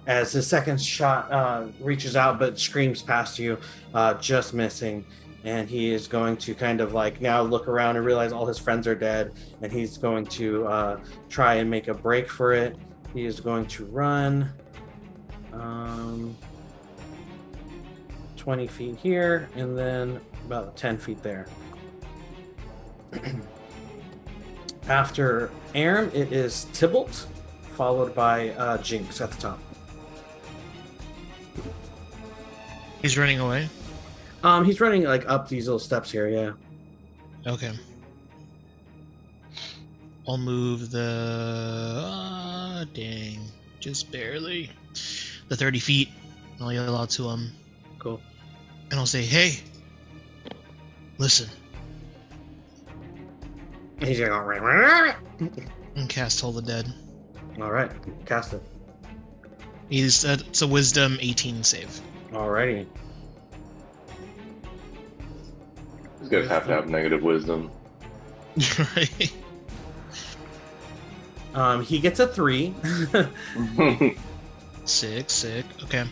As his second shot reaches out but screams past you, just missing. And he is going to kind of like now look around and realize all his friends are dead. And he's going to try and make a break for it. He is going to run 20 feet here and then about 10 feet there. After Aram, it is Tybalt, followed by Jinx at the top. He's running away. He's running like up these little steps here, yeah. Okay. I'll move the dang, just barely the 30 feet. I'll yell out to him. Cool. And I'll say, "Hey, listen." He's gonna go. And cast Toll the Dead. All right, cast it. It's a Wisdom 18 save. Alrighty. These guys have to have negative wisdom. Right. He gets a 3. Sick. Okay.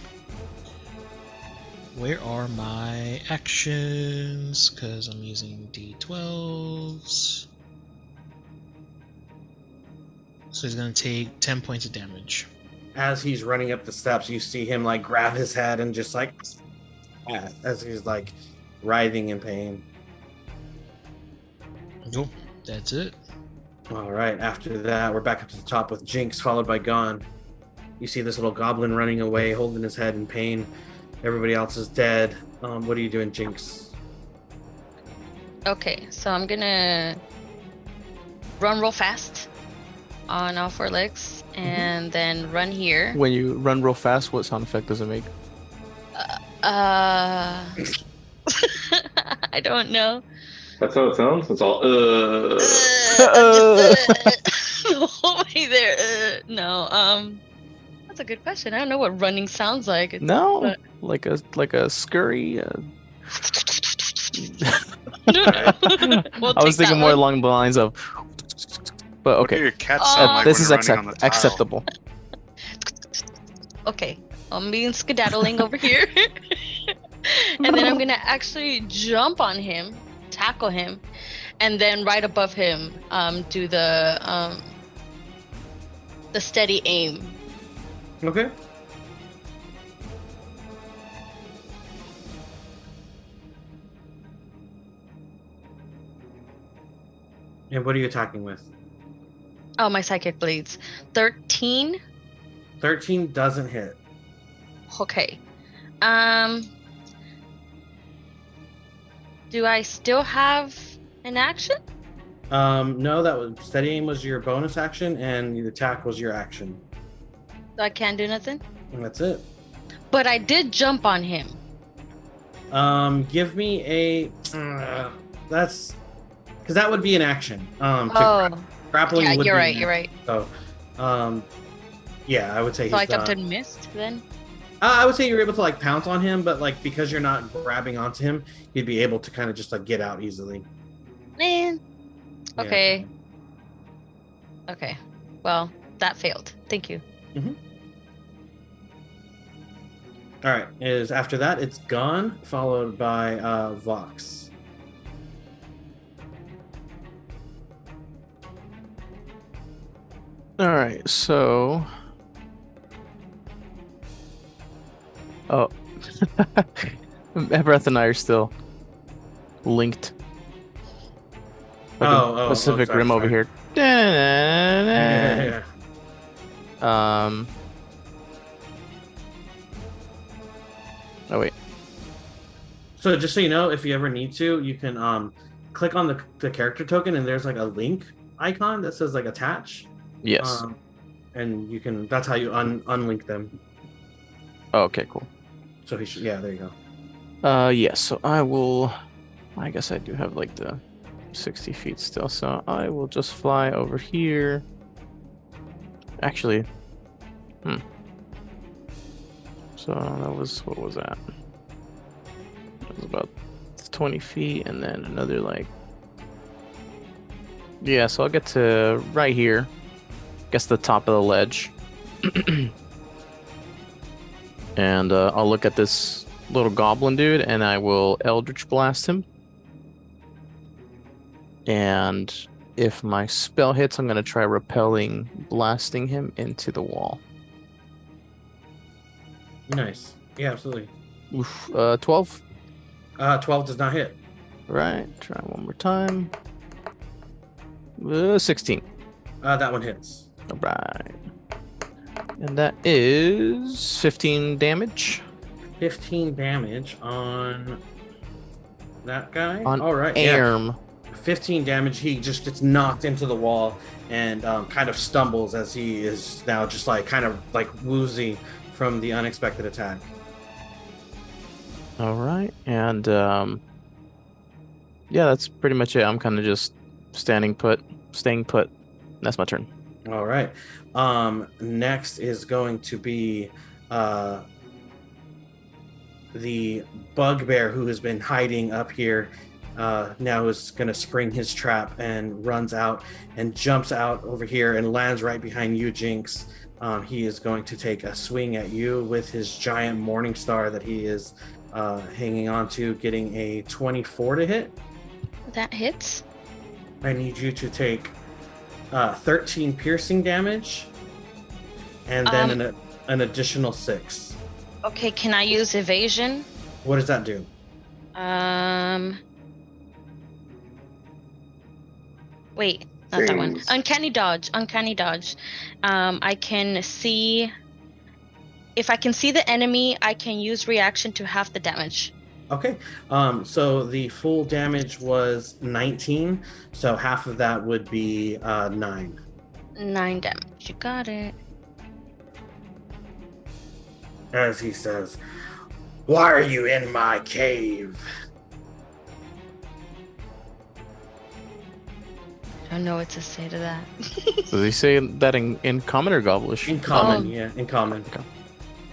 Where are my actions? Because I'm using D12s. So he's going to take 10 points of damage. As he's running up the steps, you see him like grab his head and just like as he's like writhing in pain. Cool. That's it. All right. After that, we're back up to the top with Jinx, followed by Gon. You see this little goblin running away, holding his head in pain. Everybody else is dead. What are you doing, Jinx? Okay, so I'm gonna run real fast on all 4 legs and then run here. When you run real fast, what sound effect does it make? I don't know. That's how it sounds. It's all Nobody there. No. That's a good question. I don't know what running sounds like. No, but- like a scurry. We'll I was take thinking that more one. along the lines of. But What do okay, your cats Oh. sound like this when is they're running on the tile? acceptable. Okay, I'm being skedaddling over here. And then I'm gonna actually jump on him, tackle him, and then right above him, do the steady aim. Okay. And what are you attacking with? Oh, my psychic blades. 13. 13 doesn't hit. Okay. Do I still have an action? No, that was steady aim was your bonus action, and the attack was your action. So I can't do nothing? And that's it. But I did jump on him. Give me a. That's because that would be an action. Grappling. Yeah, would you're be right. an You're right. So, yeah, I would say So he's I jumped done. and missed then? I would say you're able to like pounce on him, but like because you're not grabbing onto him, you'd be able to kind of just like get out easily. Man. Yeah, Okay. Okay. Well, that failed. Thank you. All right. Is after that it's gone, followed by Vox. All right, so. Oh, Breath and I are still linked. Pacific sorry, Rim over sorry. here. Yeah. Oh wait. So just so you know, if you ever need to, you can click on the character token, and there's like a link icon that says like attach. Yes. And you can. That's how you unlink them. Oh, okay, cool. So he should. Yeah, there you go. Yes. So I will. I guess I do have like the 60 feet still, so I will just fly over here. Actually, So that was, what was that? That was about 20 feet, and then another like. Yeah, so I'll get to right here. Guess the top of the ledge. And I'll look at this little goblin dude, and I will Eldritch Blast him. And if my spell hits, I'm going to try repelling, blasting him into the wall. Nice. Yeah, absolutely. Oof, 12. 12 does not hit. Right, try one more time. 16. That one hits. All right. And that is 15 damage. 15 damage on that guy. On All right. Yeah. Arm. 15 damage. He just gets knocked into the wall and kind of stumbles as he is now just like kind of like woozy from the unexpected attack. All right. And yeah, that's pretty much it. I'm kind of just staying put. That's my turn. All right. Next is going to be the bugbear who has been hiding up here. Now is going to spring his trap and runs out and jumps out over here and lands right behind you, Jinx. He is going to take a swing at you with his giant morning star that he is hanging on to, getting a 24 to hit. That hits. I need you to take 13 piercing damage and then an additional 6. Okay, can I use evasion? What does that do? Wait, not that one. Things. Uncanny dodge. I can see. If I can see the enemy, I can use reaction to half the damage. Okay. So the full damage was 19, so half of that would be 9. 9 damage. You got it. As he says, "Why are you in my cave?" I don't know what to say to that. Does he say that in common or gobblish? In common, yeah, in common.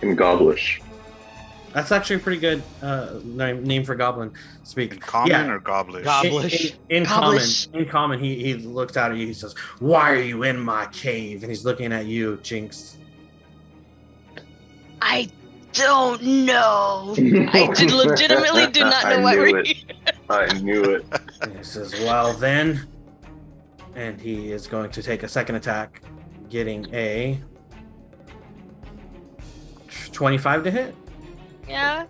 In Gobblish. That's actually a pretty good name for goblin speak. In common Yeah. or goblish? Goblish. In Goblish. common, he looks out at you. He says, "Why are you in my cave?" And he's looking at you, Jinx. I don't know. I legitimately do not know I why knew we're it. here. I knew it. And he says, "Well then," and he is going to take a second attack, getting a 25 to hit. Yeah.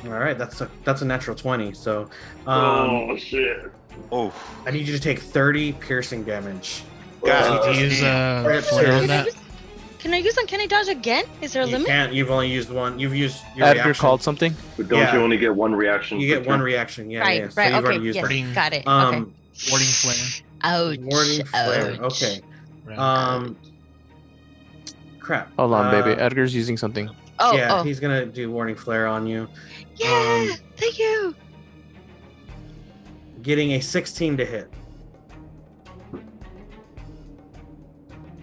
All right, that's a natural 20. So, Oh shit! Oh, I need you to take 30 piercing damage. God, Do you use Rips flare on his- that? Can I use Uncanny Dodge again? Is there a You limit? can't. You've only used one. You've used your Edgar reaction. called something. But don't Yeah. you only get one reaction? You per get one turn? reaction. Yeah, Right, yeah. So right. you've already Okay, used yes, Warding- got it. Um, Warding flare. Ouch. warding flare. ouch. Okay. Right. Crap. Hold on, baby. Uh, Edgar's using something. Oh, yeah, oh. he's gonna do warding flare on you. Yeah, thank you. Getting a 16 to hit. So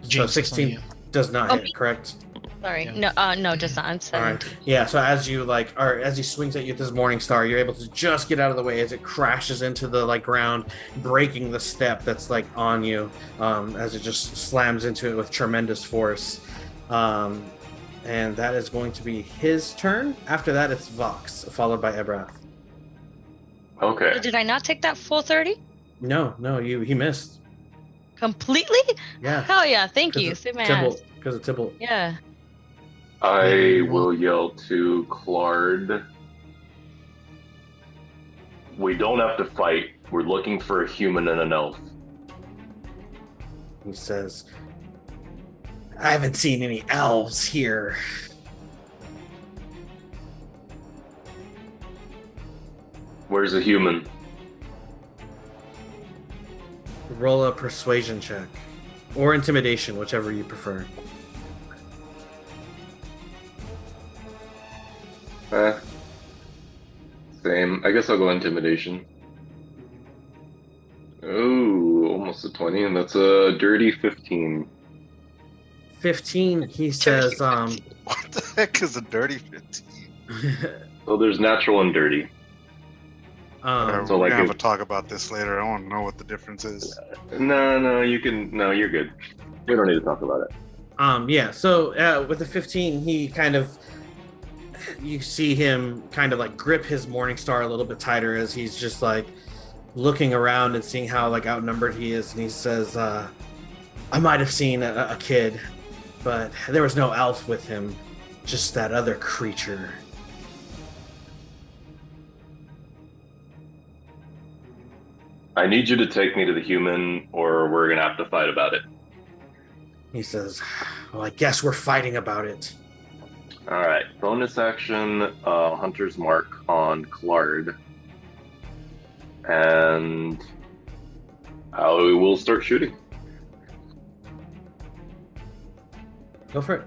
Jinx, it's on 16 you. does not Oh, hit, correct? Sorry. Yeah. No, just not. I'm All 7. right. Yeah. So as you or as he swings at you with this morning star, you're able to just get out of the way as it crashes into the ground, breaking the step that's on you. As it just slams into it with tremendous force. And that is going to be his turn. After that, it's Vox, followed by Ebrath. Okay. Did I not take that full 30? No, he missed. Completely? Yeah. Hell yeah, thank you. Save my ass. Because of Tybalt. Yeah. I will yell to Claude. We don't have to fight. We're looking for a human and an elf. He says, "I haven't seen any elves here." Where's a human? Roll a persuasion check. Or intimidation, whichever you prefer. Same. I guess I'll go intimidation. Oh, almost a 20, and that's a dirty 15. 15, he says, what the heck is a dirty 15? So there's natural and dirty. We're So, gonna have if- a talk about this later. I want to know what the difference is. No, you're good. We don't need to talk about it. yeah, so with the 15, he you see him kind of grip his morning star a little bit tighter as he's just looking around and seeing how outnumbered he is, and he says, "I might have seen a kid, but there was no elf with him, just that other creature." I need you to take me to the human, or we're gonna have to fight about it. He says, "Well, I guess we're fighting about it." All right. Bonus action, Hunter's Mark on Claude, and I will start shooting. Go for it.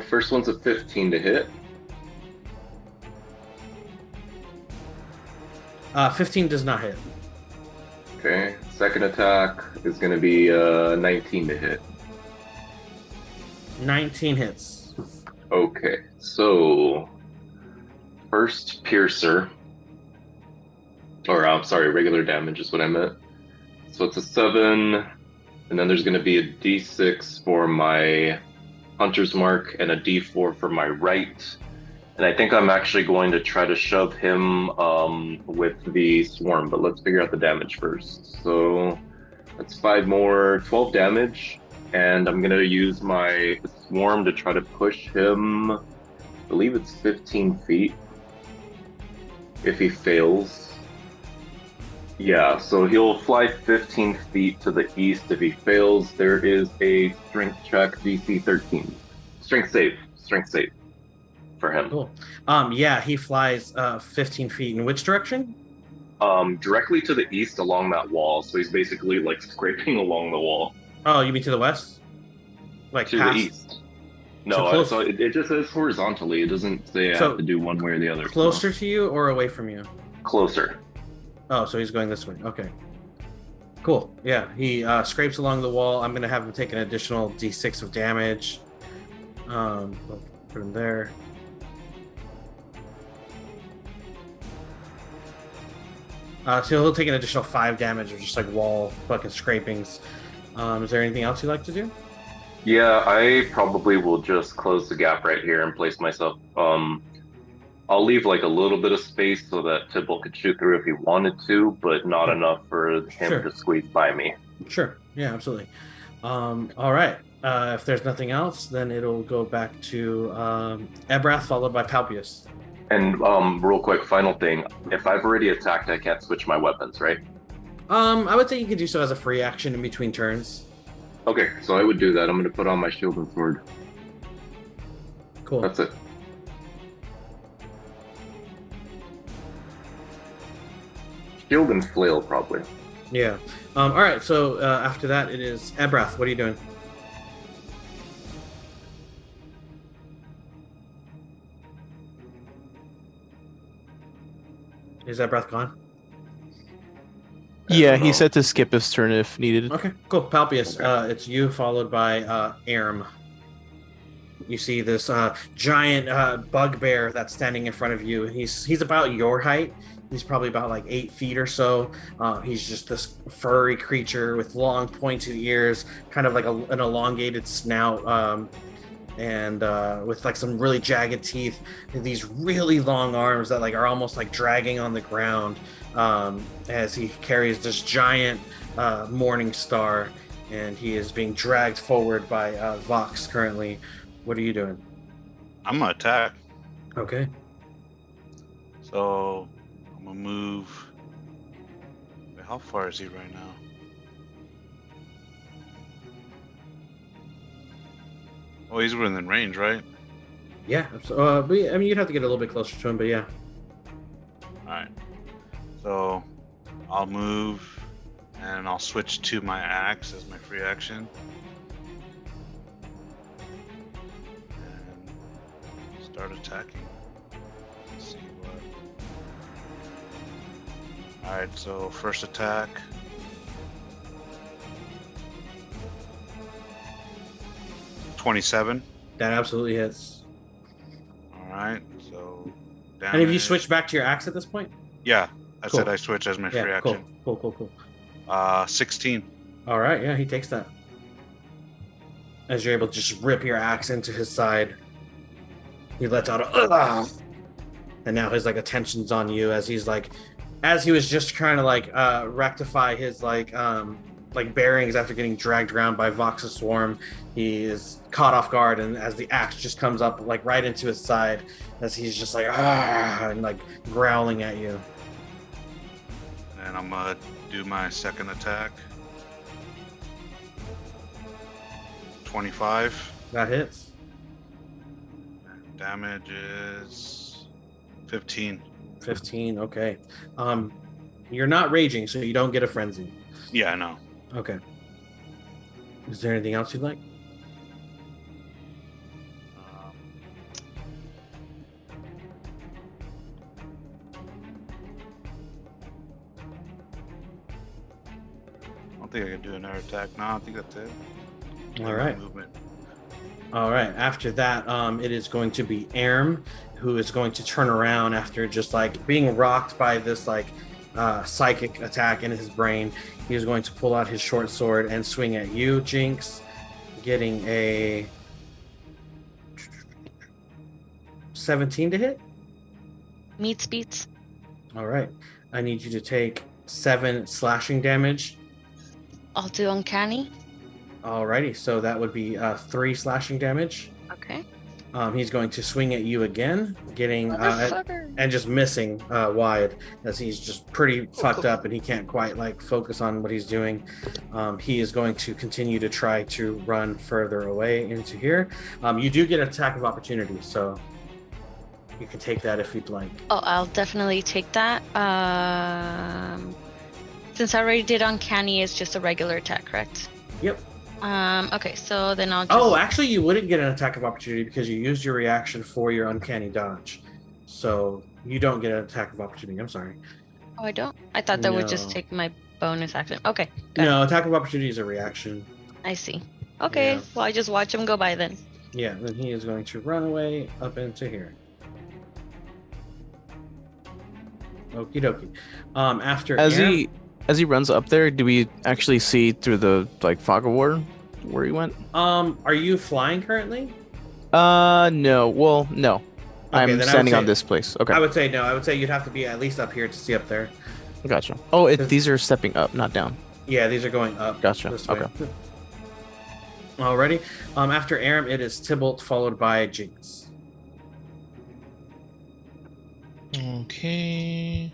First one's a 15 to hit. 15 does not hit. Okay. Second attack is going to be 19 to hit. 19 hits. Okay. So first piercer, or I'm sorry, regular damage is what I meant. So it's a 7, and then there's going to be a D6 for my Hunter's Mark and a D4 for my right. And I think I'm actually going to try to shove him with the swarm, but let's figure out the damage first. So that's 5 more, 12 damage, and I'm going to use my swarm to try to push him, I believe it's 15 feet, if he fails. Yeah, so he'll fly 15 feet to the east. If he fails, there is a strength check, DC 13. Strength save for him. Cool. Yeah, he flies 15 feet. In which direction? Directly to the east along that wall. So he's basically scraping along the wall. Oh, you mean to the west? To past the east. No, close- so it just says horizontally. It doesn't say I So have to do one way or the other. closer to you or away from you? Closer. Oh, so he's going this way. Okay. Cool. Yeah, he scrapes along the wall. I'm gonna have him take an additional d6 of damage. I'll put him there. So he'll take an additional 5 damage of just like wall fucking scrapings. Is there anything else you'd like to do? Yeah, I probably will just close the gap right here and place myself. I'll leave like a little bit of space so that Tibble could shoot through if he wanted to, but not enough for him Sure. to squeeze by me. Sure. Yeah, absolutely. All right. If there's nothing else, then it'll go back to Ebrath, followed by Palpius. And real quick, final thing. If I've already attacked, I can't switch my weapons, right? I would say you could do so as a free action in between turns. Okay, so I would do that. I'm going to put on my shield and sword. Cool. That's it. Shield and flail, probably. Yeah. All right. So after that, it is Ebrath. What are you doing? Is Ebrath gone? Yeah, know. he said to skip his turn if needed. Okay, cool. Palpius, it's you followed by Airm. You see this giant bugbear that's standing in front of you. He's about your height. He's probably about like 8 feet or so. He's just this furry creature with long pointed ears, kind of like an elongated snout, and with like some really jagged teeth, and these really long arms that like are almost like dragging on the ground, as he carries this giant morning star, and he is being dragged forward by Vox currently. What are you doing? I'm gonna attack. Okay. So I'm gonna move. Wait, how far is he right now? Oh, he's within range, right? Yeah. So, but I mean, you'd have to get a little bit closer to him, but yeah. Alright. So I'll move and I'll switch to my axe as my free action. And start attacking. Let's see what. Alright, so first attack. $27. That absolutely hits. Alright, so damage. And have you switched back to your axe at this point? Yeah, I Cool. said I switch as my free Yeah, cool, action. cool. 16. All right, yeah, he takes that. As you're able to just rip your axe into his side, he lets out a "Ugh!" And now his like attention's on you as he's like, as he was just trying to like rectify his like bearings after getting dragged around by Vox's swarm. He is caught off guard, and as the axe just comes up like right into his side, as he's just like and like growling at you. And I'm gonna do my second attack. 25. That hits. And damage is 15. 15. Okay. You're not raging, so you don't get a frenzy. Yeah, I know. Okay. Is there anything else you'd like? Um, I don't think I can do another attack. No, I think that's it. All right. Movement. All right. After that, it is going to be Airm, who is going to turn around after just like being rocked by this like psychic attack in his brain. He is going to pull out his short sword and swing at you, Jinx, getting a 17 to hit. Meets beats. All right. I need you to take 7 slashing damage. I'll do uncanny. Alrighty, so that would be 3 slashing damage. Okay. He's going to swing at you again, getting Motherfucker. and just missing wide, as he's just pretty fucked up and he can't quite like focus on what he's doing. He is going to continue to try to run further away into here. You do get an attack of opportunity, so you can take that if you'd like. Oh, I'll definitely take that. Since I already did uncanny, it's just a regular attack, correct? Yep. Okay, so then I'll just... Oh, actually, you wouldn't get an attack of opportunity because you used your reaction for your uncanny dodge. So you don't get an attack of opportunity. I'm sorry. Oh, I don't? I thought that would just No. take my bonus action. Okay, got No, attack of opportunity is a reaction. it. I see. Okay, Yeah. well I just watch him go by then. Yeah, then he is going to run away up into here. Okie dokie. After Aaron- As he runs up there, do we actually see through the like fog of war where he went? are you flying currently? No. Well, no. Okay, I'm then I would standing on say- this place. Okay, I would say no. I would say you'd have to be at least up here to see up there. gotcha. Oh, Is- these are stepping up, not down. Yeah, these are going up. Gotcha. This way. Okay. Alrighty. After Aram, it is Tybalt followed by Jinx. Okay.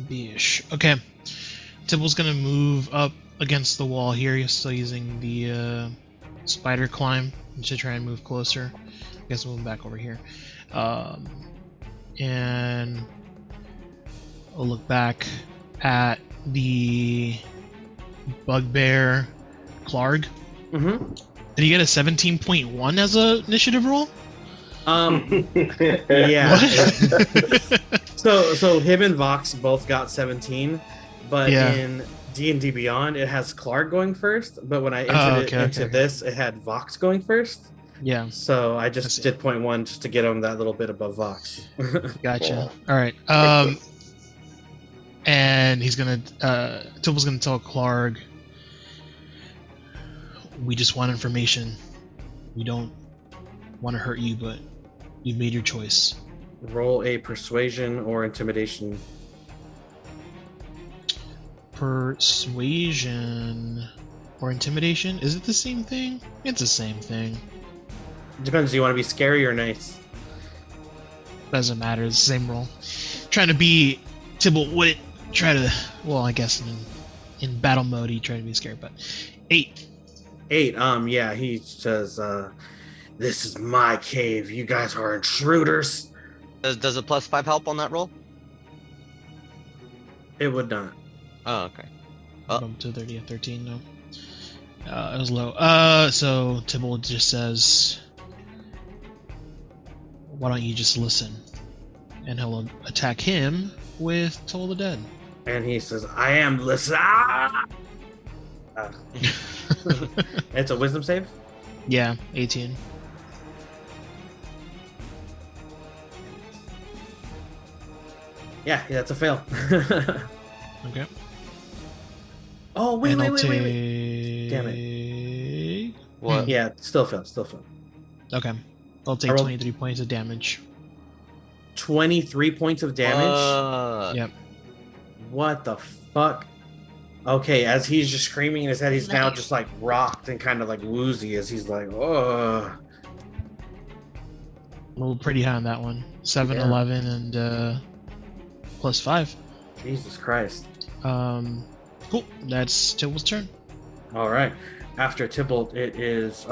Bish. Okay. Tybalt's gonna move up against the wall here. He's still using the spider climb to try and move closer. I guess we'll move back over here. And I'll look back at the bugbear Clark. Mm-hmm. Did he get a 17.1 as a initiative roll? Yeah. What? So him and Vox both got 17, but Yeah. in D&D Beyond, it has Clark going first. But when I entered okay, into okay. this, it had Vox going first. Yeah, So I I just see. did 0.1 just to get him that little bit above Vox. gotcha. All right. And he's gonna Tybalt's gonna tell Clark, we just want information. We don't want to hurt you, but you've made your choice. Roll a persuasion or intimidation. Persuasion or intimidation? Is it the same thing? It's the same thing. Depends. Do you want to be scary or nice? Doesn't matter. It's the same roll. Trying to be Tybalt wouldn't try to. Well, I guess in battle mode he tried to be scary, but 8. 8. Yeah, he says, "This is my cave. You guys are intruders." Does a +5 help on that roll? It would not. Oh, okay. Oh. Bump to 30 at 13. No, it was low. So Tybalt just says, "Why don't you just listen?" And he'll attack him with Toll the Dead. And he says, "I am listen." Ah! It's a wisdom save. Yeah, 18. Yeah, that's a fail. Okay. Oh wait, and wait, I'll wait, wait, wait. take... Damn it. What? Yeah, still fail, still fail. Okay. I'll take I rolled- 23 points of damage. 23 points of damage. Yep. What the fuck? Okay, as he's just screaming in his head, he's now Nice. just like rocked and kind of like woozy as he's like, oh. Rolled pretty high on that one. 7, Yeah. 11, and +5. Jesus Christ. Cool. That's Tybalt's turn. All right. After Tybalt, it is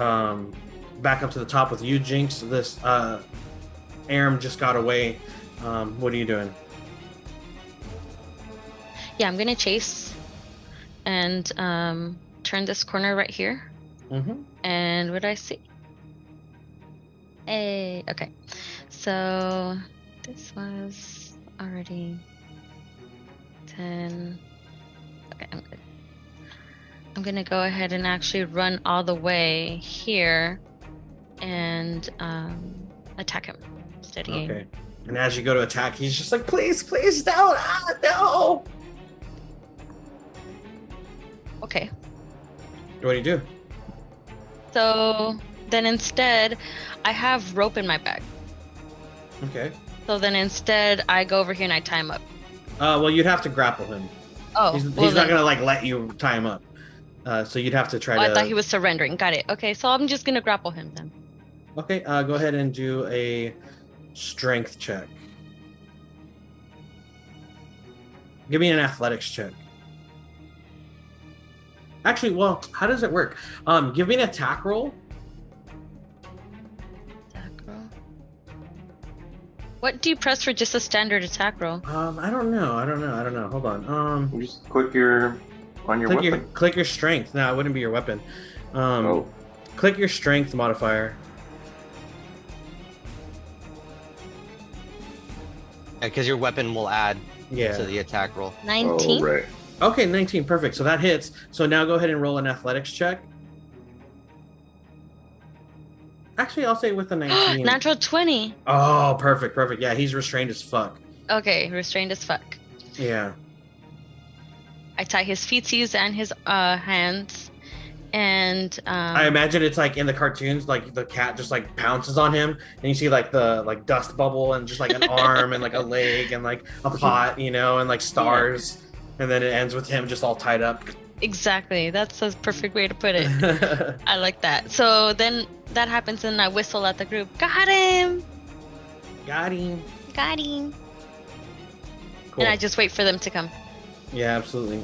back up to the top with you, Jinx. This Aram just got away. What are you doing? Yeah, I'm gonna chase and turn this corner right here. Mm-hmm. And what do I see? Hey, okay. So this was already 10. Okay, I'm good. I'm gonna go ahead and actually run all the way here and attack him. Steady aim. Okay. And as you go to attack, he's just like, please, please, no, no. Okay. What do you do? So then instead, I have rope in my bag. Okay. So then instead, I go over here and I tie him up. Well, you'd have to grapple him. Oh, He's well not then- gonna like let you tie him up. So you'd have to try Oh, to. I thought he was surrendering. Got it. Okay, so I'm just gonna grapple him then. Okay. Go ahead and do a strength check. Give me an athletics check. Actually, well, how does it work? Give me an attack roll. Attack roll. What do you press for just a standard attack roll? I don't know. Hold on. You just click your on your weapon. Click your strength. No, it wouldn't be your weapon. Oh, Click your strength modifier. Because your weapon will add Yeah. to the attack roll. 19. Oh, right. Okay, 19, perfect. So that hits. So now go ahead and roll an athletics check. Actually, I'll say with a 19. Natural 20. Oh, perfect. Yeah, he's restrained as fuck. Okay, restrained as fuck. Yeah. I tie his feetsies and his hands, and I imagine it's like in the cartoons, like the cat just like pounces on him, and you see like the like dust bubble and just like an arm and like a leg and like a pot, and like stars, and then it ends with him just all tied up. exactly. That's a perfect way to put it. I like that. So then that happens, and I whistle at the group. Got him! Got him. Got him! Cool. And I just wait for them to come. Yeah, absolutely.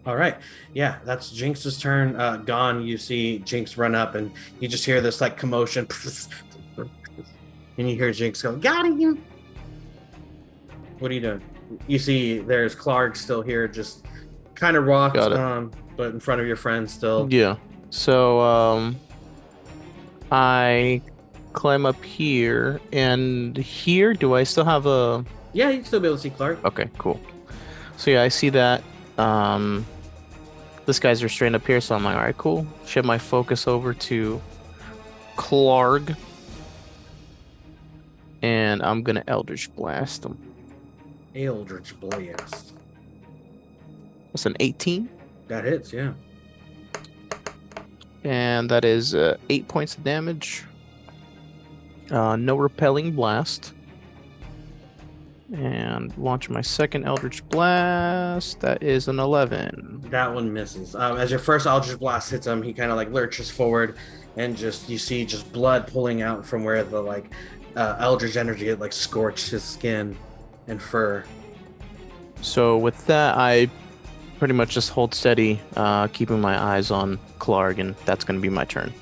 All right. Yeah, that's Jinx's turn. Gone. You see Jinx run up, and you just hear this like commotion, and you hear Jinx go, "Got him!" What are you doing? You see, there's Clark still here, just kind of rocked, Got it. but in front of your friend still. Yeah. So I climb up here, and here, do I still have a? Yeah, you can still be able to see Clark. Okay, cool. So yeah, I see that. This guy's restrained up here, so I'm like, all right, cool. Shift my focus over to Clark, and I'm gonna Eldritch Blast him. Eldritch Blast. That's an 18, That hits, yeah. and that is 8 points of damage. No repelling blast. And launch my second Eldritch Blast. That is an 11. That one misses. As your first Eldritch Blast hits him, he kind of like lurches forward, and just you see just blood pulling out from where the like Eldritch energy had like scorched his skin and fur. So with that, I pretty much just hold steady, keeping my eyes on Clark, and that's going to be my turn.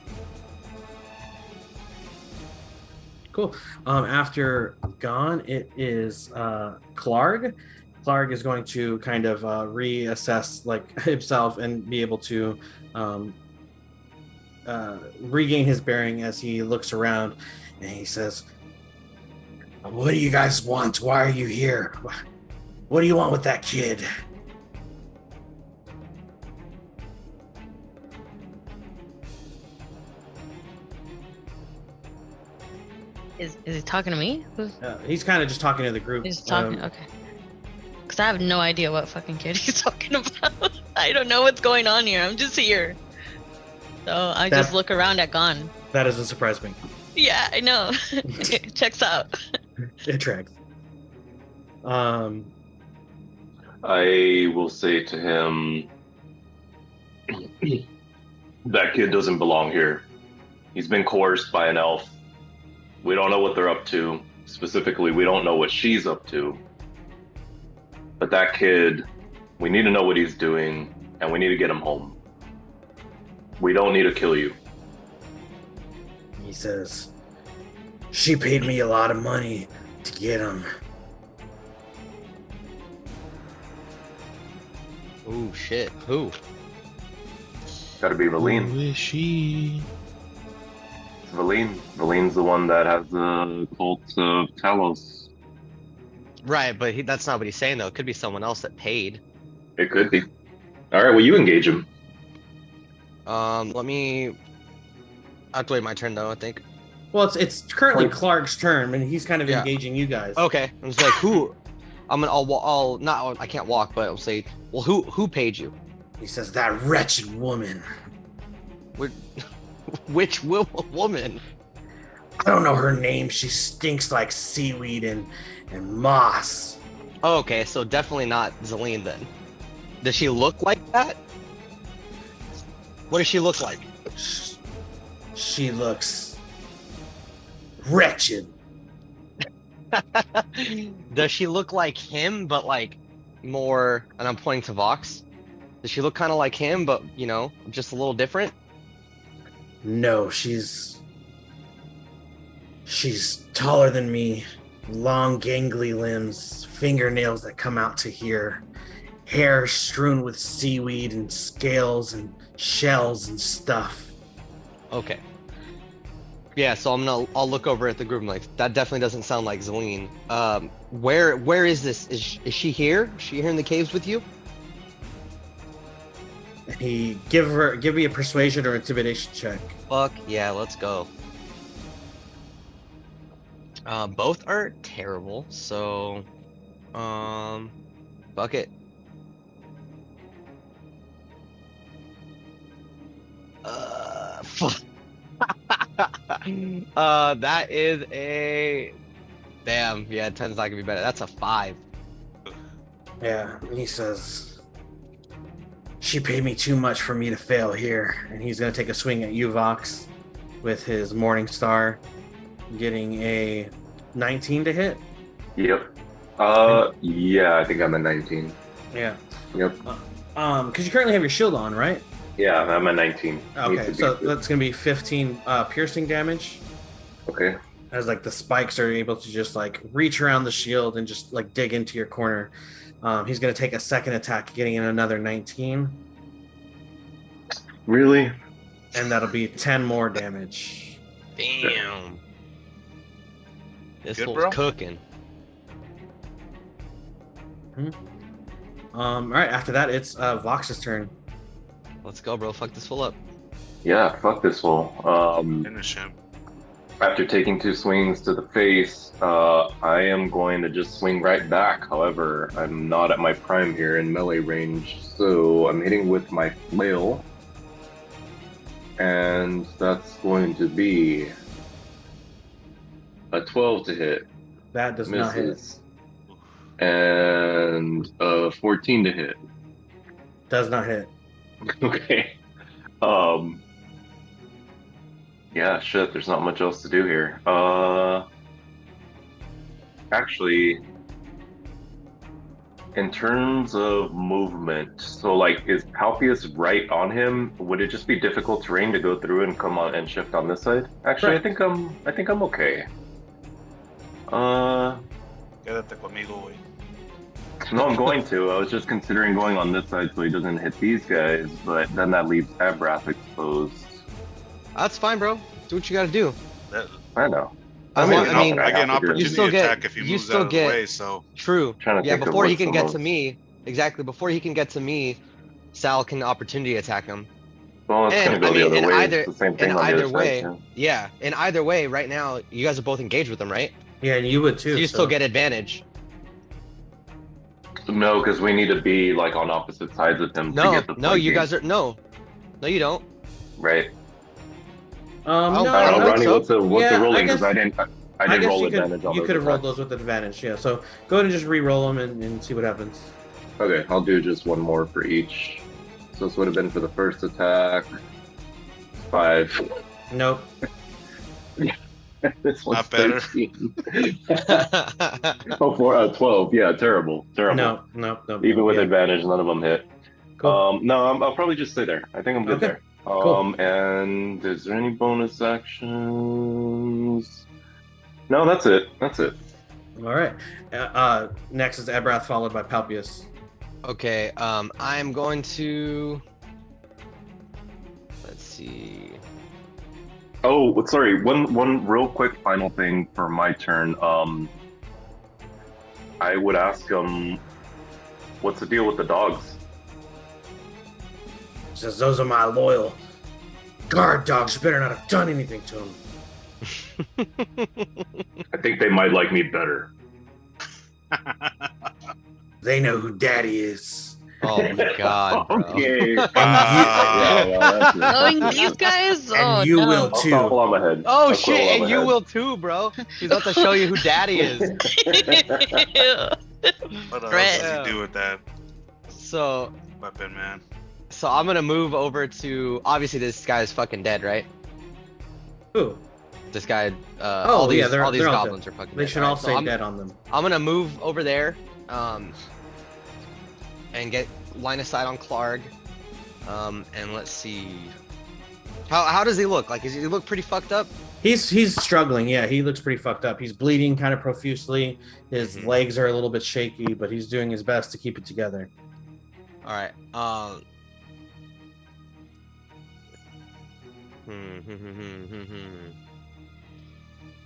Cool. After Gone, it is Clark. Clark is going to kind of reassess like himself and be able to regain his bearing as he looks around, and he says, "What do you guys want? Why are you here? What do you want with that kid?" Is he talking to me? He's kind of just talking to the group. He's talking. Okay. Because I have no idea what fucking kid he's talking about. I don't know what's going on here. I'm just here. So I just look around at Gone. That doesn't surprise me. Yeah, I know. It checks out. It tracks. I will say to him, that kid doesn't belong here. He's been coerced by an elf. We don't know what they're up to. Specifically, we don't know what she's up to. But that kid, we need to know what he's doing, and we need to get him home. We don't need to kill you. He says, "She paid me a lot of money to get him." Oh shit. Who? Gotta be Valine. Who is she? It's Valine. Valine's the one that has the cult of Talos. Right, but that's not what he's saying though. It could be someone else that paid. It could be. All right, well, you engage him. Let me. I have to wait my turn though, I think. Well, it's currently Points. Clark's turn, and he's kind of Yeah. engaging you guys. Okay. I'm just like, who? I'll not. I can't walk, but I'll say, well, who paid you? He says, "That wretched woman. Which woman? I don't know her name. She stinks like seaweed and moss." Oh, okay, so definitely not Zelene then. Does she look like that? What does she look like? She looks wretched. Does she look like him, but like more? And I'm pointing to Vox. Does she look kind of like him, but just a little different? No, she's taller than me, long gangly limbs, fingernails that come out to here, hair strewn with seaweed and scales and shells and stuff. Okay. Yeah, so I'll look over at the group. I'm like, that definitely doesn't sound like Zelene. Where is this? Is she here? Is she here in the caves with you? He give me a persuasion or intimidation check. Fuck yeah, let's go. Both are terrible, so fuck it. Fuck. That is a damn. Yeah, 10's not gonna be better. That's a 5. Yeah, and he says, "She paid me too much for me to fail here," and he's gonna take a swing at you, Vox, with his Morning Star, getting a 19 to hit. Yep. Yeah, I think I'm at 19. Yeah. Yep. Because you currently have your shield on, right? Yeah, I'm at 19. Okay, so that's gonna be 15 piercing damage. Okay. As like the spikes are able to just like reach around the shield and just like dig into your corner. He's gonna take a second attack, getting in another 19. Really? And that'll be 10 more damage. Damn. This Good, fool's bro. cooking. All right, after that, it's Vox's turn. Let's go, bro. Fuck this fool up. Yeah, fuck this fool. Finish him. After taking 2 swings to the face, I am going to just swing right back. However, I'm not at my prime here in melee range, so I'm hitting with my flail. And that's going to be a 12 to hit. That does not hit. Misses. And a 14 to hit. Does not hit. Okay. Yeah, shit, there's not much else to do here. Actually, in terms of movement, so like, is Palpius right on him? Would it just be difficult terrain to go through and come on and shift on this side? Actually, I think I'm okay. Quédate conmigo, güey. No, I'm going to. I was just considering going on this side so he doesn't hit these guys, but then that leaves Abrath exposed. That's fine, bro. Do what you gotta do. I know. I I mean, get an you opportunity still get- attack if he you moves still out of the get- way, so True. Trying to Yeah, think of before he what's can the get most- to me, exactly. Before he can get to me, Sal can opportunity attack him. Well, it's And, gonna go I the mean, other in way. either- It's the same thing In on the either other way, side. yeah. In either way, right now, you guys are both engaged with him, right? Yeah, and you would too. So you so- still get advantage. No, because we need to be like on opposite sides of him to No, get the no, point you game, guys are no, you don't. right. Oh, No, I don't know, I Ronnie. so. What's the Yeah, rolling? I Because guess- I didn't I guess roll you could, advantage on you those could have rolled attacks. those with advantage, yeah. So go ahead and just re-roll them and see what happens. Okay, I'll do just one more for each. So this would have been for the first attack. 5. Nope. This one's Not better. 13. Oh, 12. Yeah, terrible. No. Even with yeah. advantage, none of them hit. Cool. No, I'll probably just stay there. I think I'm good Okay, there. cool. And is there any bonus actions? No, that's it. That's it. All right. Next is Abrath, followed by Palpius. Okay, I'm going to. Let's see. Oh, sorry. One real quick final thing for my turn. I would ask him, what's the deal with the dogs? Says those are my loyal guard dogs. You better not have done anything to them. I think they might like me better. They know who Daddy is. Oh my god, bro. Okay. Wow. Yeah, well, that's it. Knowing these guys, And oh you no. will I'll too. topple on my head. Oh I'll shit, quill on and my you head. will too, bro. He's about to show you who daddy is. What else Threat. does he do with that So weapon, man? I'm gonna move over to obviously this guy is fucking dead, right? Who? This guy Oh, all these yeah, they're all these all goblins dead. are fucking They dead. should Alright, all so say I'm, dead on them. I'm gonna move over there, and get line of sight on Clark. And let's see. How does he look? Like, does he look pretty fucked up? He's struggling. Yeah, he looks pretty fucked up. He's bleeding kind of profusely. His Mhm. legs are a little bit shaky, but he's doing his best to keep it together. All right.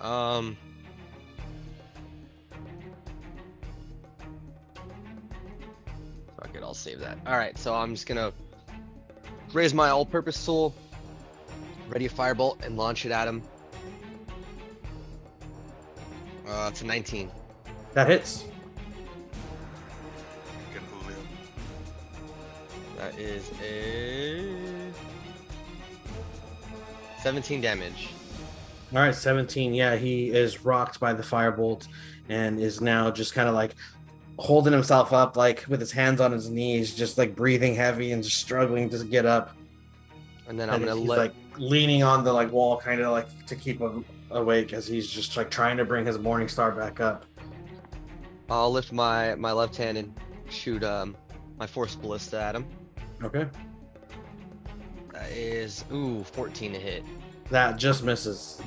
Um. Fuck it, I'll save that. All right, so I'm just gonna raise my all-purpose tool, ready a firebolt, and launch it at him. It's a 19. That hits. Fucking Julio. That is a 17 damage. All right, 17. Yeah, he is rocked by the firebolt and is now just kind of like holding himself up, like with his hands on his knees, just like breathing heavy and just struggling to get up. And then I'm And gonna he's let. like leaning on the like wall, kind of like to keep him awake as he's just like trying to bring his morning star back up. I'll lift my left hand and shoot my force ballista at him. Okay, That is 14 to hit. that just misses.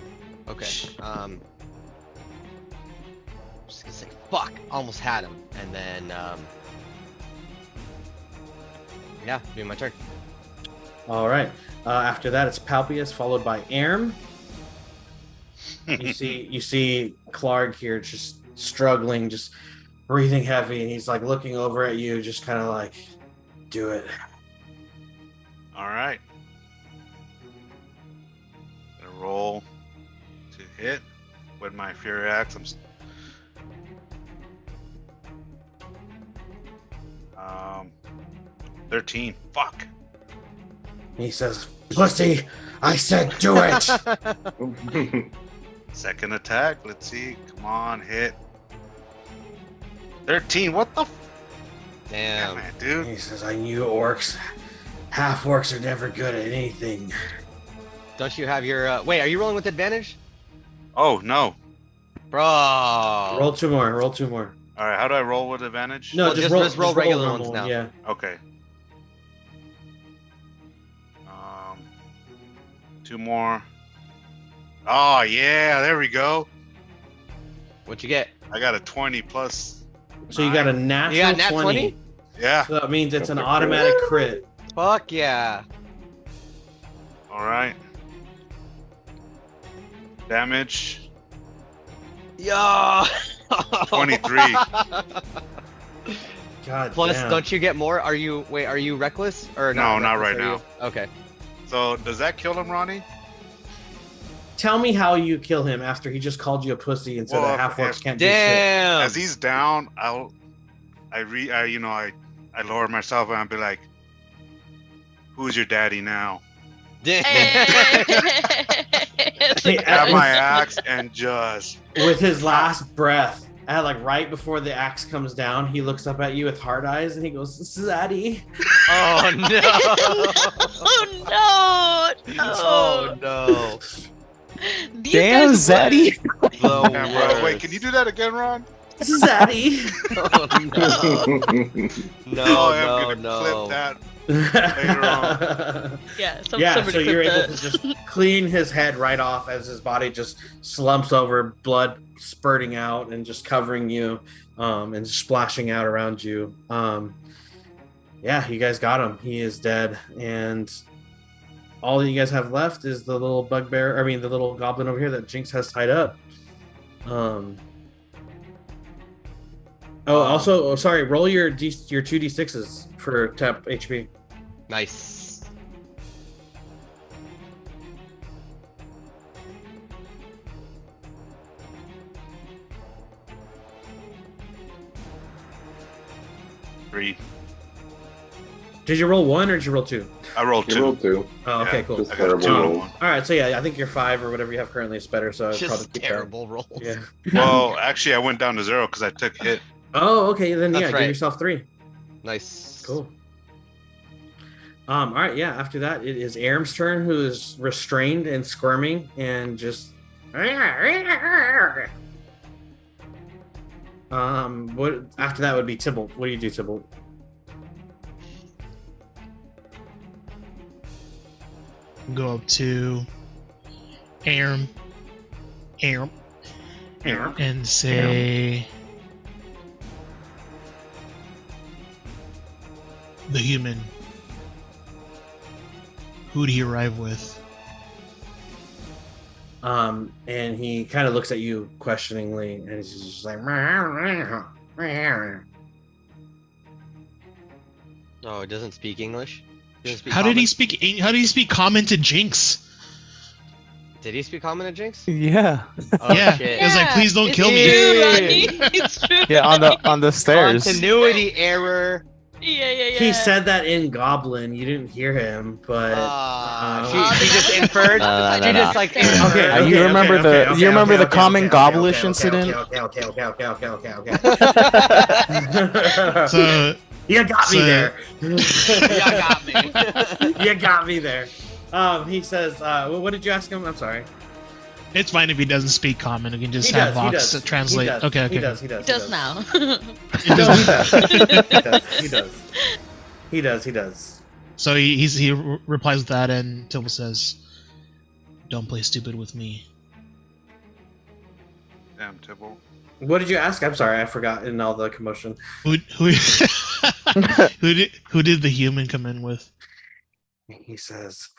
Okay. I'm just gonna say fuck. Almost had him, and then yeah, be my turn. All right. After that, it's Palpius, followed by Erm. You see Clark here just struggling, just breathing heavy, and he's like looking over at you, just kind of like, do it. All right. Gonna roll to hit with my Fury Axe. 13. Fuck. And he says, "Pussy, I said do it." Second attack. Let's see. Come on, hit. 13. What the? Damn. Damn it, dude. He says, "I knew orcs. Half orcs are never good at anything." Don't you have your? Wait, are you rolling with advantage, Oh no. bro? Roll two more. Roll two more. All right. How do I roll with advantage? No, Well, just roll regular normal ones now. Yeah. Okay. 2 more. Oh yeah, there we go. What'd you get? I got a 20 plus. So you got a natural You got nat 20. 20? Yeah. So that means it's an That's a automatic crit. Fuck yeah. All right. Damage. Yeah. 23. God Plus, damn. don't you get more? Are you reckless or No, not reckless, right are you? Okay. So does that kill him, Ronnie? Tell me how you kill him after he just called you a pussy and said Well, that half orcs if- can't do shit. Damn. As he's down, I lower myself and I'll be like, "Who's your daddy now?" Damn. Grab my axe and just With his last breath, like right before the axe comes down, he looks up at you with hard eyes and he goes, "Zaddy." Oh no. Oh no! Oh no. These Damn, guys Zaddy. The Damn, bro. Wait, worst. can you do that again, Ron? Zaddy. Oh, no. Oh, I'm gonna No. clip that later on. Yeah, Yeah, somebody so you're clip able that. to just clean his head right off as his body just slumps over, blood spurting out and just covering you, and splashing out around you. Yeah, you guys got him. He is dead, and all that you guys have left is the little bugbear. I mean, the little goblin over here that Jinx has tied up. Sorry. Roll your 2d6s for tap HP. Nice. Three. Did you roll 1 or did you roll 2? I rolled You 2. rolled 2. Oh, okay, Yeah. cool. Just I got a terrible 2 and a rolls. 1. All right, so yeah, I think your 5 or whatever you have currently is better. So I'd probably Just keep that. terrible rolls. Yeah. Well, actually, I went down to 0 because I took hit. Oh, okay. Then That's yeah, right. give yourself 3. Nice. Cool. All right, yeah. After that, it is Aram's turn, who is restrained and squirming and just. What after that would be Tybalt. What do you do, Tybalt? Go up to Aram, and say, "The human. Who did he arrive with?" And he kind of looks at you questioningly, and he's just like, Oh, it doesn't speak English. Doesn't speak How did he common? speak? How did he speak common to Jinx? Did he speak common to Jinx? Yeah. Oh Yeah. shit. It was like, please don't it's kill me. True, Yeah. Ronnie. It's true. Yeah, on the stairs. Continuity error. Yeah. he said that in Goblin. You didn't hear him, but She just inferred. No, She no, just no. like Okay, inferred. You remember you remember the common goblish okay, incident? Okay. So You got me So- there. Yeah, got me. You got me there. He says, what did you ask him? I'm sorry. it's fine if he doesn't speak common. We can just He have does, he Vox does, translate. He does, Okay. He does. He does now. It doesn't- He does. So he replies with that, and Tibble says, "Don't play stupid with me." Damn, Tibble. What did you ask? I'm sorry, I forgot in all the commotion. Who who did the human come in with? He says,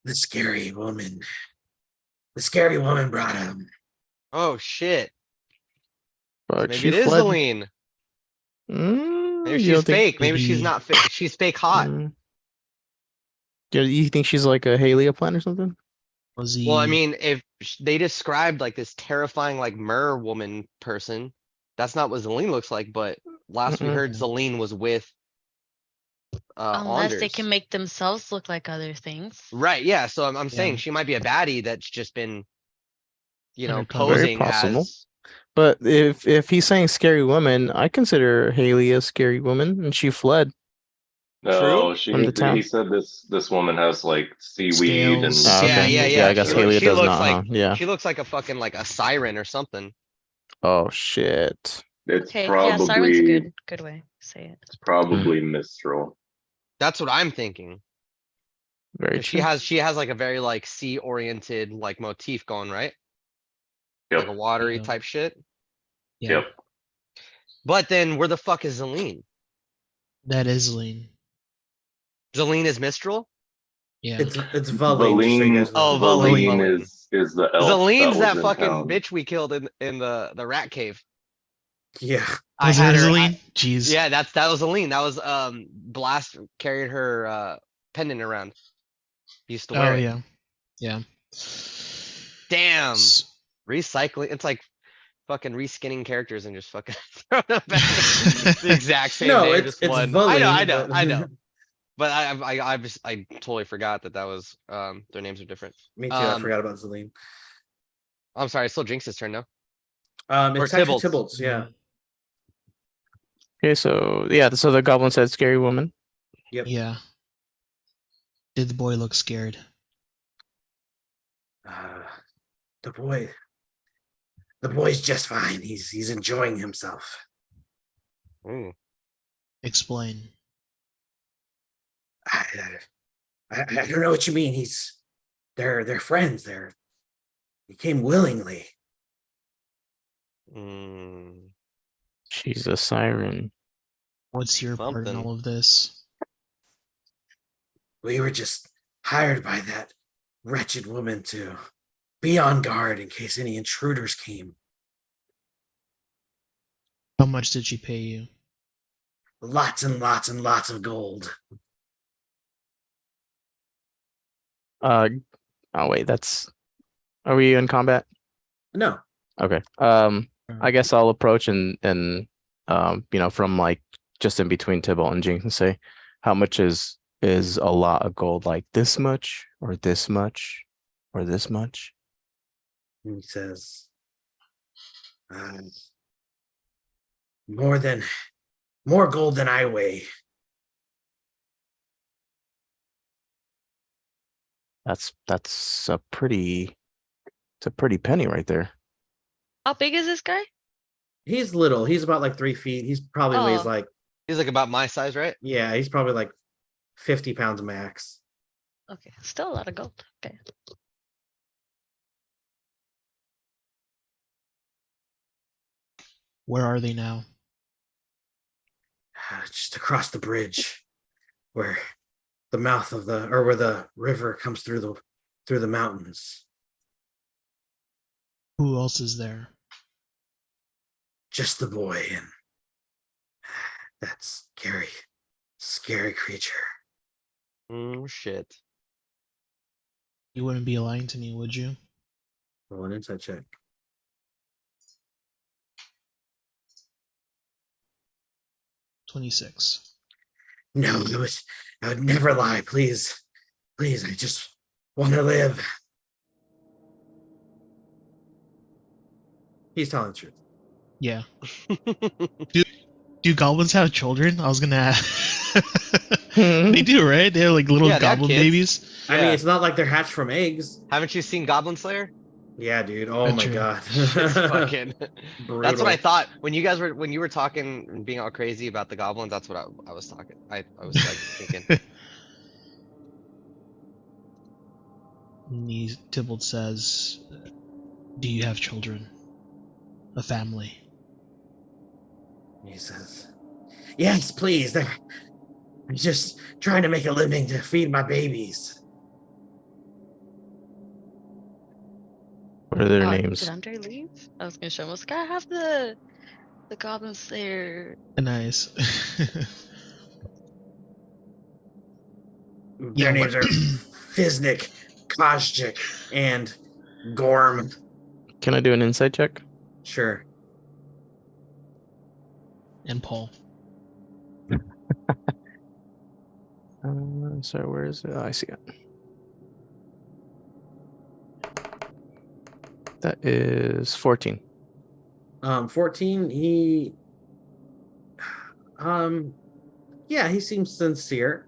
the scary woman. The scary woman brought him. Oh shit. But Maybe she it is fled. Zelene. Maybe You she's don't think- fake. Maybe she's maybe- not fake. She's fake hot. Yeah, you think she's like a Halea plant or something? Was he? Well, I mean, if they described like this terrifying like mer woman person, that's not what Zelene looks like. But last we Mm-mm. heard, Zelene was with Unless they Anders. can make themselves look like other things. Right, yeah. So I'm saying Yeah. she might be a baddie that's just been, Undercover. Very posing possible. as. But if he's saying scary woman, I consider Haley a scary woman, and she fled. No, From the town. he said this woman has like seaweed Scales. and Yeah, okay. yeah. I guess She Haley looks- she does looks not. like- Huh? Yeah. She looks like a fucking like a siren or something. Oh shit. it's Okay, yeah, siren's a probably good way to say it. it's probably Mistral. That's what I'm thinking. Very 'Cause true. she has like a very like sea oriented like motif going, right? Yep. Like a watery Yeah. type shit. Yeah, Yep. But then where the fuck is Zelene? that is lean. Zelene is Mistral? Mm. It's Valine. just so you guys know. Oh, Valine. Valine is the elf. Zelene's that was in fucking town. bitch we killed in the rat cave. Yeah. I Was had it her. Zelene? Jeez. Yeah, that was Zelene. That was Blast carried her pendant around. Used to wear Oh it. yeah. Yeah. Damn. S- Recycling. It's like fucking reskinning characters and just fucking throwing them back. The exact same No, name, it's just it's one. Valine. I know. But I totally forgot that was their names are different. Me too. I Um, forgot about Zelene. I'm sorry, it's still Jinx's turn now. It's or actually Tybalt's. Tybalt's. Yeah. Okay, so yeah, so the goblin said scary woman. Yeah. Did the boy look scared? The boy's just fine. He's enjoying himself. Ooh. Explain. I don't know what you mean. They're friends. He came willingly. Mm, She's a siren. What's your part in Something. all of this? We were just hired by that wretched woman to be on guard in case any intruders came. How much did she pay you? Lots and lots and lots of gold. Oh wait, that's. Are we in combat? No. Okay. I guess I'll approach and from like just in between Tybalt and Jinx and say, how much is a lot of gold? Like this much, or this much, or this much? And he says, more gold than I weigh. That's a pretty penny right there. How big is this guy? He's little. He's about like 3 feet. He's probably weighs Oh. like, he's like about my size, right? yeah, he's probably like 50 pounds max. Okay, still a lot of gold. Okay. Where are they now? Just across the bridge where the mouth of where the river comes through the mountains. Who else is there? Just the boy and that scary creature. Oh shit. You wouldn't be lying to me, would you? Roll an insight check. $26. No, I would never lie. Please, please, I just want to live. He's telling the truth. Yeah. Do goblins have children? I was gonna ask. They do, right? They're like little Yeah, they have goblin kids. babies. I mean, Yeah. it's not like they're hatched from eggs. Haven't you seen Goblin Slayer? Yeah, dude. Oh That's my true. god. It's fucking. That's what I Brutal. thought when you were talking and being all crazy about the goblins. That's what I was talking. I was like thinking. Tybalt says, "Do you have children? A family?" He says, "Yes, please. I'm just trying to make a living to feed my babies." What are their Did names? Andre leave? I was gonna show him. I was like, I have the Goblin Slayer. Nice. Their names are Fiznik, Kozjik, and Gorm. Can I do an insight check? Sure. And Paul. Sorry, where is it? Oh, I see it. That is 14. 14, he seems sincere.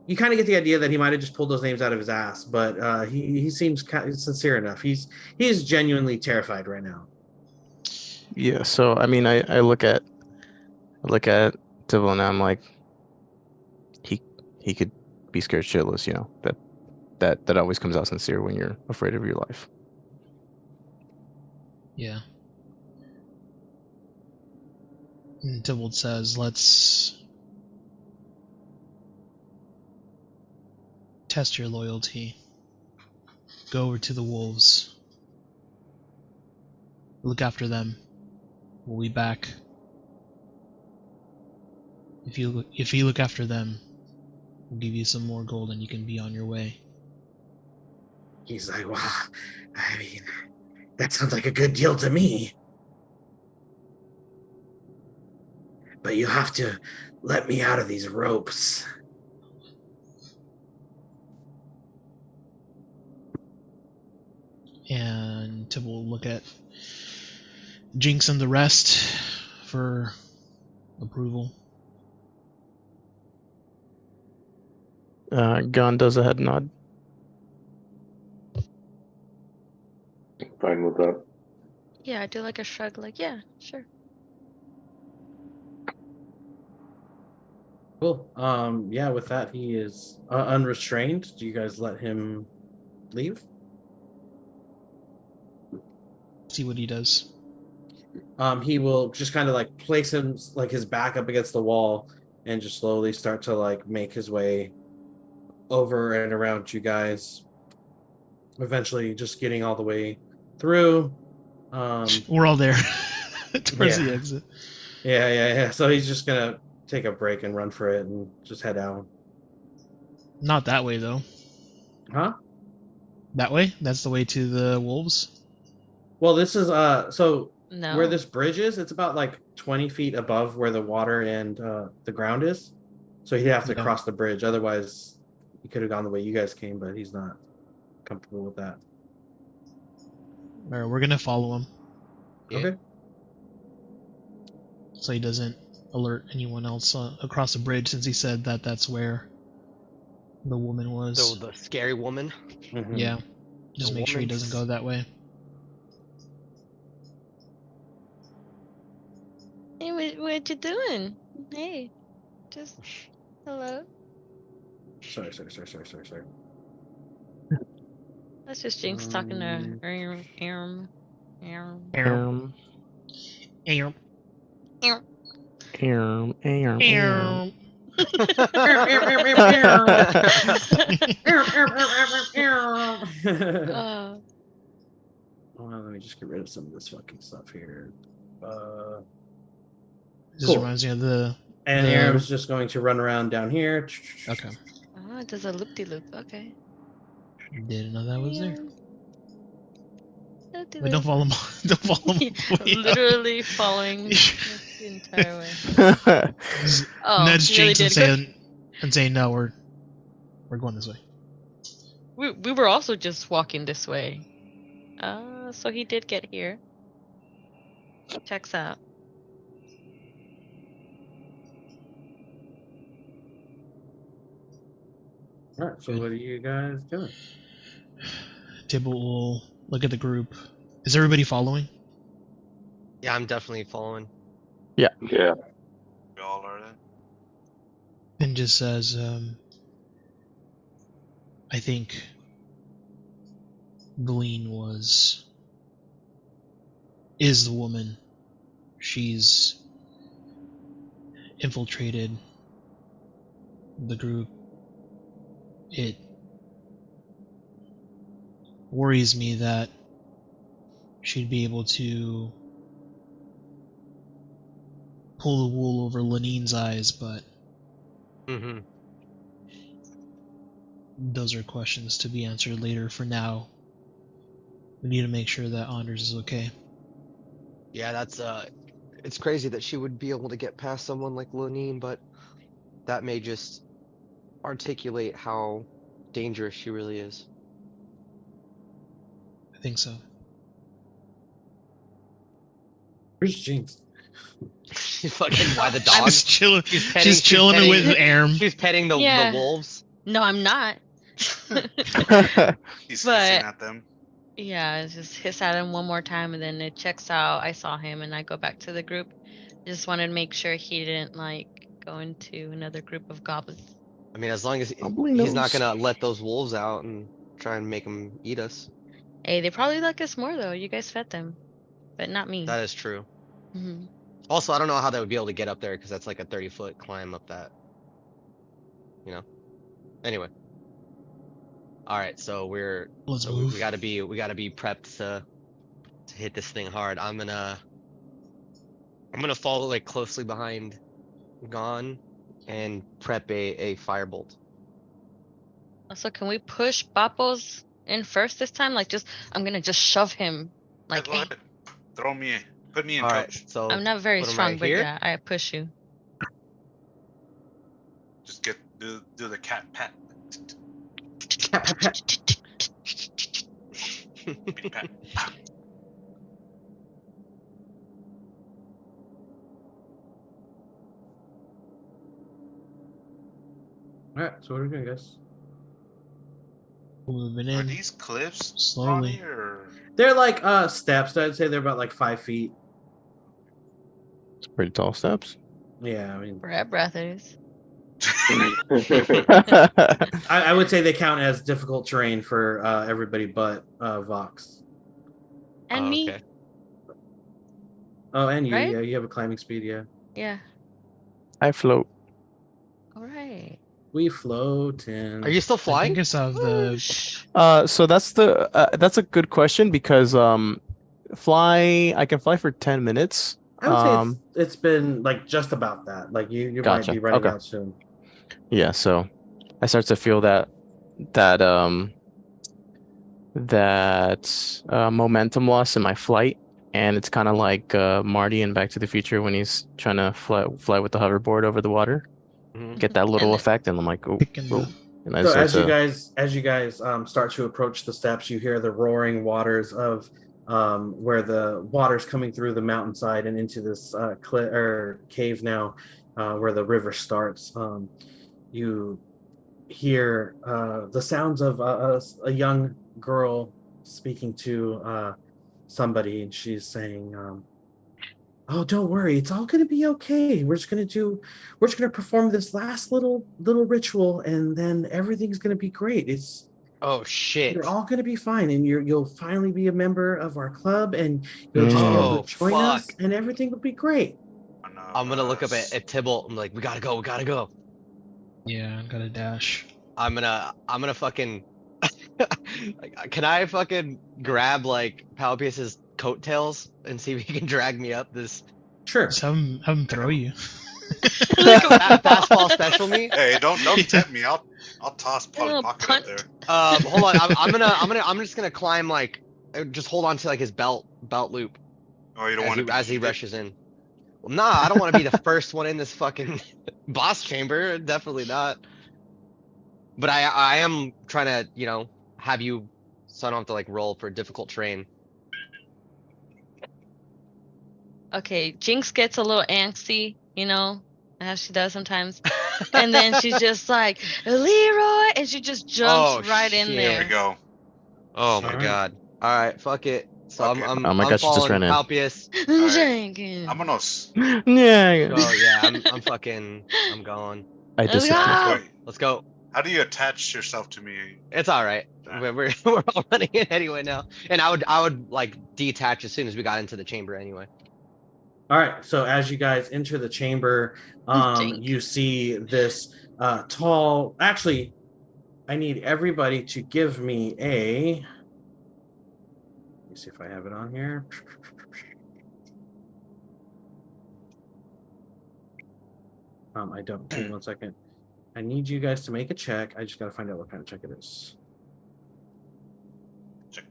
You kind of get the idea that he might have just pulled those names out of his ass, but he seems sincere enough. He's genuinely terrified right now. Yeah, so I mean I look at Tybalt and I'm like, he could be scared shitless, you know. That always comes out sincere when you're afraid of your life. Yeah. And Tybalt says, "Let's test your loyalty. Go over to the wolves. Look after them. We'll be back. If you look after them, we'll give you some more gold and you can be on your way." He's like, "Wow, I mean, that sounds like a good deal to me. But you have to let me out of these ropes." And Tybalt will look at Jinx and the rest for approval. Gon does a head nod. Fine with that. Yeah, I do like a shrug, like, yeah, sure. Cool. Yeah, with that, he is unrestrained. Do you guys let him leave? See what he does. He will just kind of like place him like his back up against the wall and just slowly start to like make his way over and around you guys. Eventually just getting all the way through. We're all there towards the Yeah. exit. Yeah. So he's just gonna take a break and run for it and just head out. Not that way though. Huh? That way? That's the way to the wolves? Well, this is so No. where this bridge is, it's about like 20 feet above where the water and the ground is. So he'd have to Yeah. cross the bridge. Otherwise, he could have gone the way you guys came, but he's not comfortable with that. Alright, we're gonna follow him Yeah. Okay. so he doesn't alert anyone else across the bridge, since he said that that's where the woman was. So the scary woman. Mhm. Yeah. Just The make sure he woman's- doesn't go that way. Hey, what you doing? Hey, just hello. Sorry. That's just Jinx talking to Aaron. Um, Uh, Let me just get rid of some of this fucking stuff here. This Cool. reminds me of the. And The- Aram's just going to run around down here. Okay. oh, it does a loop-de-loop. Okay. Didn't know that was there. Wait, don't Loop-de-loop. follow him. Don't follow him. Literally following the entire way. Just Oh, nudge he really Jinx did. and saying no, we're going this way. We were also just walking this way. So he did get here. Checks out. All right, so what are you guys doing? Tibble will look at the group. Is everybody following? Yeah, I'm definitely following. Yeah. We all are then. And just says, I think Glean is the woman. She's infiltrated the group. It worries me that she'd be able to pull the wool over Lanine's eyes, but Mm-hmm. those are questions to be answered later. For now, we need to make sure that Anders is okay. Yeah, that's it's crazy that she would be able to get past someone like Lonine, but that may just articulate how dangerous she really is. I think so. Where's Jinx? She's fucking by the dog. She's chilling. She's She's chilling petting- with Aram. She's petting the Yeah. wolves. No, I'm not. He's But- hissing at them. Yeah, it's just hiss at him one more time and then it checks out. I saw him and I go back to the group. Just wanted to make sure he didn't like go into another group of goblins. I mean, as long as Probably he's not knows. gonna let those wolves out and try and make them eat us. Hey, they probably like us more though. You guys fed them, but not me. That is true. hmm Also, I don't know how they would be able to get up there because that's like a 30-foot climb up that. You know. Anyway. All right, so Let's so move. we gotta be prepped to hit this thing hard. I'm gonna follow like closely behind Gon and prep a firebolt. Also, can we push Bapos in first this time? Like, I'm gonna just shove him. Like, Go ahead. Throw me in. Put me in, All coach. right, so I'm not very put 'em strong, right but here? yeah, I push you. Just do the cat pat. Pat, pat, pat. Beat pat. All right, so what are we doing, guys? Moving Are in. these cliffs Slowly. Ronnie, or They're like steps. I'd say they're about like 5 feet. It's pretty tall steps. Yeah, I mean, Brad Brothers. I would say they count as difficult terrain for everybody but Vox. And Oh, me. okay. Oh, and you, Right? yeah, you have a climbing speed, yeah. Yeah. I float. All right. We float in. Are you still I flying? think I saw the. So that's a good question because I can fly for 10 minutes. I would say it's been like just about that. Like you Gotcha. might be running Okay. out soon. Yeah, so I start to feel that momentum loss in my flight, and it's kind of like Marty in Back to the Future when he's trying to fly with the hoverboard over the water. Mhm. Get that little And then- effect, and I'm like, oh, Picking oh. the- And I So start as you to guys start to approach the steps, you hear the roaring waters of where the water's coming through the mountainside and into this cave now, where the river starts. You hear the sounds of a young girl speaking to somebody, and she's saying, "Oh, don't worry, it's all going to be okay. We're just going to perform this last little ritual, and then everything's going to be great. Oh shit. You're all going to be fine, and you'll finally be a member of our club, and you'll just be able Oh, to join us, fuck. and everything will be great." Oh, no, I'm gonna look up us. at Tybalt. I'm like, we gotta go. Yeah, I got a dash. I'm gonna fucking. Can I fucking grab like Palpius's coattails and see if he can drag me up this Sure. Just have him throw you. Like a fastball special me? Hey, don't tempt me. I'll toss little pocket punt. up there. Hold on. I'm just gonna climb like, just hold on to like his belt loop Oh, you don't want to be as he heated? rushes in. Well, nah, I don't want to be the first one in this fucking boss chamber. Definitely not. But I am trying to, have you, so I don't have to like roll for difficult terrain. Okay, Jinx gets a little angsty, as she does sometimes. And then she's just like, Leroy, and she just jumps Oh, right in shit. There we there. go. Oh my Alright. God. All right, fuck it. So Fuck it. Oh my I'm gosh, you just following ran in. Palpius. right. Jenkins. Vámonos. Yeah. Oh yeah, I'm going. I Let's disappeared. go. Wait, Let's go. how do you attach yourself to me? It's all right. We're we're all running in anyway now. And I would like detach as soon as we got into the chamber anyway. All right. So as you guys enter the chamber, Jink. you see this tall. Actually, I need everybody to give me a. Let me see if I have it on here. I don't. Give me 1 second. I need you guys to make a check. I just got to find out what kind of check it is. Check.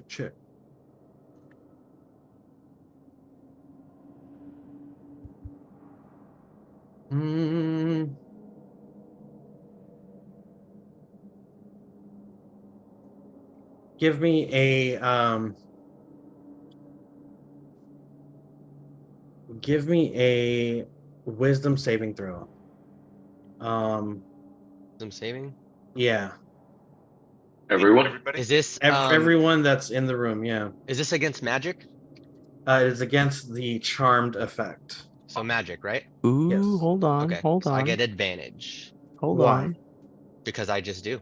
Check. Give me a wisdom saving throw. Some saving. Yeah. Everyone? Everybody? Is this Everyone that's in the room, yeah. is this against magic? It is against the charmed effect. So magic, right? Ooh, Yes. hold on, Okay. hold so on, I get advantage hold Why? on. because I just do.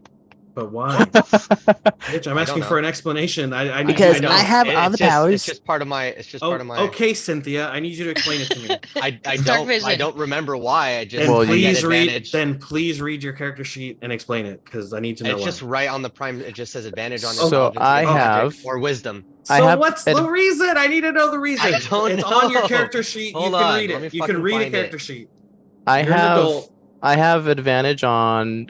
But why? Bitch, I'm I asking don't for know. an explanation. I need Because to know. I have all the It's powers. just part of my. It's just part of my. Okay, Cynthia, I need you to explain it to me. I Dark I vision. don't remember why. I just Then Well, I get please read. advantage. Then please read your character sheet and explain it, because I need to know. It's why. just right on the prime. It just says advantage on So intelligence I against magic have- or wisdom. I So have what's the reason? I need to know the reason. I don't It's on your know. character sheet. Hold you can on, read let me it. You can fucking read a find character it. sheet. I You're an have adult. I have advantage on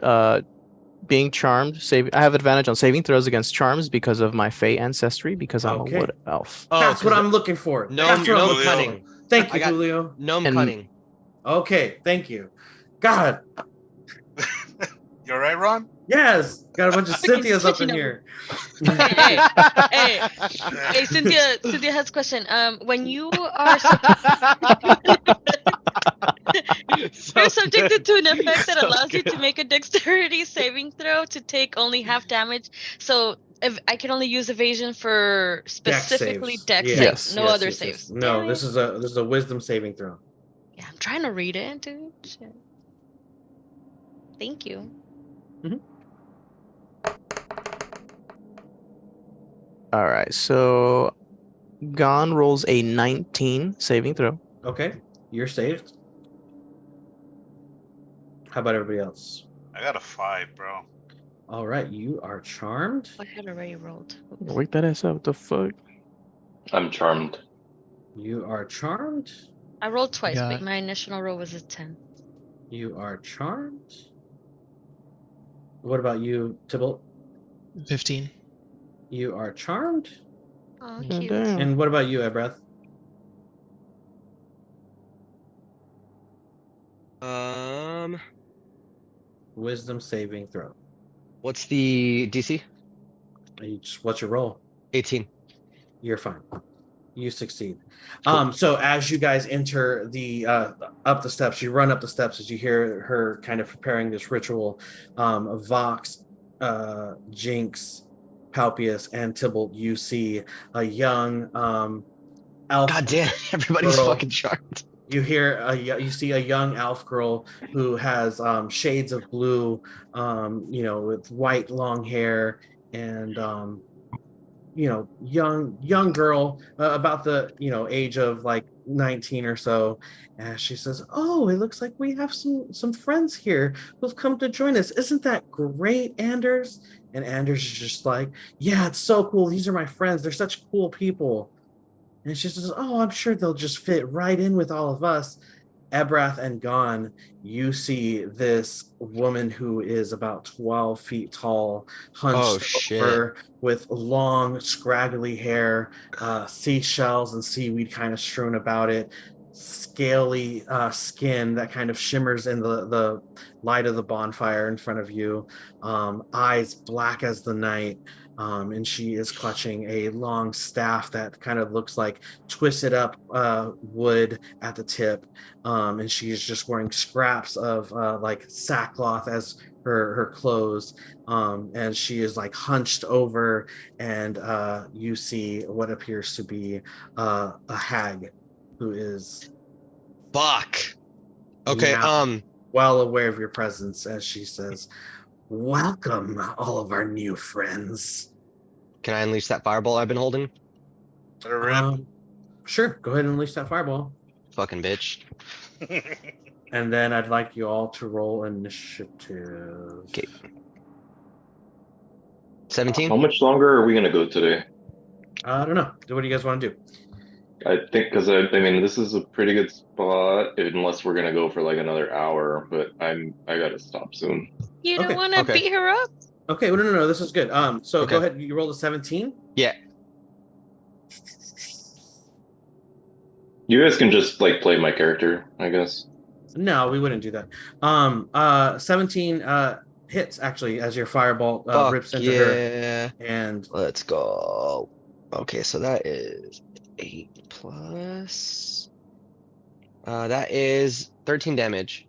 being charmed. I have advantage on saving throws against charms because of my Fey ancestry, because I'm Okay. a wood elf. Oh, That's what 'cause I'm looking for. Gnome, That's what I'm gnome looking for. cunning. Thank I you, got- Julio. Gnome And- cunning. Okay, thank you. God, You all right, Ron? yes. Got a bunch of Fucking Cynthias up in switching here. Hey, Cynthia has a question. When you are you're subjected to an effect that So allows you to good. make a dexterity saving throw to take only half damage. So if I can only use evasion for specifically saves. dex Yeah. saves, Yes, no other saves. No, Damn this it. is a wisdom saving throw. Yeah, I'm trying to read it, dude. Shit. Thank you. All right, so Gon rolls a 19 saving throw. Okay, you're saved. How about everybody else? I got a 5, bro. All right, you are charmed. I had already rolled. Oops. Wake that ass up. What the fuck? I'm charmed. You are charmed. I rolled twice, got- but my initial roll was a 10. You are charmed. What about you, Tybalt? 15. You are charmed. Oh, Oh, cute. damn. And what about you, Ebreth? Wisdom saving throw. What's the DC? What's your roll? 18. You're fine. You succeed. Cool. So as you guys enter the up the steps, you run up the steps as you hear her kind of preparing this ritual. Vox, Jinx, Palpius, and Tybalt, you see a young elf. God damn, everybody's girl. fucking charmed. You hear you see a young elf girl who has shades of blue, with white long hair and young girl, about the age of like 19 or so, and she says, "Oh, it looks like we have some friends here who've come to join us. Isn't that great, Anders?" And Anders is just like, "Yeah, it's so cool. These are my friends. They're such cool people." And she says, "Oh, I'm sure they'll just fit right in with all of us." Ebrath and Gon, you see this woman who is about 12 feet tall, Oh hunched shit. over with long, scraggly hair, seashells and seaweed kind of strewn about it, scaly skin that kind of shimmers in the light of the bonfire in front of you, eyes black as the night. And she is clutching a long staff that kind of looks like twisted up wood at the tip, and she is just wearing scraps of like sackcloth as her clothes, and she is like hunched over, and you see what appears to be a hag who is Fuck. Okay, now well aware of your presence as she says, "Welcome, all of our new friends." can I unleash that fireball I've been holding? Let her rip. Sure, go ahead and unleash that fireball. Fucking bitch. And then I'd like you all to roll initiative. Okay. How 17? much longer are we gonna go today? I don't know. What do you guys want to do? I think because I mean this is a pretty good spot unless we're gonna go for like another hour, but I gotta stop soon. You don't Okay, want to okay. beat her up? Okay, well, no, this is good. So Okay. go ahead. You rolled a 17. Yeah. You guys can just like play my character, I guess. No, we wouldn't do that. 17 hits actually as your fireball Fuck rips into her, yeah. and Let's go. Okay, so that is 8 plus. That is 13 damage.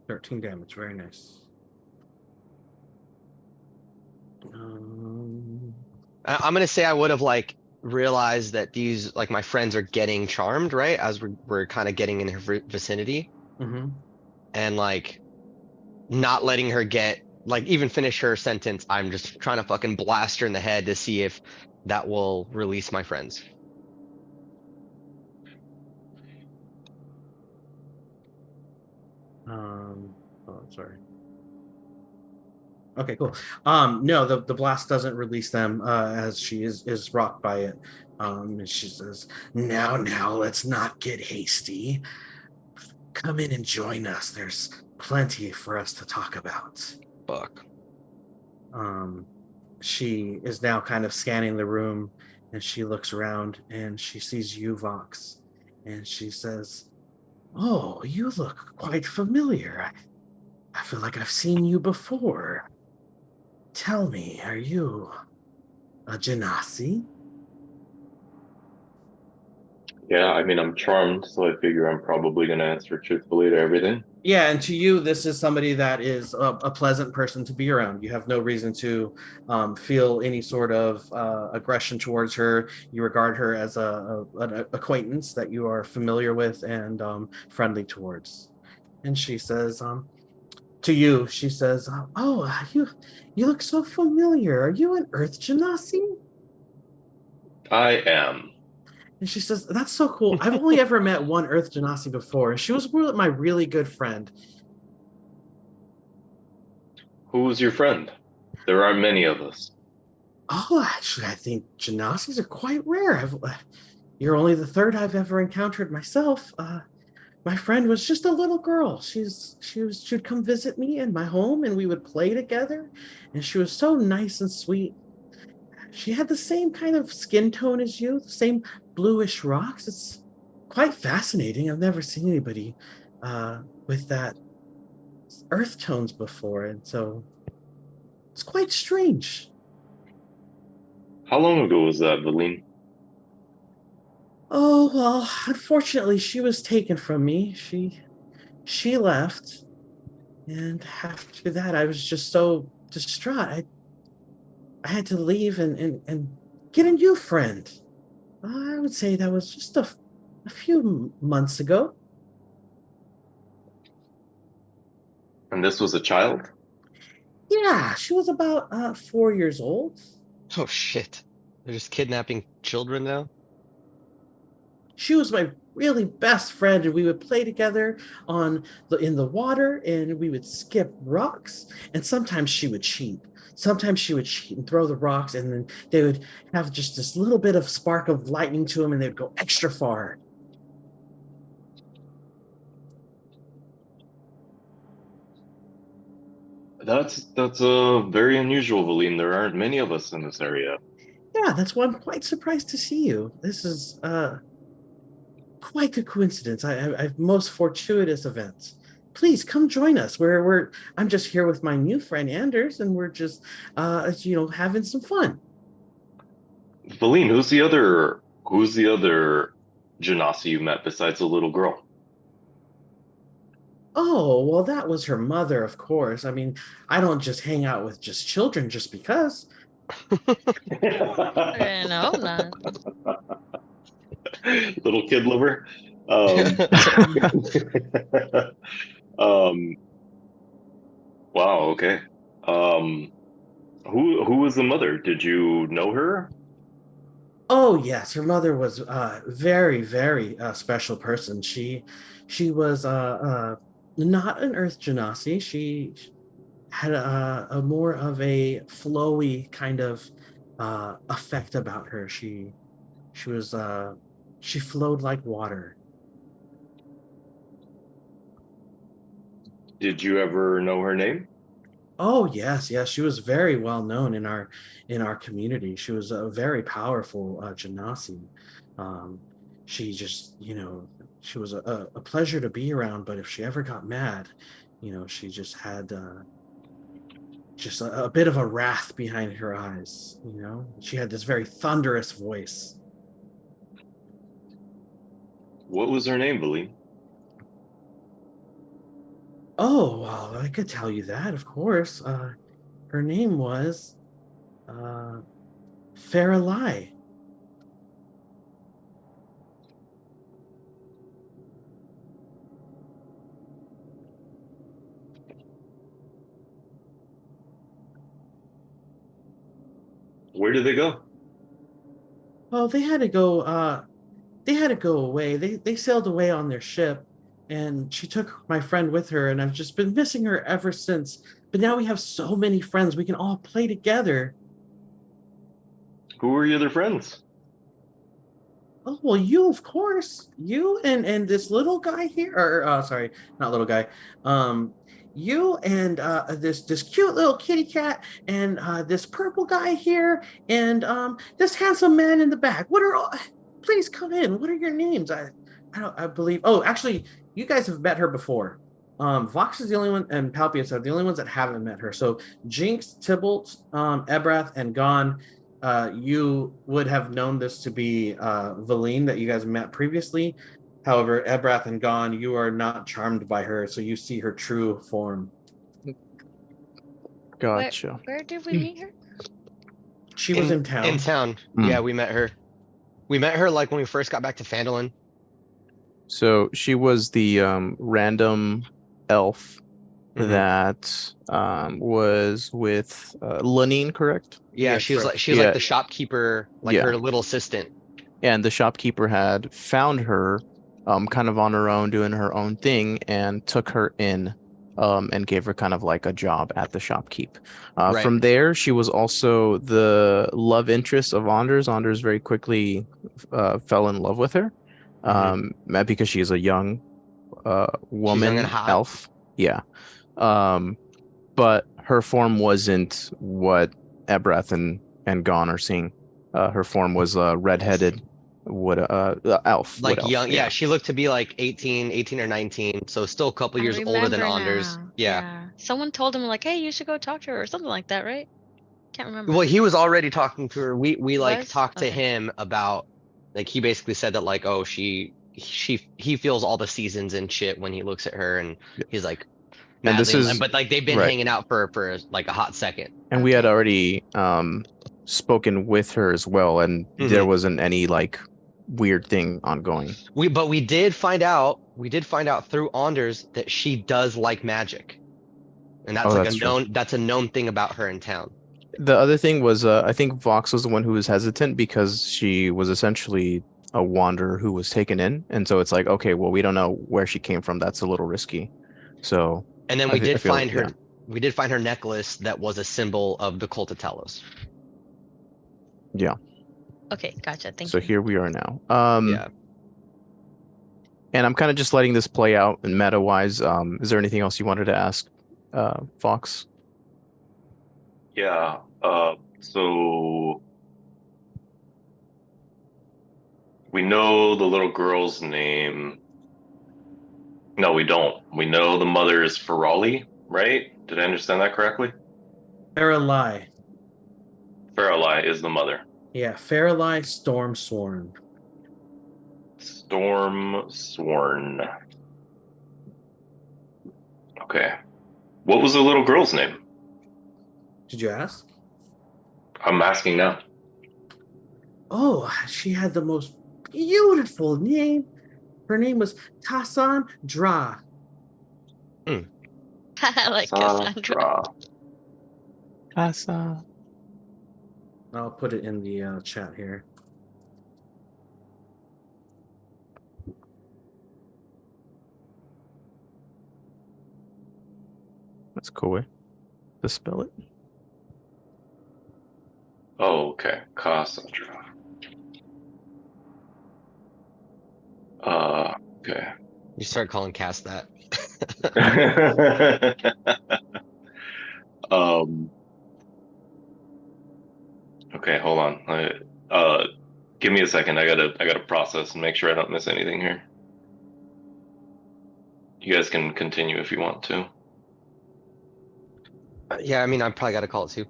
13 damage. Very nice. I'm gonna say I would have like realized that these like my friends are getting charmed, right? As we're kind of getting in her vicinity, Mm-hmm. and like not letting her get like even finish her sentence. I'm just trying to fucking blast her in the head to see if that will release my friends. Oh, sorry. Okay, cool. No, the blast doesn't release them as she is rocked by it. And she says, "Now, let's not get hasty. Come in and join us. There's plenty for us to talk about." Fuck. She is now kind of scanning the room, and she looks around and she sees you, Vox, and she says, "Oh, you look quite familiar. I feel like I've seen you before. Tell me, are you a Genasi?" Yeah, I mean I'm charmed, so I figure I'm probably gonna answer truthfully to everything. Yeah, and to you, this is somebody that is a pleasant person to be around. You have no reason to feel any sort of aggression towards her. You regard her as an acquaintance that you are familiar with and friendly towards. And she says, to you, she says, "Oh, you look so familiar. Are you an Earth Genasi?" I am. And she says, "That's so cool. I've only ever met one Earth Genasi before, and she was my really good friend." Who's your friend? There are many of us. "Oh, actually, I think Genasis are quite rare. You're only the third I've ever encountered myself. My friend was just a little girl. She'd come visit me in my home, and we would play together. And she was so nice and sweet. She had the same kind of skin tone as you, the same bluish rocks. It's quite fascinating. I've never seen anybody with that earth tones before, and so it's quite strange." How long ago was that, Valine? "Oh, well, unfortunately, she was taken from me. She left, and after that, I was just so distraught. I had to leave and get a new friend. I would say that was just a few months ago." And this was a child? Yeah, she was about 4 years old. Oh shit. They're just kidnapping children now. She was my really best friend, and we would play together in the water, and we would skip rocks. And sometimes she would cheat. Sometimes she would cheat and throw the rocks, and then they would have just this little bit of spark of lightning to them, and they'd go extra far. That's very unusual, Valine. There aren't many of us in this area. Yeah, that's why I'm quite surprised to see you. This is quite a coincidence. I've most fortuitous events. Please come join us. I'm just here with my new friend Anders, and we're just having some fun. Valine, who's the other Genasi you met besides the little girl? Oh, well, that was her mother, of course. I mean, I don't just hang out with just children just because. No, I'm not. Little kid lover. Wow. Okay. Who was the mother? Did you know her? Oh yes, her mother was very, very special person. She was not an Earth Genasi. She had a more of a flowy kind of effect about her. She was she flowed like water. Did you ever know her name? Oh yes, yes, she was very well known in our community. She was a very powerful Genasi. Um, she just, she was a pleasure to be around. But if she ever got mad, she just had just a bit of a wrath behind her eyes. She had this very thunderous voice. What was her name, Valine? Oh, well, I could tell you that, of course. Her name was Faralai. Where did they go? Well, they had to go. They had to go away. They sailed away on their ship, and she took my friend with her. And I've just been missing her ever since. But now we have so many friends. We can all play together. Who were your other friends? Oh well, you of course, you and this little guy here, or sorry, not little guy, you and this cute little kitty cat, and this purple guy here, and this handsome man in the back. What are all? Please come in. What are your names? I believe. Oh, actually, you guys have met her before. Vox is the only one, and Palpius are the only ones that haven't met her. So Jinx, Tybalt, Ebrath, and Gon. You would have known this to be Valine that you guys met previously. However, Ebrath and Gon, you are not charmed by her, so you see her true form. Gotcha. Where did we meet her? She was in town. In town. Mm. Yeah, we met her. We met her like when we first got back to Phandalin. So she was the random elf Mhm. that was with Lanine, correct? Yeah, Yeah, she was correct. like she was Yeah. like the shopkeeper, like Yeah. her little assistant. And the shopkeeper had found her kind of on her own, doing her own thing, and took her in and gave her kind of like a job at the shopkeep. Right. From there, she was also the love interest of Anders. Anders very quickly fell in love with her because she is a young woman and hot. elf. Yeah. But her form wasn't what Ebrath and Gon are seeing. Her form was redheaded elf. Like wood elf, young, yeah, she looked to be like 18 or 19, so still a couple I years older than remember Anders. now. Yeah. Someone told him like, "Hey, you should go talk to her" or something like that, right? Can't remember. Well, he was already talking to her. We like Was? talked to Okay. him about, like, he basically said that like, oh, he feels all the seasons and shit when he looks at her, and he's like And this madly in love, is but like they've been right. hanging out for like a hot second. And we had Okay. already spoken with her as well, and there wasn't any like weird thing ongoing. But we did find out through Anders that she does like magic. And that's Oh, like that's true. that's a known thing about her in town. The other thing was, I think Vox was the one who was hesitant because she was essentially a wanderer who was taken in, and so it's like, okay, well, we don't know where she came from. That's a little risky. So And then I feel, yeah. we did find her necklace that was a symbol of the cult of Talos. Yeah. Okay, gotcha. Thank So you. here we are now. Yeah. And I'm kind of just letting this play out in meta wise. Is there anything else you wanted to ask, Fox? Yeah. So we know the little girl's name. No, we don't. We know the mother is Ferali, right? Did I understand that correctly? Faralai. Ferali is the mother. Yeah, Faralai Stormsworn. Storm Sworn. Okay. What was the little girl's name? Did you ask? I'm asking now. Oh, she had the most beautiful name. Her name was Tassan Dra. I like Cassandra. Asa. I'll put it in the chat here. That's a cool way to spell it. Oh, okay. Cassandra. Okay. You start calling Cass that. Okay, hold on. Give me a second. I gotta process and make sure I don't miss anything here. You guys can continue if you want to. Yeah, I mean, I probably got to call it too.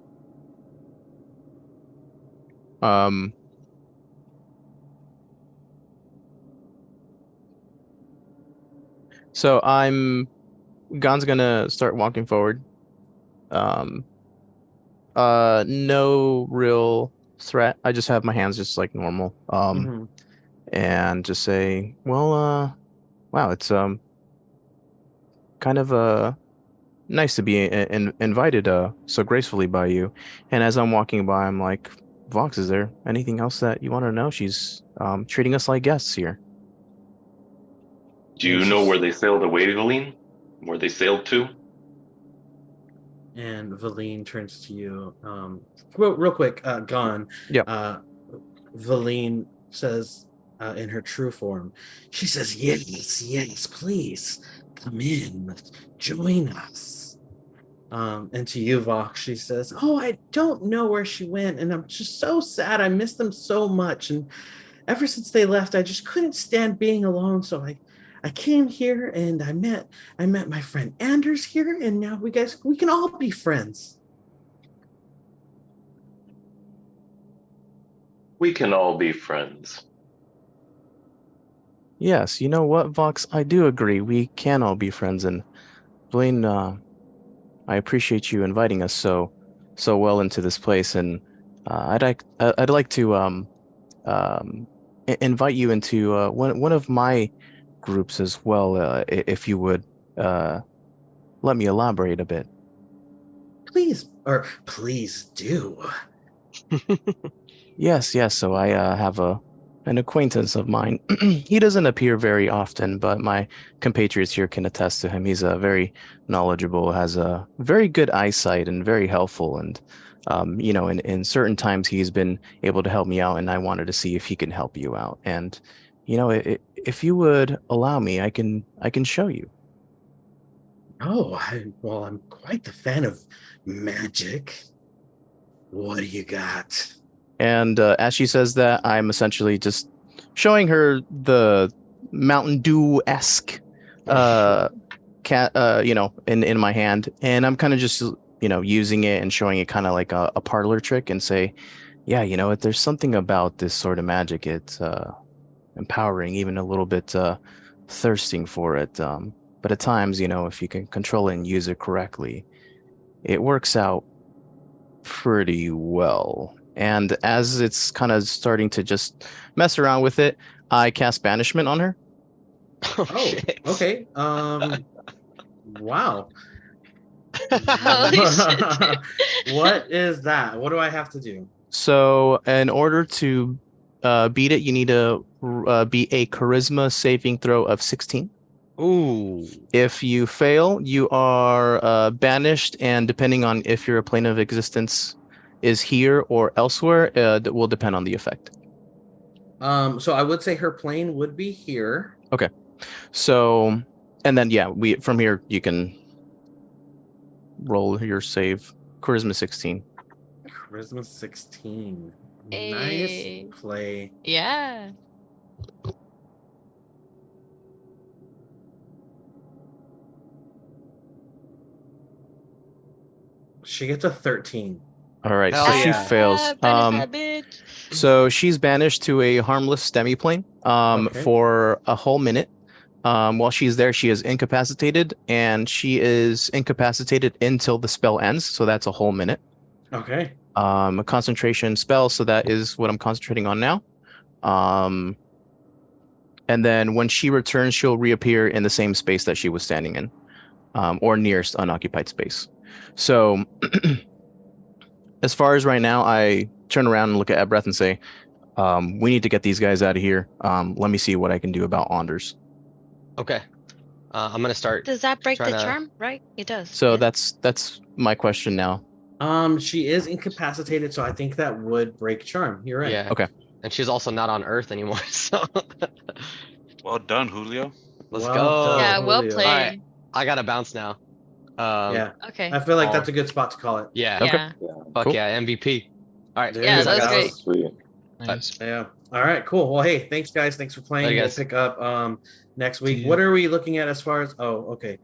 So Gon's gonna start walking forward. No real threat. I just have my hands just like normal. Mhm. And just say, well, wow, it's kind of nice to be invited so gracefully by you. And as I'm walking by, I'm like, Vox, is there anything else that you want to know? She's treating us like guests here. Do you know where they sailed away, Valine? Where they sailed to? And Valine turns to you. Real quick, Gon. Yep. Valine says in her true form, she says, yes, please, come in, join us. And to you, Vox, she says, oh, I don't know where she went, and I'm just so sad. I miss them so much, and ever since they left, I just couldn't stand being alone, so I came here and I met my friend Anders here, and now we can all be friends. We can all be friends. Yes, you know what, Vox? I do agree. We can all be friends, and Blaine, I appreciate you inviting us so well into this place, and I'd like to invite you into one of my groups as well, if you would let me elaborate a bit. Please do. Yes. So I have an acquaintance of mine. He doesn't appear very often, but my compatriots here can attest to him. He's very knowledgeable, has a very good eyesight, and very helpful. And in certain times he's been able to help me out, and I wanted to see if he can help you out. And if you would allow me, I can show you. Oh, I'm quite the fan of magic. What do you got? And as she says that, I'm essentially just showing her the Mountain Dew-esque in my hand, and I'm kind of just using it and showing it kind of like a parlor trick, and say, yeah, there's something about this sort of magic. It's empowering, even a little bit thirsting for it. But at times, if you can control it and use it correctly, it works out pretty well. And as it's kind of starting to just mess around with it, I cast banishment on her. Oh, shit. Okay. Wow. Holy shit. What is that? What do I have to do? So, in order to beat it, you need to beat a charisma saving throw of 16. Ooh. If you fail, you are banished, and depending on if your plane of existence is here or elsewhere, that will depend on the effect. So I would say her plane would be here. So, and then yeah, we from here you can roll your save. Charisma 16. Charisma 16. Hey. Nice play. Yeah. She gets a 13. All right, so Hell she yeah. fails. Banish that bitch. So she's banished to a harmless STEMI plane Okay. for a whole minute. While she's there, she is incapacitated, and she is incapacitated until the spell ends. So that's a whole minute. Okay. A concentration spell, so that is what I'm concentrating on now. And then when she returns, she'll reappear in the same space that she was standing in, or nearest unoccupied space. So as far as right now, I turn around and look at Ebreth and say, we need to get these guys out of here. Let me see what I can do about Anders. Okay. I'm gonna start. Does that break the trying to- charm? Right? It does. So yeah. that's my question now. She is incapacitated, so I think that would break charm. You're right. Yeah. Okay. And she's also not on Earth anymore, so Well done, Julio. let's Well go. done. Yeah, well Julio. played. Alright. I gotta bounce now. Yeah. Okay. I feel like Oh. that's a good spot to call it. Yeah. Okay. Yeah. Fuck Cool. yeah, MVP. All right. Dude, Yeah, that was that great. was- Sweet. Nice. Yeah. All right, cool. Well, hey, thanks guys. Thanks for playing. Later, We'll guys. pick up next week. See ya. What are we looking at as far as okay.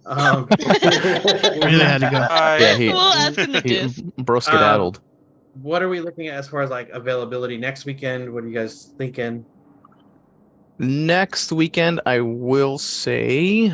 Really had to go. Yeah, he, We'll ask in the he diff. bro skedaddled. What are we looking at as far as like availability next weekend? What are you guys thinking? Next weekend, I will say,